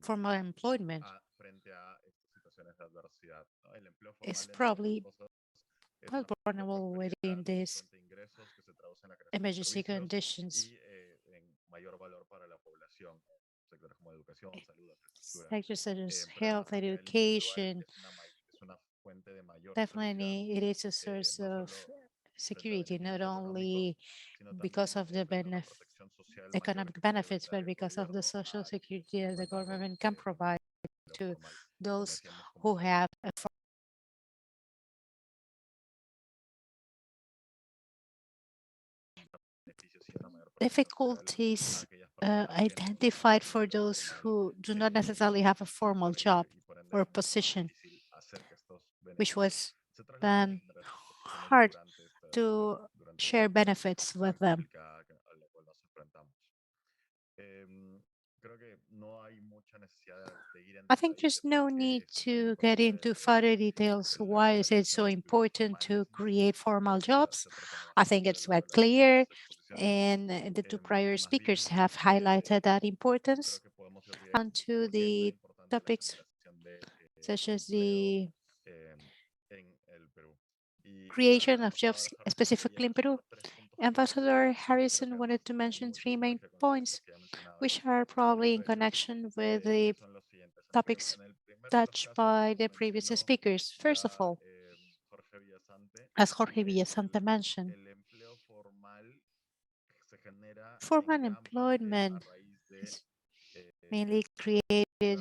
Formal employment is probably well vulnerable within these emergency conditions. Sectors such as health, education, definitely it is a source of security, not only because of the economic benefits, but because of the social security that the government can provide to those who have difficulties identified for those who do not necessarily have a formal job or position, which was hard to share benefits with them. I think there's no need to get into further details. Why is it so important to create formal jobs? I think it's quite clear, and the two prior speakers have highlighted that importance. On to the topics such as the creation of jobs specifically in Peru. Ambassador Harrison wanted to mention three main points, which are probably in connection with the topics touched by the previous speakers. First of all, as Jorge Villasante mentioned, formal employment is mainly created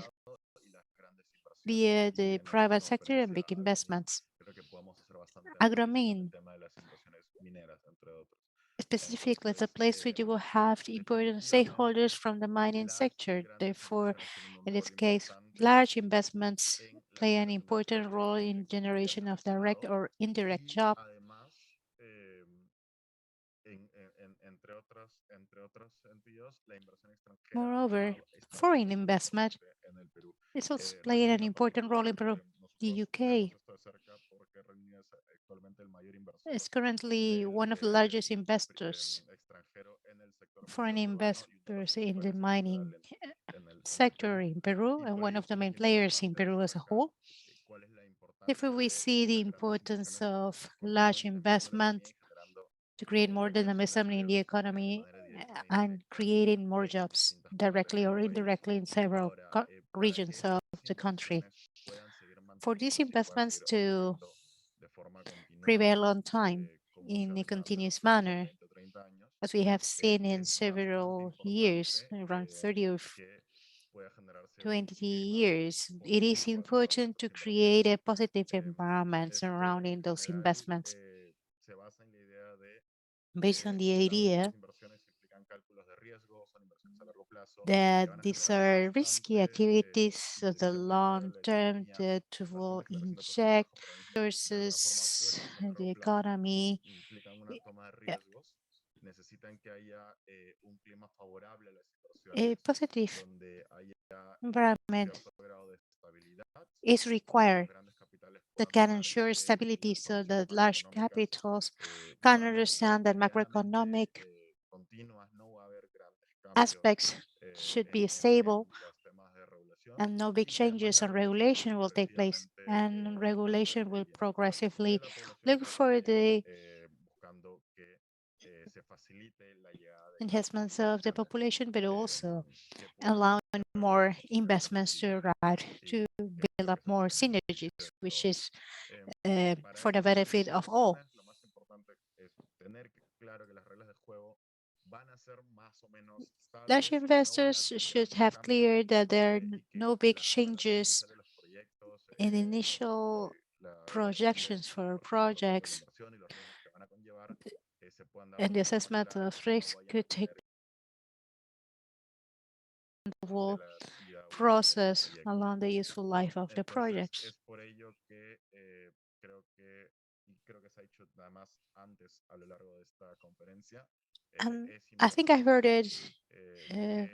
via the private sector and big investments. Agromin specifically is a place where you will have important stakeholders from the mining sector. Therefore, in this case, large investments play an important role in generation of direct or indirect job. Moreover, foreign investment is also playing an important role in Peru. The UK is currently one of the largest investors, foreign investors in the mining sector in Peru, and one of the main players in Peru as a whole. Therefore, we see the importance of large investment to create more dynamism in the economy and creating more jobs directly or indirectly in several regions of the country. For these investments to prevail on time in a continuous manner, as we have seen in several years, around 30 or 20 years, it is important to create a positive environment surrounding those investments based on the idea that these are risky activities of the long term that will inject resources in the economy. A positive environment is required that can ensure stability so that large capitals can understand that macroeconomic aspects should be stable and no big changes on regulation will take place, and regulation will progressively look for the enhancements of the population, but also allowing more investments to arrive to build up more synergies, which is for the benefit of all. Large investors should have clear that there are no big changes in initial projections for projects, and the assessment of risk could take the whole process along the useful life of the projects. And I think I heard it in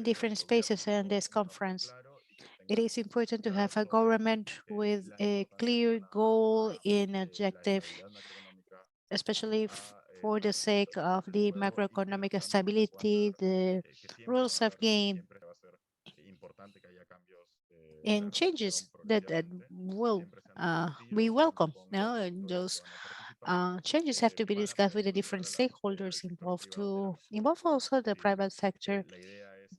different spaces in this conference. It is important to have a government with a clear goal and objective, especially for the sake of the macroeconomic stability, the rules of game, and changes that will we welcome. No, and those changes have to be discussed with the different stakeholders involved to involve also the private sector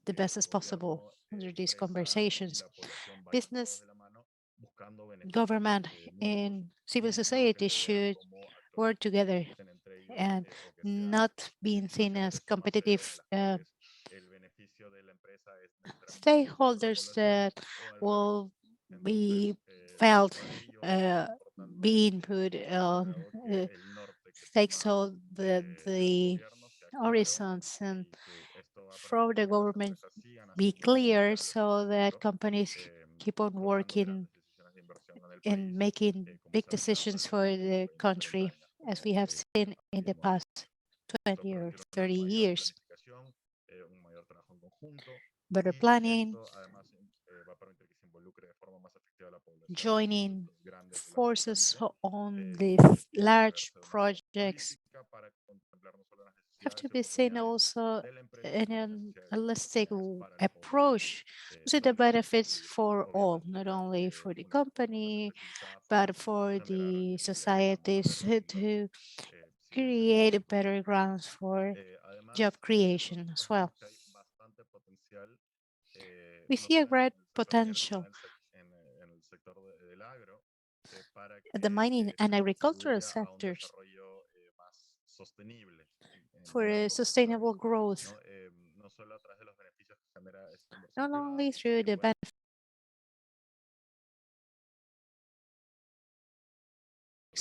the best as possible under these conversations. Business, government, and civil society should work together and not being seen as competitive stakeholders that will be felt being put on stakes so that the horizons and from the government be clear so that companies keep on working and making big decisions for the country as we have seen in the past 20 or 30 years. Better planning, joining forces on these large projects have to be seen also in a holistic approach to see the benefits for all, not only for the company, but for the societies to create better grounds for job creation as well. We see a great potential at the mining and agricultural sectors for a sustainable growth, not only through the benefits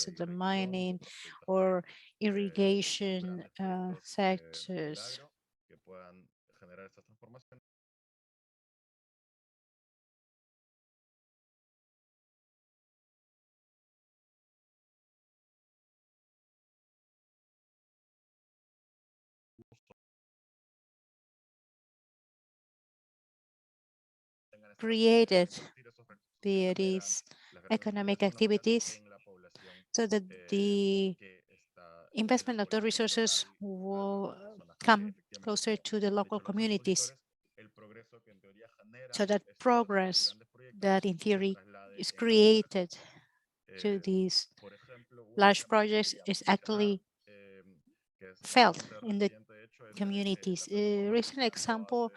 of the mining or irrigation sectors. Created via these economic activities so that the investment of the resources will come closer to the local communities so that progress that in theory is created to these large projects is actually felt in the communities. A recent example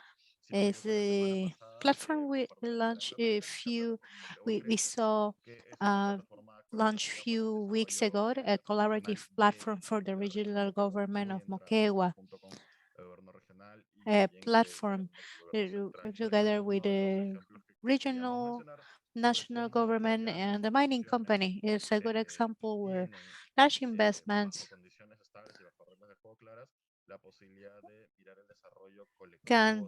is the platform we launched we saw launched few weeks ago, a collaborative platform for the regional government of Moquegua, a platform together with the regional national government and the mining company. It's a good example where large investments can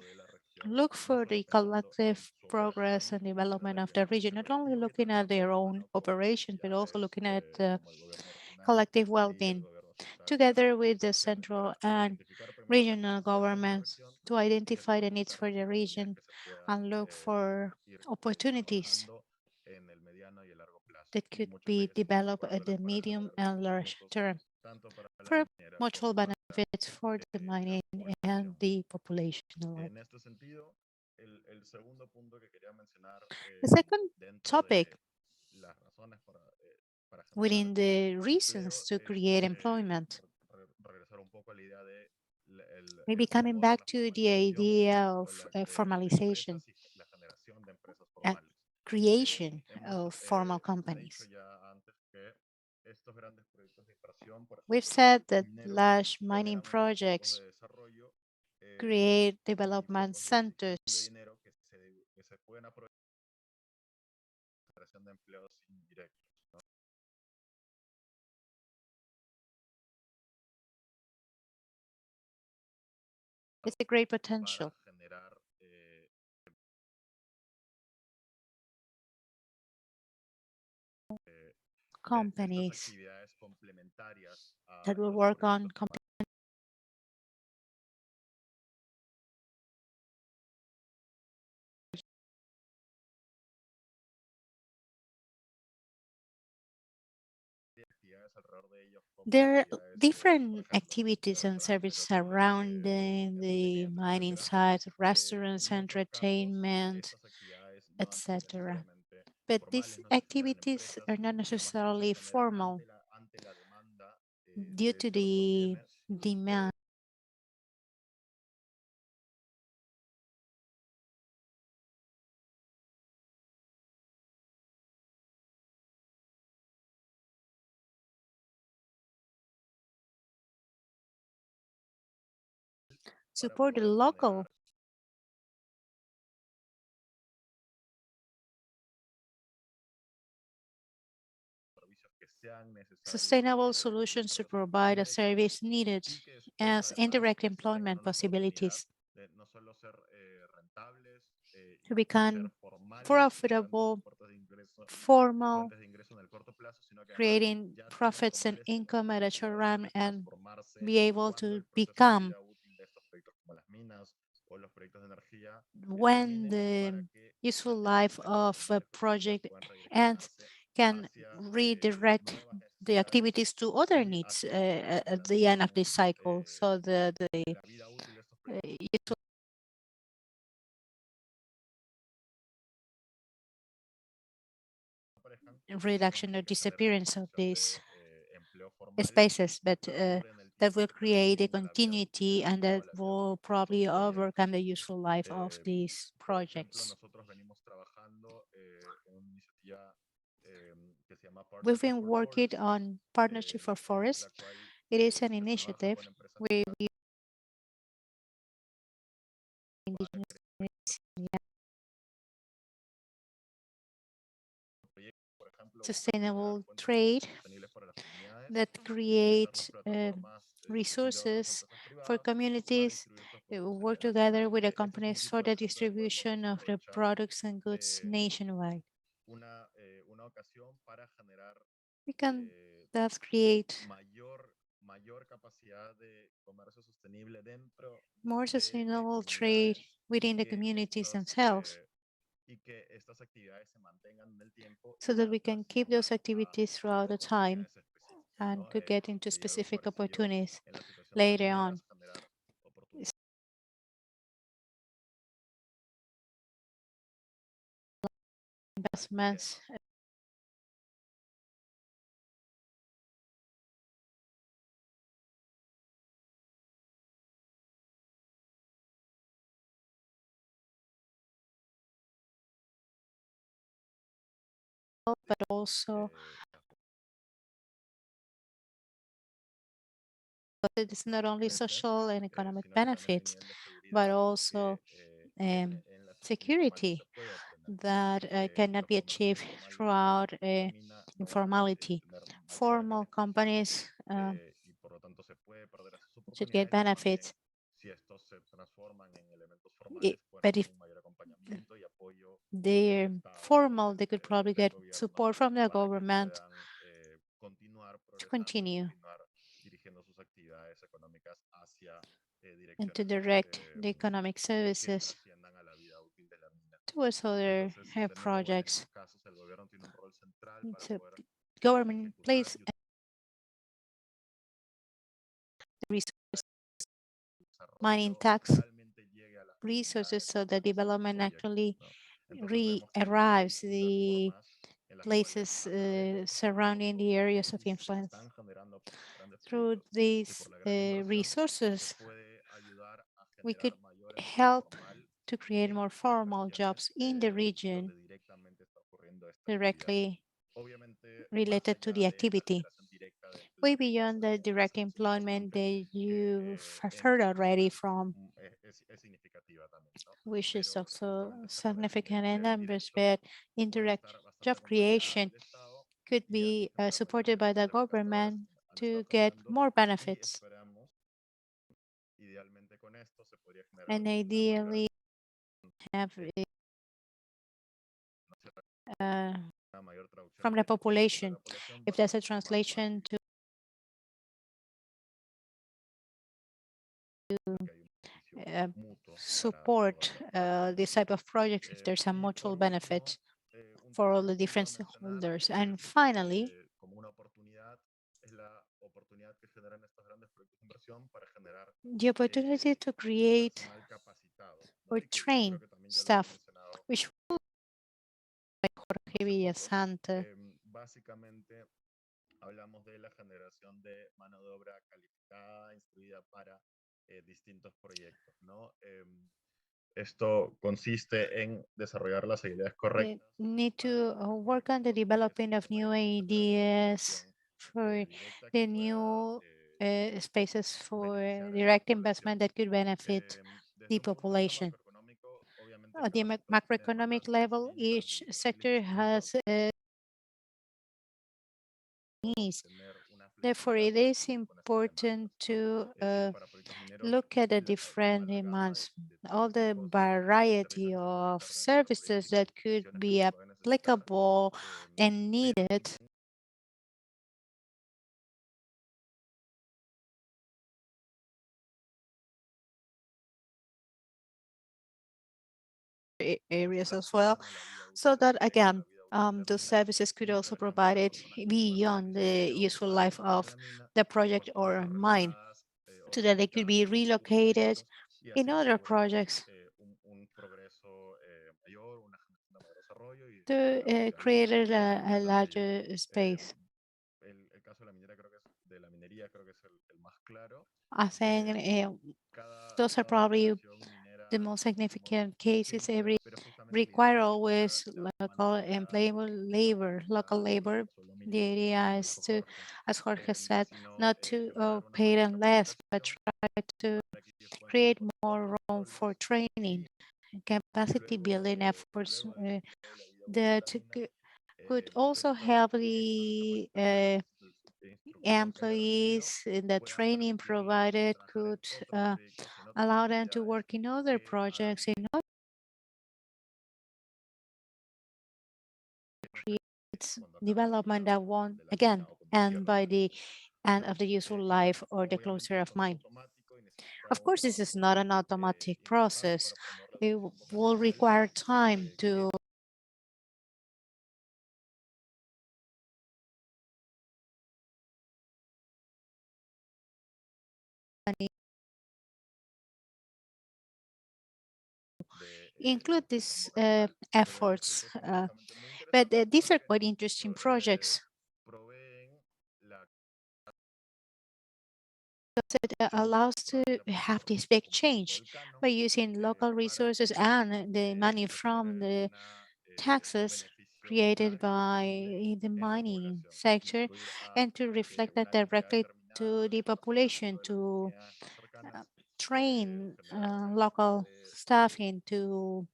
look for the collective progress and development of the region, not only looking at their own operations, but also looking at the collective well-being, together with the central and regional governments to identify the needs for the region and look for opportunities that could be developed at the medium and large term for mutual benefits for the mining and the population alike. The second topic within the reasons to create employment maybe coming back to the idea of formalization and creation of formal companies. We've said that large mining projects create development centers it's a great potential. Companies that will work on there are different activities and services surrounding the mining site, restaurants, entertainment, etc. But these activities are not necessarily formal due to the demand. Support the local sustainable solutions to provide a service needed as indirect employment possibilities to become profitable, formal, creating profits and income at a short run and be able to become when the useful life of a project ends can redirect the activities to other needs at the end of this cycle. So the useful reduction or disappearance of these spaces, but that will create a continuity and that will probably overcome the useful life of these projects. We've been working on Partnership for Forests. It is an initiative where we indigenous communities sustainable trade that create resources for communities, work together with the companies for the distribution of the products and goods nationwide. We can thus create more sustainable trade within the communities themselves so that we can keep those activities throughout the time and to get into specific opportunities later on. Investments but also it is not only social and economic benefits, but also security that cannot be achieved throughout informality. Formal companies should get benefits, but if they're formal, they could probably get support from the government to continue and to direct the economic services towards other projects. So government plays resources, mining tax resources so the development actually arrives the places surrounding the areas of influence. Through these resources, we could help to create more formal jobs in the region directly related to the activity. Way beyond the direct employment that you've heard already from, which is also significant in numbers, but indirect job creation could be supported by the government to get more benefits. And ideally have from the population, if there's a translation to support this type of projects, if there's a mutual benefit for all the different stakeholders. And finally, the opportunity to create or train staff, which by Jorge Villasante. Hablamos de la generación de mano de obra calificada, instruida para distintos proyectos, ¿no? Esto consiste en desarrollar las habilidades correctas. Need to work on the developing of new ideas for the new spaces for direct investment that could benefit the population. At the macroeconomic level, each sector has needs. Therefore, it is important to look at the different demands, all the variety of services that could be applicable and needed areas as well, so that again, those services could also provide it beyond the useful life of the project or mine, so that they could be relocated in other projects to create a larger space. I think those are probably the most significant cases. Every require always local employable labor, local labor. The idea is to, as Jorge said, not to pay them less, but try to create more room for training and capacity building efforts that could also help the employees in the training provided could allow them to work in other projects in order to create development that won't again end by the end of the useful life or the closure of mine. Of course, this is not an automatic process. It will require time to include these efforts. But these are quite interesting projects. It allows to have this big change by using local resources and the money from the taxes created by the mining sector, and to reflect that directly to the population, to train local staff into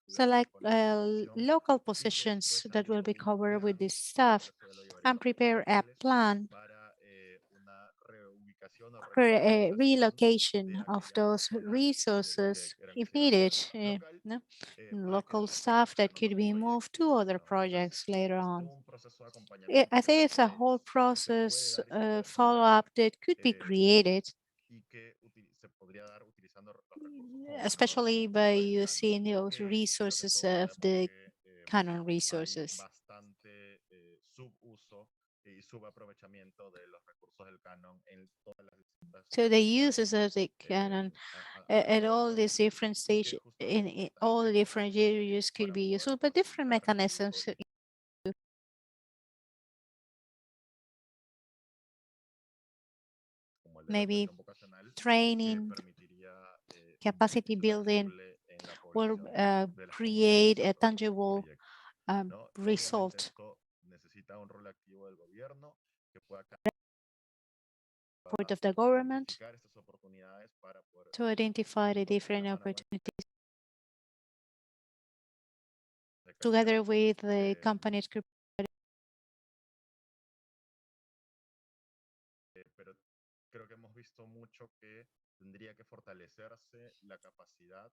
select local positions that will be covered with this staff, and prepare a plan for a relocation of those resources if needed. No? Local staff that could be moved to other projects later on. I think it's a whole process follow-up that could be created, especially by using those resources of the canon resources. So the uses of the canon at all these different stages, in all the different areas could be useful, but different mechanisms, como el de la maybe educación vocacional, que training, permitiría capacity impacto building, tangible en la will población de las create a comunidades tangible proyecto, ¿no? Obviamente result esto necesita un rol activo del gobierno que pueda part of the government identificar estas oportunidades para poder to identify the junto de different la mano con opportunities de calidad, together with the companies. pero creo que hemos visto mucho que tendría que fortalecerse la capacidad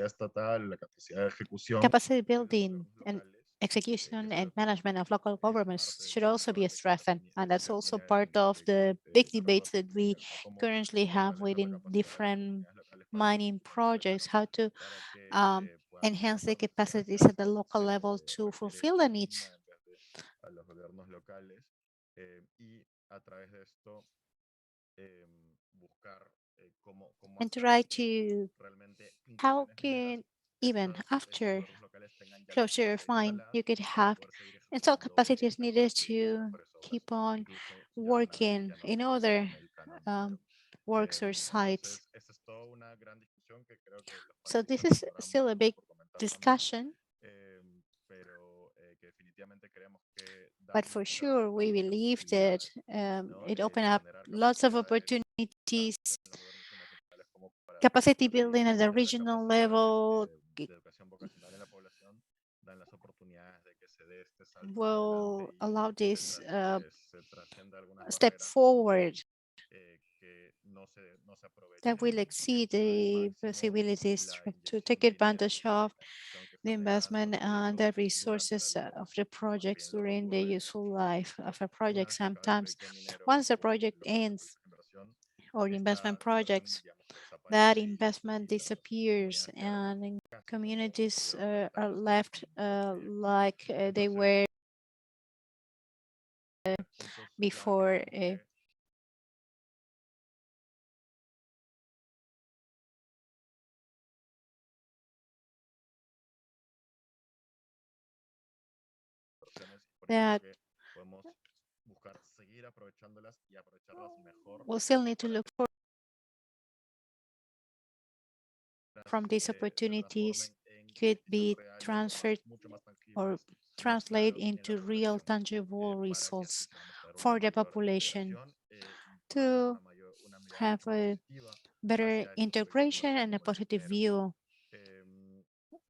estatal, la capacidad de ejecución Capacity de los building gobiernos and locales. execution Eso and yo creo management of local que es governments parte should del also centro be de la agenda strengthened. And that's also minera part of the de big desarrollo debates that we sostenible, ¿no? Cómo currently have fortalecer la within capacidad de las different comunidades locales para mining projects, how to para que puedan enhance the tomar decisiones capacities que at the local se level to refiere fulfill a the sí needs misma en vez de a los gobiernos locales, y a través de esto buscar cómo and hacer try que to realmente how instalaciones mineras, can even estos after gobiernos locales tengan ya la closure of capacidad mine, instalada you could para have poder seguir install ejecutando capacities needed mejores proyectos, to mejores obras, keep on incluso ya una vez que working ya no in requieran other el canon minero. works or sites. Entonces, esa es toda una gran discusión que creo que los So this participantes is podrán still a big por comentar también, discussion, pero que definitivamente creemos que da but for muchas sure we believe that posibilidades, ¿no? it El opened up generar lots of capacidades opportunities, tanto en los gobiernos nacionales como para capacity building at the fortalecer la regional capacidad level de educación vocacional en la población, dan las oportunidades de que se dé este salto hacia will adelante allow y this se trascienda algunas step barreras forward que no se that will aprovechen exceed al the máximo possibilities la to inyección take de dinero advantage y of la inversión que the se le da a estos investment and the proyectos durante la resources vida of the o más projects bien lo que during the ocurre useful life es of a una project. vez que acaba el Sometimes, proyecto minero once the project o el ends proyecto de inversión, or investment esta inversión projects, digamos que that desaparece investment y las disappears comunidades quedan and then casi como communities estuvieron antes are de left like they entonces were puntos clave que before. creemos que por eso That creo que podemos buscar seguir aprovechándolas y aprovecharlas mejor we'll still need to para look que for from these se opportunities transformen en could beneficios be reales transferred mucho más or tangibles y más translate claros en la into real población tangible para que así results podamos tener una for the mayor population integración y probablemente to una mirada have mucho más a positiva better hacia estos proyectos integration nuevos and a como el positive minero. view.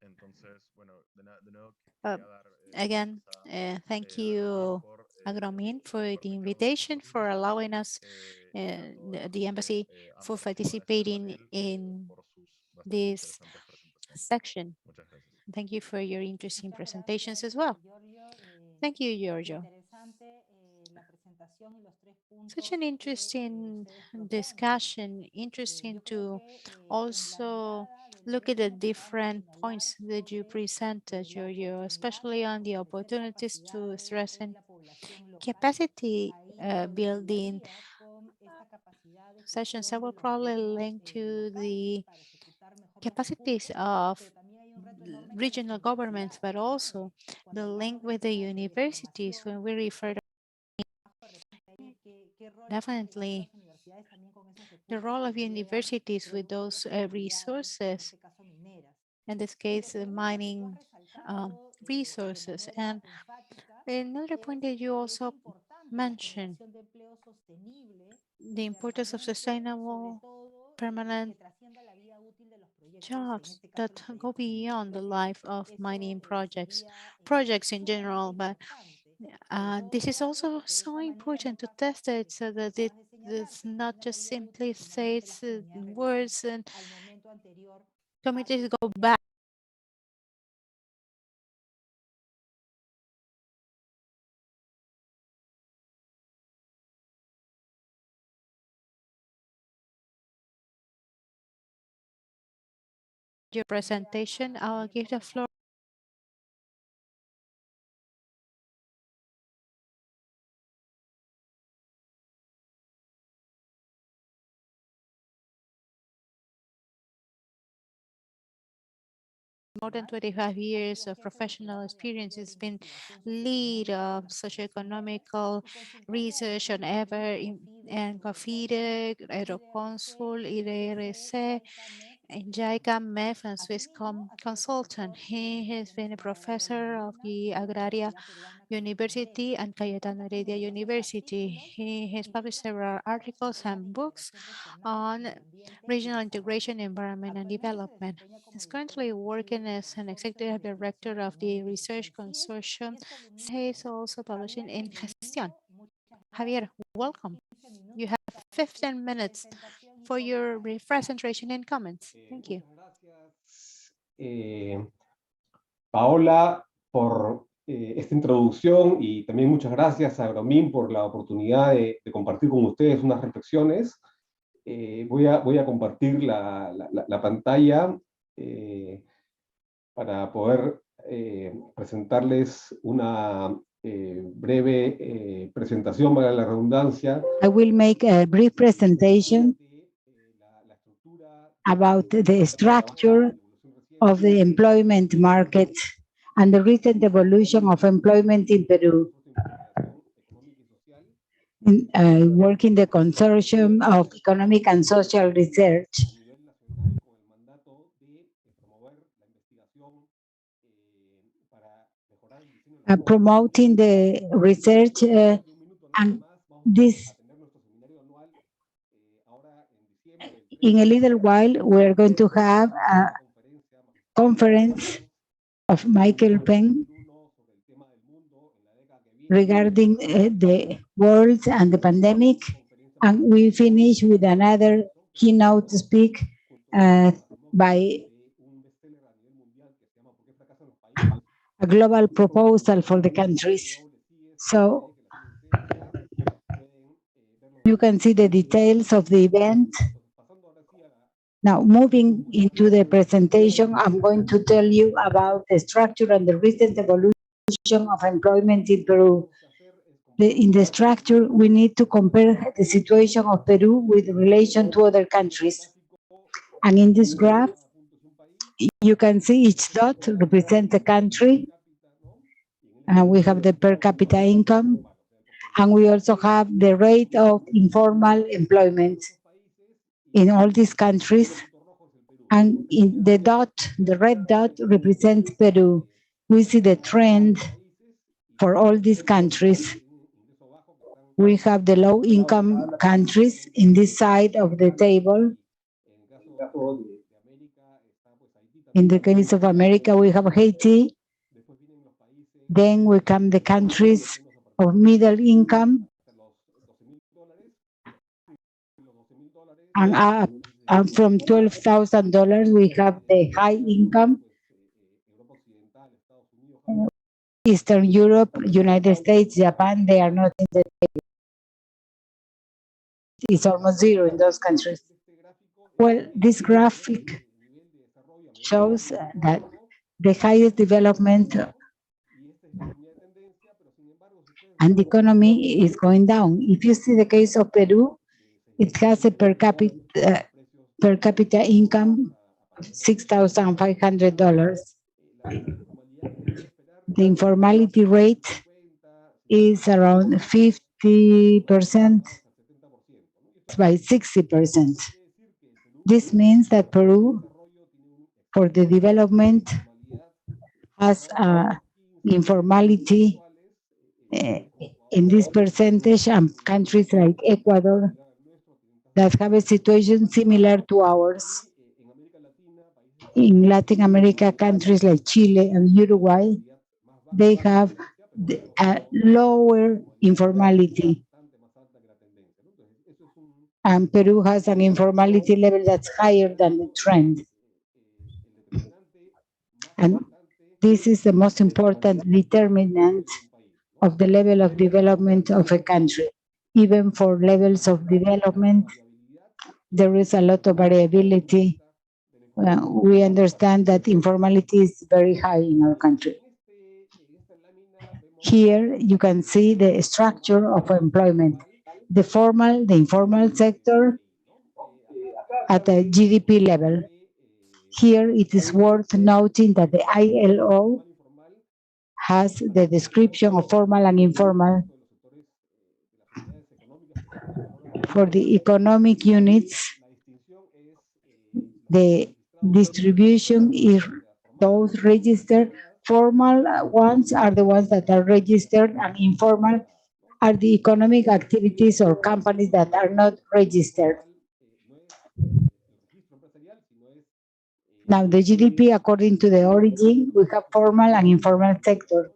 Entonces, bueno, de nuevo Uh, quería dar las Again, gracias a thank Agromin you, por Agromin, for the permitirnos invitation, for compartir allowing us, y a todos the los que embassy, han for participado en este participating panel in por sus bastante this interesantes presentaciones. section. Muchas gracias. Thank you for your interesting Muchas presentations gracias, as well. Giorgio. Thank you, Giorgio. Interesante la presentación y los tres Such puntos an que interesting ustedes proponen. discussion, interesting Yo creo to que en la also mirada de lo look at the último que acabamos de different señalar points that you sobre presented, la Giorgio, oportunidad especially para on the fortalecer opportunities to capacidades en strengthen la población local. capacity Ahí building contribuiría con esta capacidad de sessions that gestión will de los probably gobiernos link to locales the para ejecutar mejor los capacities recursos, of pero también hay un reto enorme con las regional governments, but universidades, ¿no? also Cuando the link hablamos de with the temas de universities when formación, we refer to de repente ahí qué rol están jugando definitely las universidades también con esos the recursos role que of les llegan universities de with otras those actividades, en resources, este caso mineras. in this Y case, lo segundo que tú has mining resaltado de resources. manera And enfática another point es that you que es also importante la mentioned, generación de empleo sostenible the y importance of permanente, sobre sustainable, todo que permanent trascienda la vida útil de los proyectos, en jobs este caso that los go proyectos mineros. beyond the Creo que life of eso mining projects, sería projects in sumamente general. But importante, sobre todo this is Giorgio, also porque de so esta manera no important to pasa test it so esto que that it acabas de señalar, does que not termina la just vida simply útil y finalmente states las comunidades regresan words and al momento anterior a committees go desarrollar. back your presentation. I'll give the floor more than 25 years of professional experience. He's been lead of socioeconomical research on and COFIDE, Aeroconsul, IRC, and JICA, MEF, and Swisscom consultant. He has been a professor of the Agraria University and Cayetano Heredia University. He has published several articles and books on regional integration, environment, and development. He's currently working as an executive director of the research consortium. He is also publishing in Gestión. Javier, welcome. You have 15 minutes for your presentation and comments. Thank you. Paola, por esta introducción y también muchas gracias a Agromin por la oportunidad de compartir con ustedes unas reflexiones. Voy a compartir la pantalla para poder presentarles una breve presentación, para la redundancia. I will make a brief presentation about the structure of the employment market and the recent evolution of employment in Peru. I work in the Consortium of Economic and Social Research, promoting the research, and this in a little while we're going to have a conference of Michael Peng regarding the world and the pandemic, and we finish with another keynote speak by a global proposal for the countries. So you can see the details of the event. Now, moving into the presentation, I'm going to tell you about the structure and the recent evolution of employment in Peru. In the structure, we need to compare the situation of Peru with relation to other countries. And in this graph, you can see each dot represents a country. And we have the per capita income. And we also have the rate of informal employment in all these countries. And in the dot, the red dot represents Peru. We see the trend for all these countries. We have the low-income countries in this side of the table. In the case of America, we have Haiti. Then we come the countries of middle income. And from $12,000, we have the high income. Eastern Europe, United States, Japan, they are not in the table. It's almost zero in those countries. Well, this graphic shows that the highest development and the economy is going down. If you see the case of Peru, it has a per capita income of $6,500. The informality rate is around 50% by 60%. This means that Peru, for the development, has informality in this percentage, and countries like Ecuador that have a situation similar to ours. In Latin America, countries like Chile and Uruguay, they have a lower informality. And Peru has an informality level that's higher than the trend. And this is the most important determinant of the level of development of a country. Even for levels of development, there is a lot of variability. We understand that informality is very high in our country. Here you can see the structure of employment, the formal, the informal sector at the GDP level. Here it is worth noting that the ILO has the description of formal and informal for the economic units. The distribution is those registered. Formal ones are the ones that are registered, and informal are the economic activities or companies that are not registered. Now, the GDP, according to the origin, we have formal and informal sector.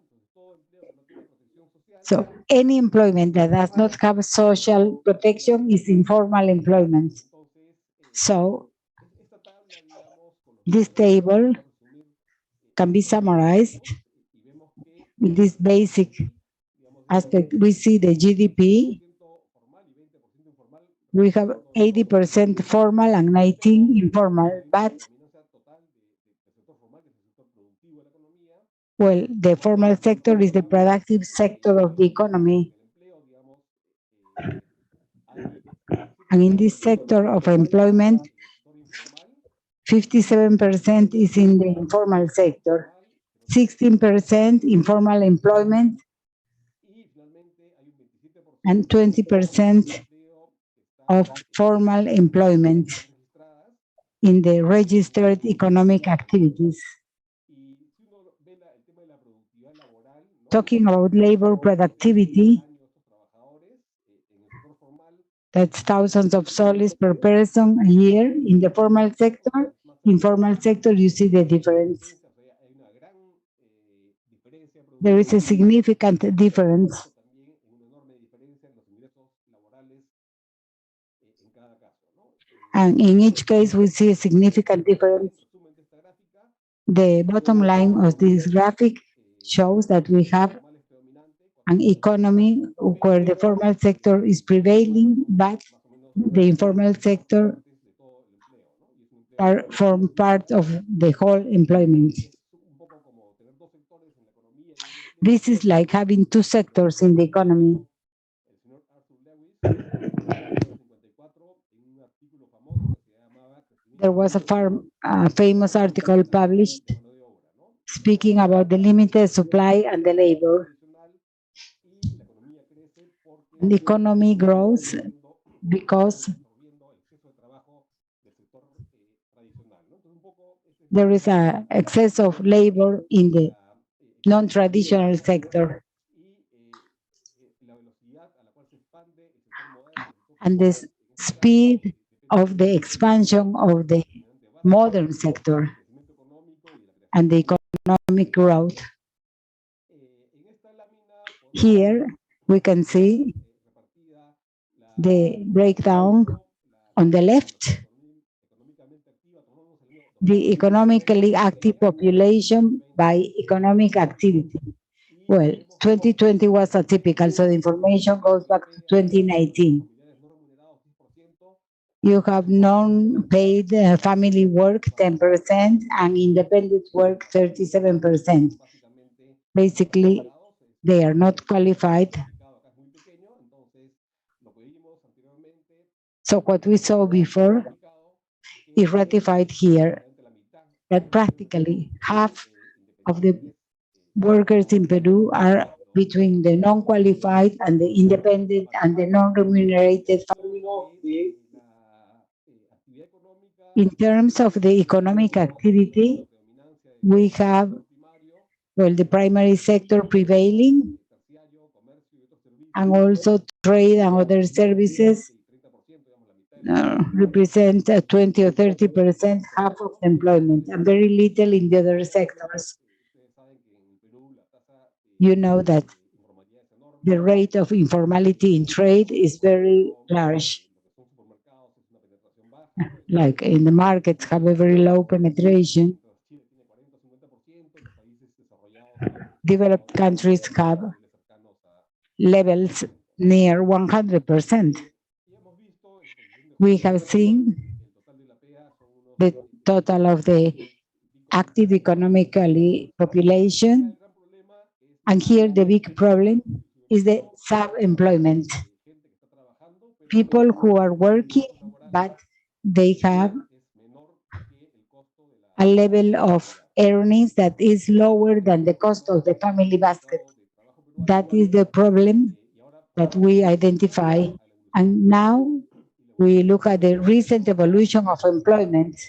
So any employment that does not have social protection is informal employment. So this table can be summarized with this basic aspect. We see the GDP. We have 80% formal and 19 informal, but well, the formal sector is the productive sector of the economy. And in this sector of employment, 57% is in the informal sector, 16% informal employment, and 20% of formal employment in the registered economic activities. Talking about labor productivity, that's thousands of soles per person a year in the formal sector. Informal sector, you see the difference. There is a significant difference. And in each case, we see a significant difference. The bottom line of this graphic shows that we have an economy where the formal sector is prevailing, but the informal sector form part of the whole employment. This is like having two sectors in the economy. There was a famous article published speaking about the limited supply and the labor. The economy grows because there is an excess of labor in the non-traditional sector. And the speed of the expansion of the modern sector and the economic growth. Here we can see the breakdown on the left, the economically active population by economic activity. Well, 2020 was atypical, so the information goes back to 2019. You have non-paid family work 10% and independent work 37%. Basically, they are not qualified. So what we saw before is ratified here, that practically half of the workers in Peru are between the non-qualified and the independent and the non-remunerated. In terms of the economic activity, we have, well, the primary sector prevailing, and also trade and other services represent 20 or 30%, half of the employment, and very little in the other sectors. You know that the rate of informality in trade is very large. Like in the markets have a very low penetration. Developed countries have levels near 100%. We have seen the total of the active economically population, and here the big problem is the sub-employment. People who are working, but they have a level of earnings that is lower than the cost of the family basket. That is the problem that we identify. And now we look at the recent evolution of employment.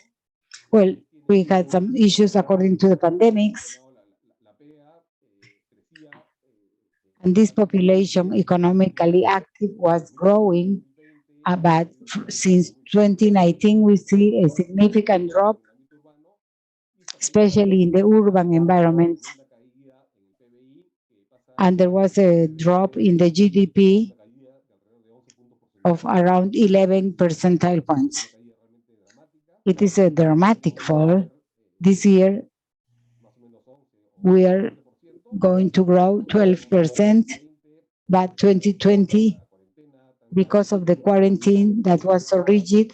Well, we had some issues according to the pandemics, and this population economically active was growing, but since 2019 we see a significant drop, especially in the urban environment. And there was a drop in the GDP of around 11 percentile points. It is a dramatic fall. This year, we are going to grow 12%, but 2020, because of the quarantine that was so rigid,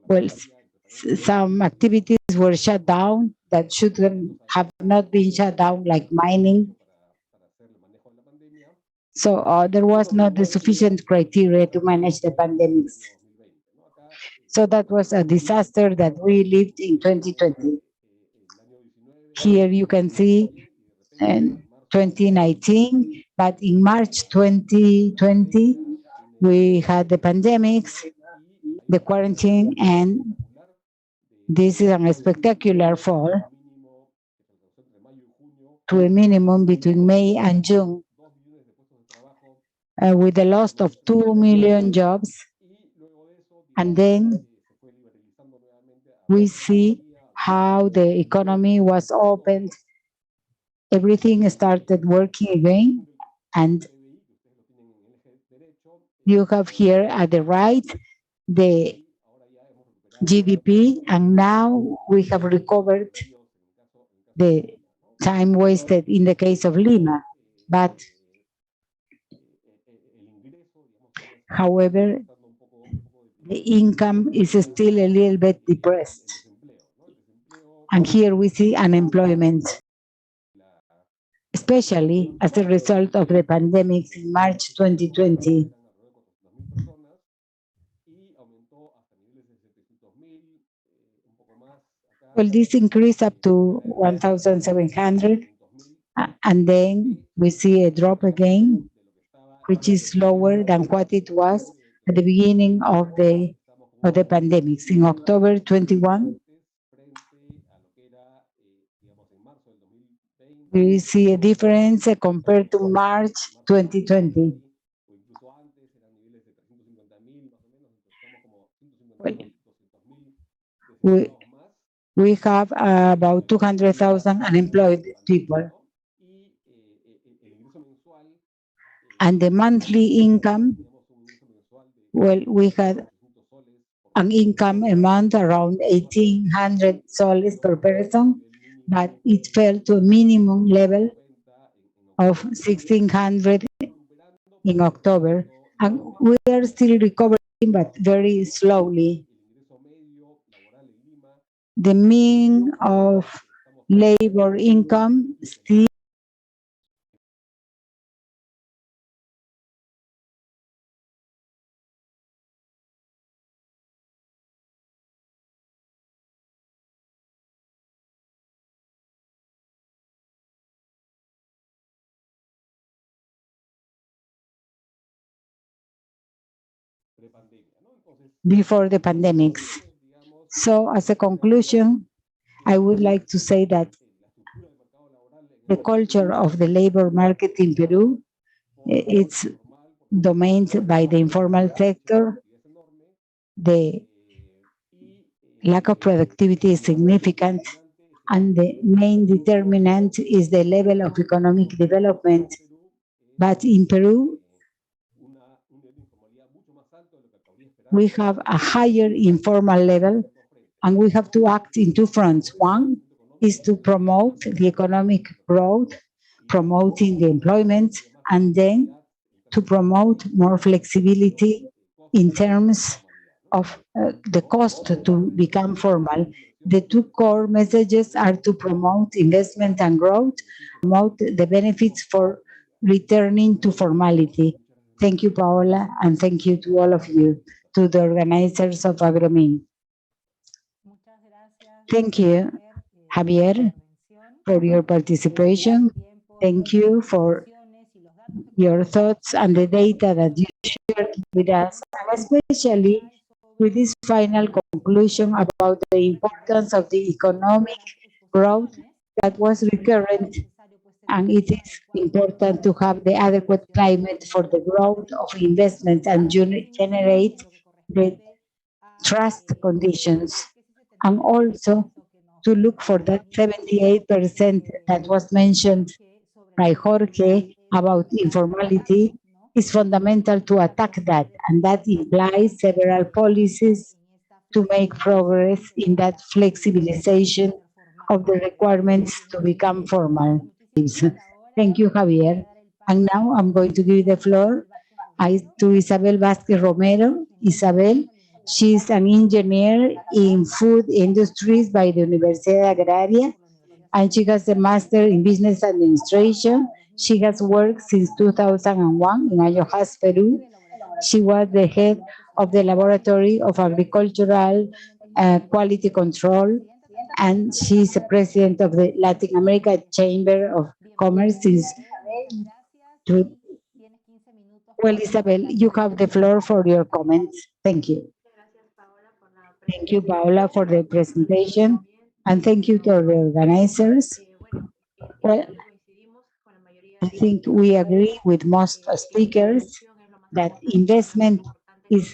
well, some activities were shut down that should have not been shut down, like mining. So there was not the sufficient criteria to manage the pandemics. So that was a disaster that we lived in 2020. Here you can see in 2019, but in March 2020, we had the pandemics, the quarantine, and this is a spectacular fall to a minimum between May and June, with the loss of 2 million jobs. And then we see how the economy was opened, everything started working again, and you have here at the right the GDP, and now we have recovered the time wasted in the case of Lima. But however, the income is still a little bit depressed. And here we see unemployment, especially as a result of the pandemic in March 2020. Well, this increased up to 1,700, and then we see a drop again, which is lower than what it was at the beginning of the pandemic. In October 21, we see a difference compared to March 2020. We have about 200,000 unemployed people. And the monthly income, well, we had an income amount around 1,800 soles per person, but it fell to a minimum level of 1,600 in October. And we are still recovering, but very slowly. The mean of labor income still before the pandemics. So as a conclusion, I would like to say that the culture of the labor market in Peru, it's dominated by the informal sector. The lack of productivity is significant, and the main determinant is the level of economic development. But in Peru, we have a higher informal level, and we have to act in two fronts. One is to promote the economic growth, promoting the employment, and then to promote more flexibility in terms of the cost to become formal. The two core messages are to promote investment and growth, promote the benefits for returning to formality. Thank you, Paola, and thank you to all of you, to the organizers of Agromin. Thank you, Javier, for your participation. Thank you for your thoughts and the data that you shared with us, and especially with this final conclusion about the importance of the economic growth that was recurrent, and it is important to have the adequate climate for the growth of investments and generate the trust conditions, and also to look for that 78% that was mentioned by Jorge about informality is fundamental to attack that, and that implies several policies to make progress in that flexibilization of the requirements to become formal. Thank you, Javier. And now I'm going to give the floor to Isabel Vázquez Romero. Isabel, she's an engineer in food industries by the Universidad Agraria, and she has a master in business administration. She has worked since 2001 in Ayohas, Peru. She was the head of the Laboratory of Agricultural Quality Control, and she's the president of the Latin America Chamber of Commerce since. Well, Isabel, you have the floor for your comments. Thank you. Thank you, Paola, for the presentation, and thank you to the organizers. Well, I think we agree with most speakers that investment is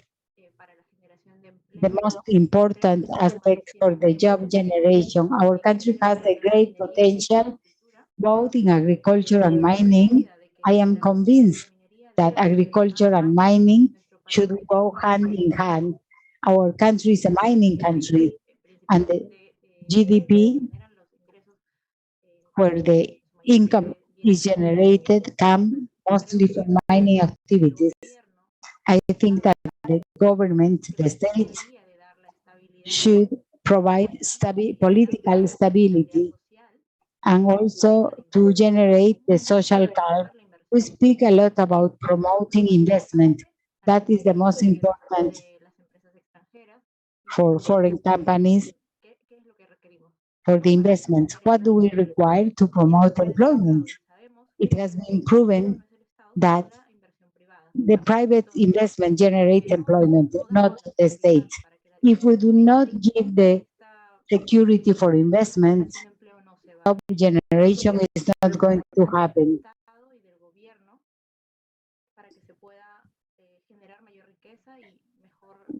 the most important aspect for the job generation. Our country has a great potential both in agriculture and mining. I am convinced that agriculture and mining should go hand in hand. Our country is a mining country, and the GDP, where the income is generated, come mostly from mining activities. I think that the government, the state, should provide political stability and also to generate the social calm. We speak a lot about promoting investment. That is the most important for foreign companies for the investment. What do we require to promote employment? It has been proven that the private investment generates employment, not the state. If we do not give the security for investment, job generation is not going to happen.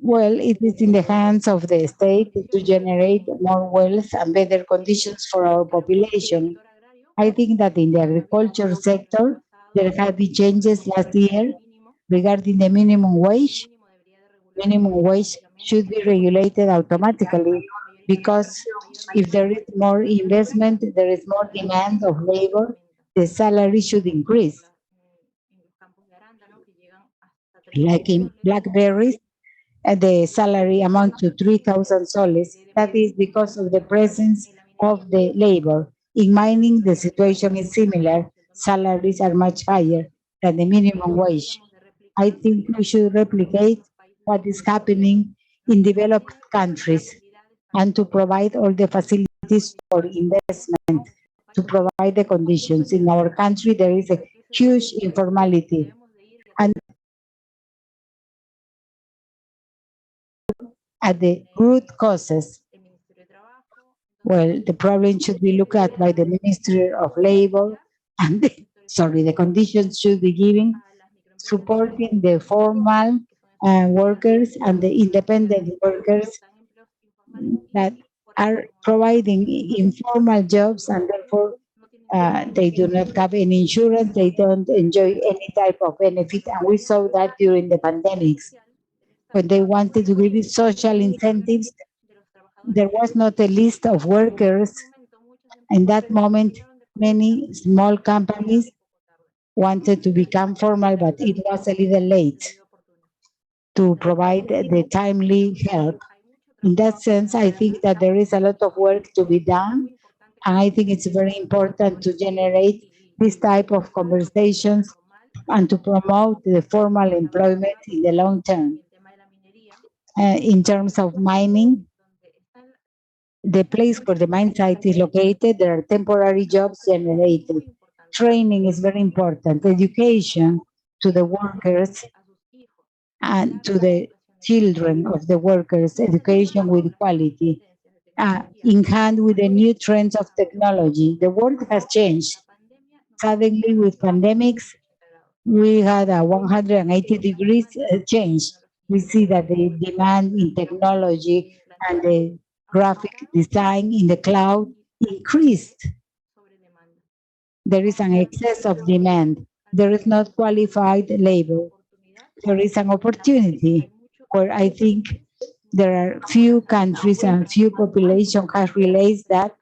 Well, it is in the hands of the state to generate more wealth and better conditions for our population. I think that in the agriculture sector, there have been changes last year regarding the minimum wage. Minimum wage should be regulated automatically because if there is more investment, there is more demand of labor, the salary should increase. Like in blackberries, the salary amounts to 3,000 soles. That is because of the presence of the labor. In mining, the situation is similar. Salaries are much higher than the minimum wage. I think we should replicate what is happening in developed countries and to provide all the facilities for investment, to provide the conditions. In our country, there is a huge informality. And at the root causes, well, the problem should be looked at by the Ministry of Labor, and the conditions should be given supporting the formal workers and the independent workers that are providing informal jobs, and therefore they do not have any insurance, they don't enjoy any type of benefit. And we saw that during the pandemics. When they wanted to give social incentives, there was not a list of workers. In that moment, many small companies wanted to become formal, but it was a little late to provide the timely help. In that sense, I think that there is a lot of work to be done, and I think it's very important to generate this type of conversations and to promote the formal employment in the long term. In terms of mining, the place where the mine site is located, there are temporary jobs generated. Training is very important. Education to the workers and to the children of the workers, education with quality, in hand with the new trends of technology. The world has changed. Suddenly, with pandemics, we had a 180 degrees change. We see that the demand in technology and the graphic design in the cloud increased. There is an excess of demand. There is not qualified labor. There is an opportunity where I think there are few countries and few population have realized that,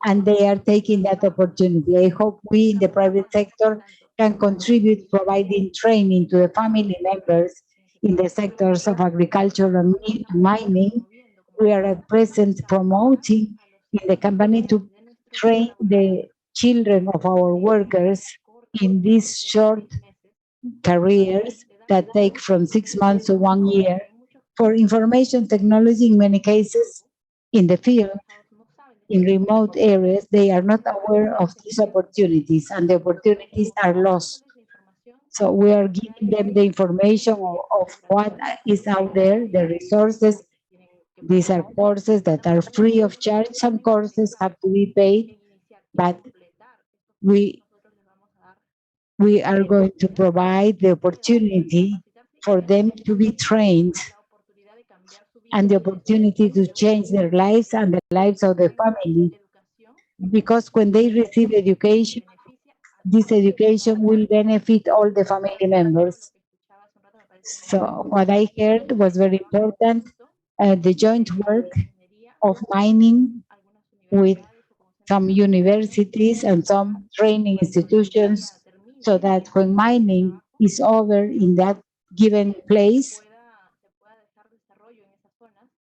and they are taking that opportunity. I hope we in the private sector can contribute providing training to the family members in the sectors of agriculture and mining. We are at present promoting in the company to train the children of our workers in these short careers that take from 6 months to 1 year for information technology in many cases in the field in remote areas. They are not aware of these opportunities and the opportunities are lost. So we are giving them the information of what is out there, the resources. These are courses that are free of charge. Some courses have to be paid, but we are going to provide the opportunity for them to be trained and the opportunity to change their lives and the lives of the family. Because when they receive education, this education will benefit all the family members. So what I heard was very important, the joint work of mining with some universities and some training institutions, so that when mining is over in that given place,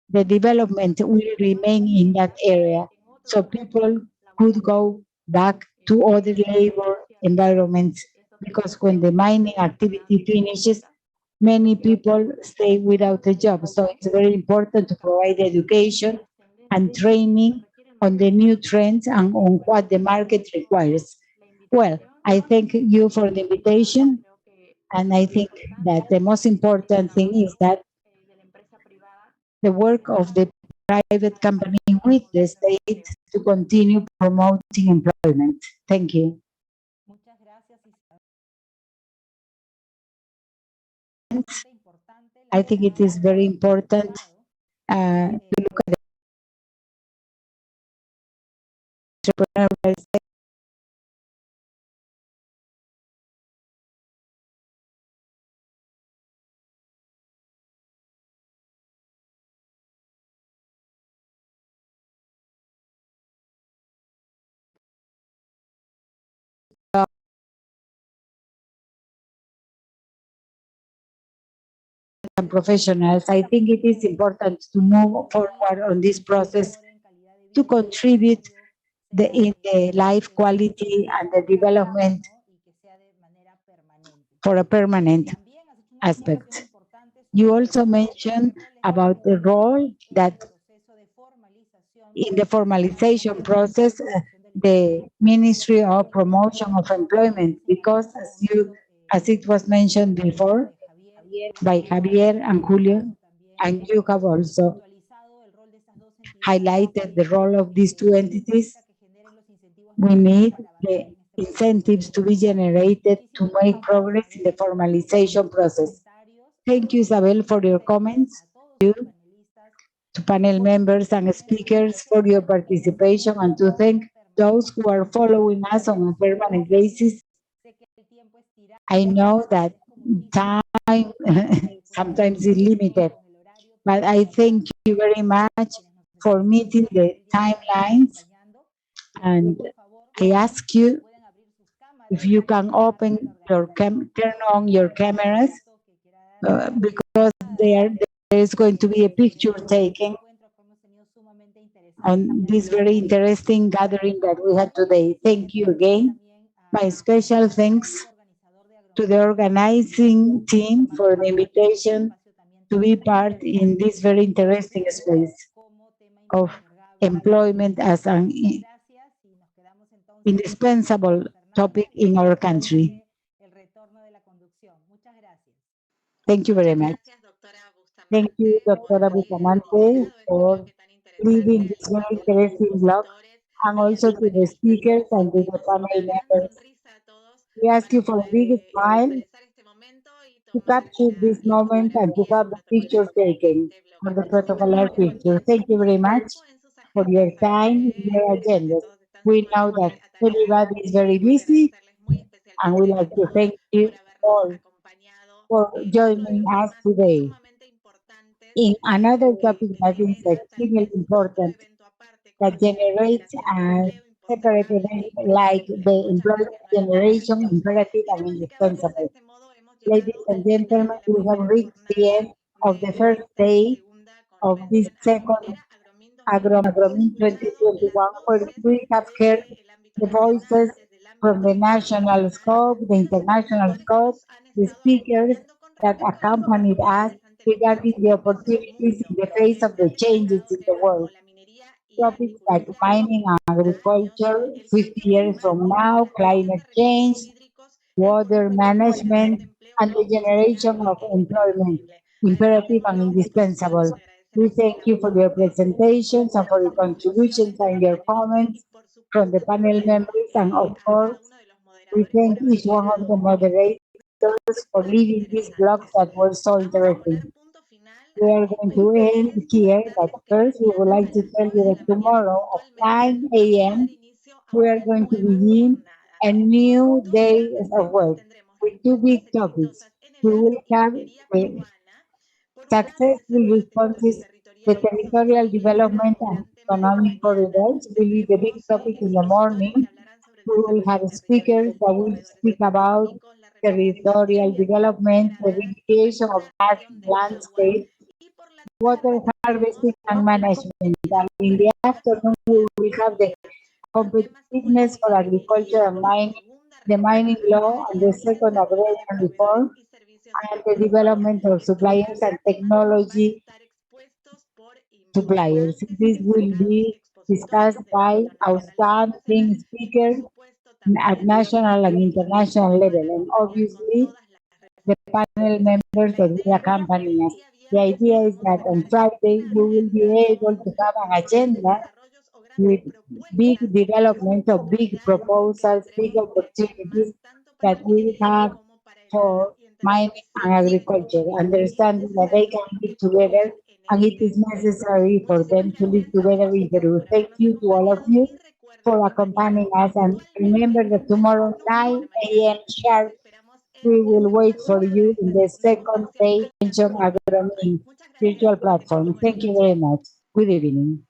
the development will remain in that area. So people could go back to other labor environments, because when the mining activity finishes, many people stay without a job. So it's very important to provide education and training on the new trends and on what the market requires. Well, I thank you for the invitation, and I think that the most important thing is that the work of the private company with the state to continue promoting employment. Thank you. I think it is very important to look at the entrepreneurial sector. And professionals, I think it is important to move forward on this process to contribute in the life quality and the development for a permanent aspect. You also mentioned about the role that in the formalization process, the Ministry of Promotion of Employment, because as it was mentioned before by Javier and Julio, and you have also highlighted the role of these two entities, we need the incentives to be generated to make progress in the formalization process. Thank you, Isabel, for your comments. Thank you to panel members and speakers for your participation, and to thank those who are following us on a permanent basis. I know that time sometimes is limited, but I thank you very much for meeting the timelines, and I ask you if you can open your turn on your cameras, because there is going to be a picture taken on this very interesting gathering that we had today. Thank you again. My special thanks to the organizing team for the invitation to be part in this very interesting space of employment as an indispensable topic in our country. Thank you very much. Gracias, doctora Bustamante. Thank you, Doctora por Bustamante, for leading this very interesting blog, and also to the speakers and to the panel members. We ask you for a big smile to capture this moment and to have the picture taken for the protocolar picture. Thank you very much for your time, your agenda. We know that everybody is very busy, and we like to thank you all for joining us today. In another topic that is extremely important, that generates a separate event like the employment generation, imperative and indispensable. Ladies and gentlemen, we have reached the end of the first day of this second Agromin 2021, where we have heard the voices from the national scope, the international scope, the speakers that accompanied us regarding the opportunities in the face of the changes in the world. Topics like mining and agriculture 50 years from now, climate change, water management, and the generation of employment, imperative and indispensable. We thank you for your presentations and for your contributions and your comments from the panel members, and of course, we thank each one of the moderators for leading these blogs that were so interesting. We are going to end here, but first we would like to tell you that tomorrow at 9 a.m. we are going to begin a new day of work with two big topics. We will have the successful responses, the territorial development and economic corridors will be the big topic in the morning. We will have speakers that will speak about territorial development, the remediation of landscape, water harvesting and management. And in the afternoon, we will have the competitiveness for agriculture and mining, the mining law, and the second agrarian reform, and the development of suppliers and technology suppliers. This will be discussed by outstanding speakers at national and international level, and obviously the panel members that will accompany us. The idea is that on Friday we will be able to have an agenda with big development of big proposals, big opportunities that we have for mining and agriculture, understanding that they can live together and it is necessary for them to live together in Peru. Thank you to all of you for accompanying us, and remember that tomorrow 9 a.m. sharp we will wait for you in the second day Agromin virtual platform. Thank you very much. Good evening.